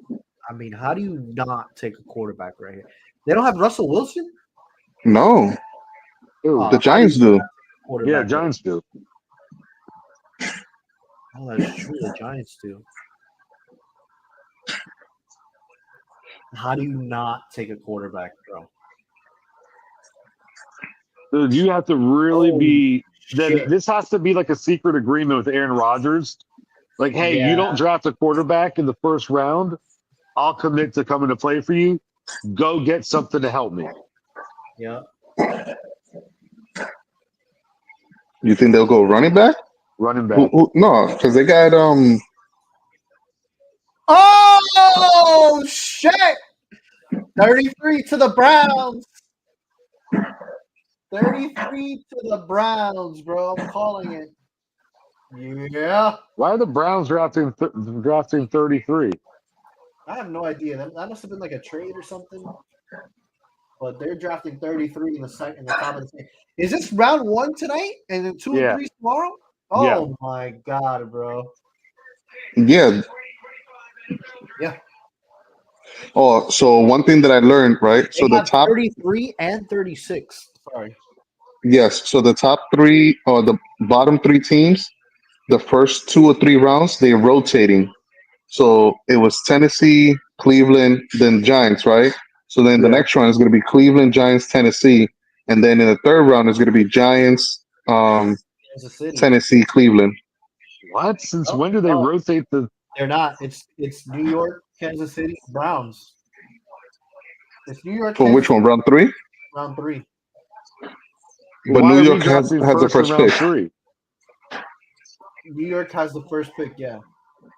I mean, how do you not take a quarterback right here? They don't have Russell Wilson? No. Ooh. The Giants do. Yeah, Giants do. Oh, that's true. The Giants do. How do you not take a quarterback, bro? Dude, you have to really Holy be. Then shit. this has to be like a secret agreement with Aaron Rodgers. Like, hey, Yeah. you don't draft a quarterback in the first round, I'll commit to coming to play for you. Go get something to help me. Yeah. You think they'll go running back? Running back. No, because they got Oh shit! 33 to the Browns. 33 to the Browns, bro. I'm calling it. Yeah. Why are the Browns drafting 33? I have no idea. That must have been like a trade or something. But they're drafting 33 in the top of the second. Is this round 1 tonight and then 2 Yeah. and 3 tomorrow? Oh my god, bro. yeah. Yeah. Oh, so one thing that I learned, right? They So the have top, 33 and 36. Sorry. Yes. So the top three or the bottom three teams, the first 2 or 3 rounds, they're rotating. So it was Tennessee, Cleveland, then Giants, right? So then the Yeah. next round is going to be Cleveland, Giants, Tennessee, and then in the third round is going to be Giants, Kansas City. Tennessee, Cleveland. What? Since No, when do they no, rotate the? they're not. It's New York, Kansas City, Browns. It's New York, For which Kansas one? City, Round three. round 3. But Why New are we York has drafting has the first in first round pick. 3? New York has the first pick. Yeah,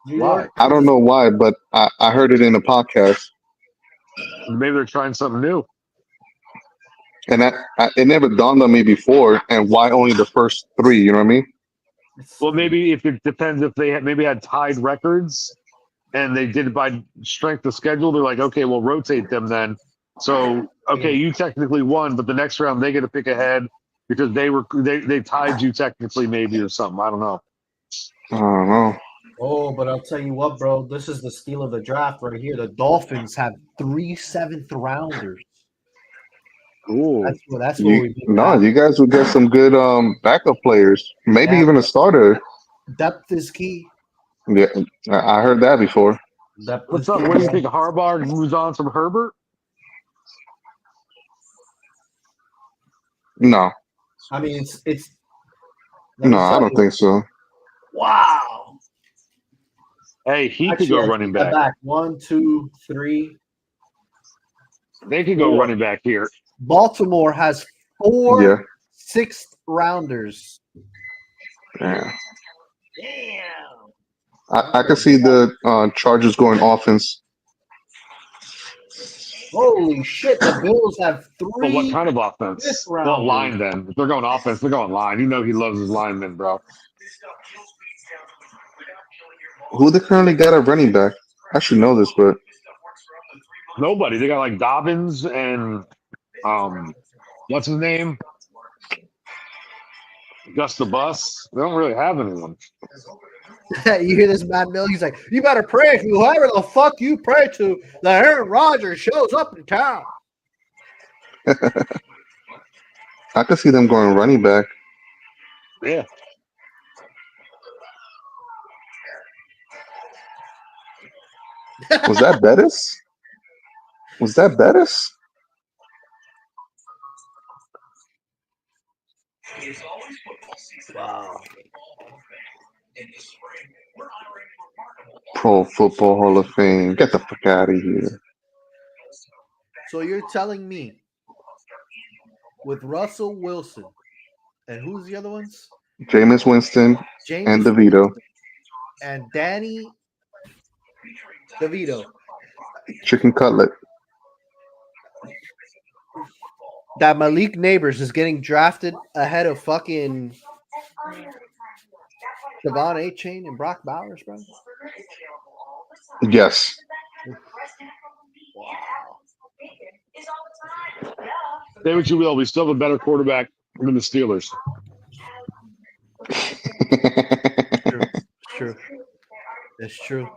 New Why? York, I don't Kansas. know why, but I heard it in a podcast, Maybe they're trying something new. and it never dawned on me before. And why only the first three? You know what I mean? Well, maybe if it depends if they maybe had tied records and they did it by strength of schedule. They're like, okay, we'll rotate them then. So okay, you technically won, but the next round they get to pick ahead because they tied you technically maybe or something. I don't know. I don't know. Oh, but I'll tell you what, bro. This is the steal of the draft right here. The Dolphins have 3 7th-rounders. Cool. That's what we need to No, have. you guys would get some good backup players, maybe Yeah, even a starter. depth is key. Yeah, I heard that before. Depth What's is up? key. What do you Bro. think? Harbaugh moves on from Herbert? No, I mean, it's. Let no, me I tell don't you. think so. Wow. Hey, he could Actually, go I running take that back. back. 1, 2, 3, They could go 4. running back here. Baltimore has 4 Yeah, 6th-rounders. yeah. Damn. I can see the Chargers going offense. Holy shit! The Bills have But what 3 kind of fifth offense? Well, rounders. line then. If they're going offense, they're going line. You know he loves his linemen, bro. Who they currently got at running back? I should know this, but Nobody. They got like Dobbins and what's his name? Gus the Bus. They don't really have anyone. You hear this Matt Mill? He's like, you better pray to whoever the fuck you pray to that Aaron Rodgers shows up in town. I could see them going running back. Yeah. Was that Bettis? Was that Bettis? Wow. Pro Football Hall of Fame. Get the fuck out of here. So you're telling me with Russell Wilson and who's the other ones? Jameis Winston and James DeVito. and Danny DeVito. Chicken cutlet. That Malik Neighbors is getting drafted ahead of fucking Devon A. Chain and Brock Bowers, bro. Yes. Wow. Say what you will. We still have a better quarterback than the Steelers. True. It's true. It's true.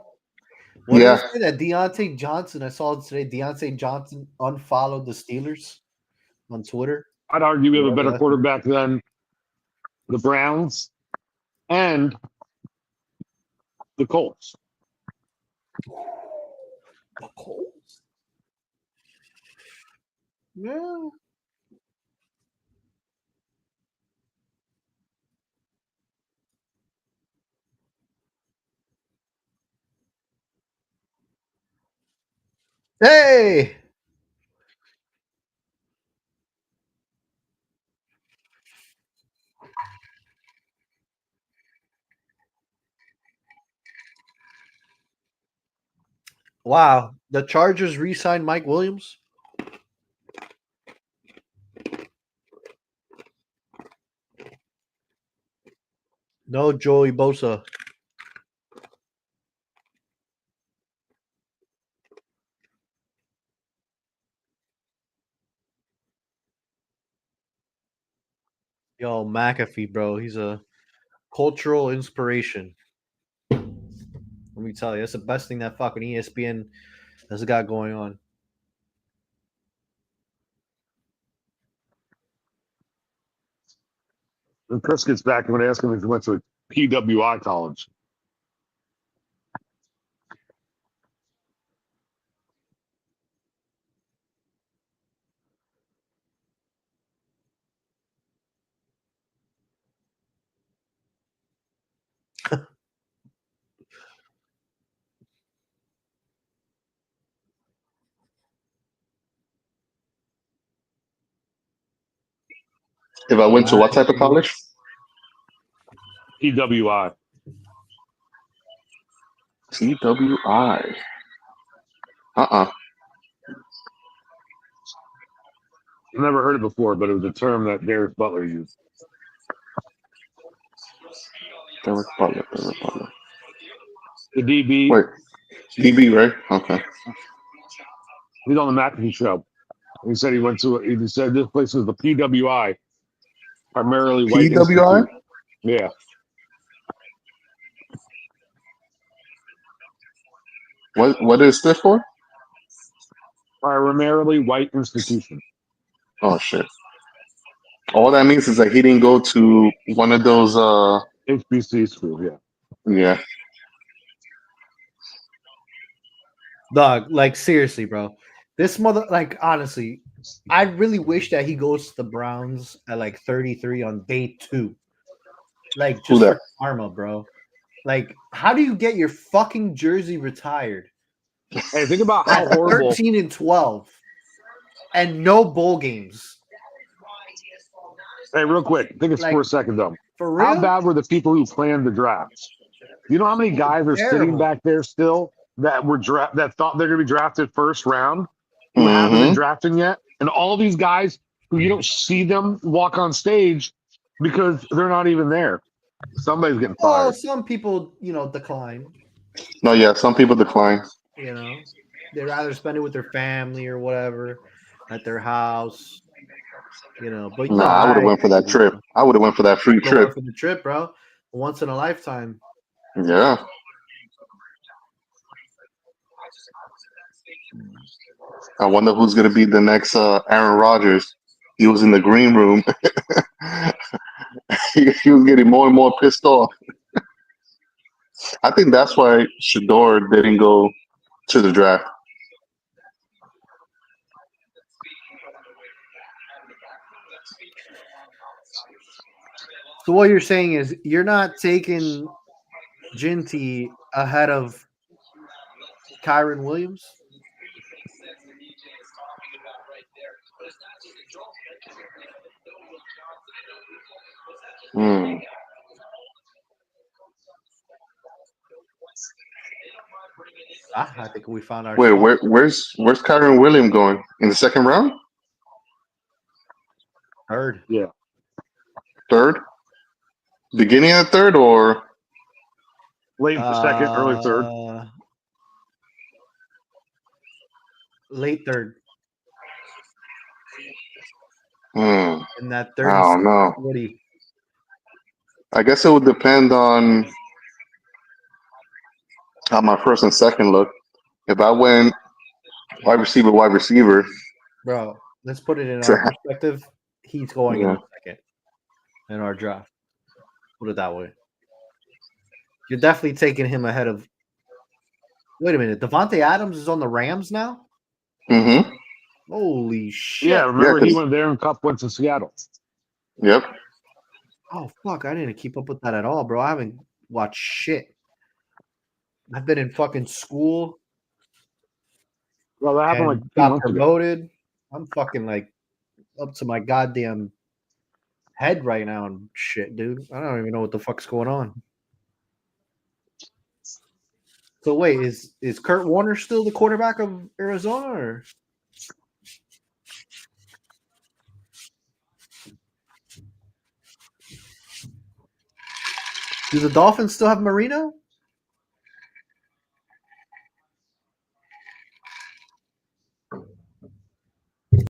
What did Yeah. it say that Deontay Johnson? I saw it today. Deontay Johnson unfollowed the Steelers on Twitter. I'd argue we have a Whatever better that's- quarterback than the Browns and the Colts. The Colts? Yeah. Hey. Wow. The Chargers re-signed Mike Williams. No Joey Bosa. Yo, McAfee, bro. He's a cultural inspiration. Let me tell you, that's the best thing that fucking ESPN has got going on. When Chris gets back, I'm going to ask him if he went to a PWI college. If I went to what type of college? PWI. TWI. I've never heard it before, but it was a term that Darius Butler used. Derek Butler. The DB. Wait, DB, right? Okay. He's on the McAfee show. He said he said this place is the PWI, primarily white PWI? institute. Yeah. What is this for? Primarily white institution. Oh shit. All that means is that he didn't go to one of those HBC schools, yeah. yeah. Dog, like seriously, bro. This mother, like honestly, I really wish that he goes to the Browns at like 33 on day 2. Like Who just that? for karma, bro. Like, how do you get your fucking jersey retired Hey, think about how at horrible. 13 and 12 and no bowl games? Hey, real quick, think it's Like, for a second though. For How real? bad were the people who planned the drafts? You know how many guys are sitting Terrible. back there still that were that thought they're going to be drafted first round, who haven't been drafted yet, and all these guys who you don't see them walk on stage because they're not even there. Somebody's getting Well, fired. some people, decline. No, yeah, some people decline. They'd rather spend it with their family or whatever at their house. But Nah, I would have went for that trip. I would have went for that free trip. Went for the trip, bro. Once in a lifetime. Yeah. I wonder who's gonna be the next Aaron Rodgers. He was in the green room. he was getting more and more pissed off. I think that's why Shador didn't go to the draft. So what you're saying is you're not taking Ginty ahead of Kyron Williams? I think we found our Wait, spot. where's Kyron Williams going? In the second round? Third. Yeah. Third? Beginning of third or late second, early third? Late third. In that third. I don't know. Woody. I guess it would depend on how my first and second look. If I went wide receiver, bro, let's put it in our perspective. He's going in the second in our draft. Put it that way. You're definitely taking him ahead of. Wait a minute, Devontae Adams is on the Rams now. Mm-hmm. Holy shit! Yeah, remember he went there and Cup went to Seattle. Yep. Oh fuck! I didn't keep up with that at all, bro. I haven't watched shit. I've been in fucking school. Well, that happened like got promoted. Ago. I'm fucking like up to my goddamn head right now and shit, dude. I don't even know what the fuck's going on. So wait, is Kurt Warner still the quarterback of Arizona, or? Do the Dolphins still have Marino?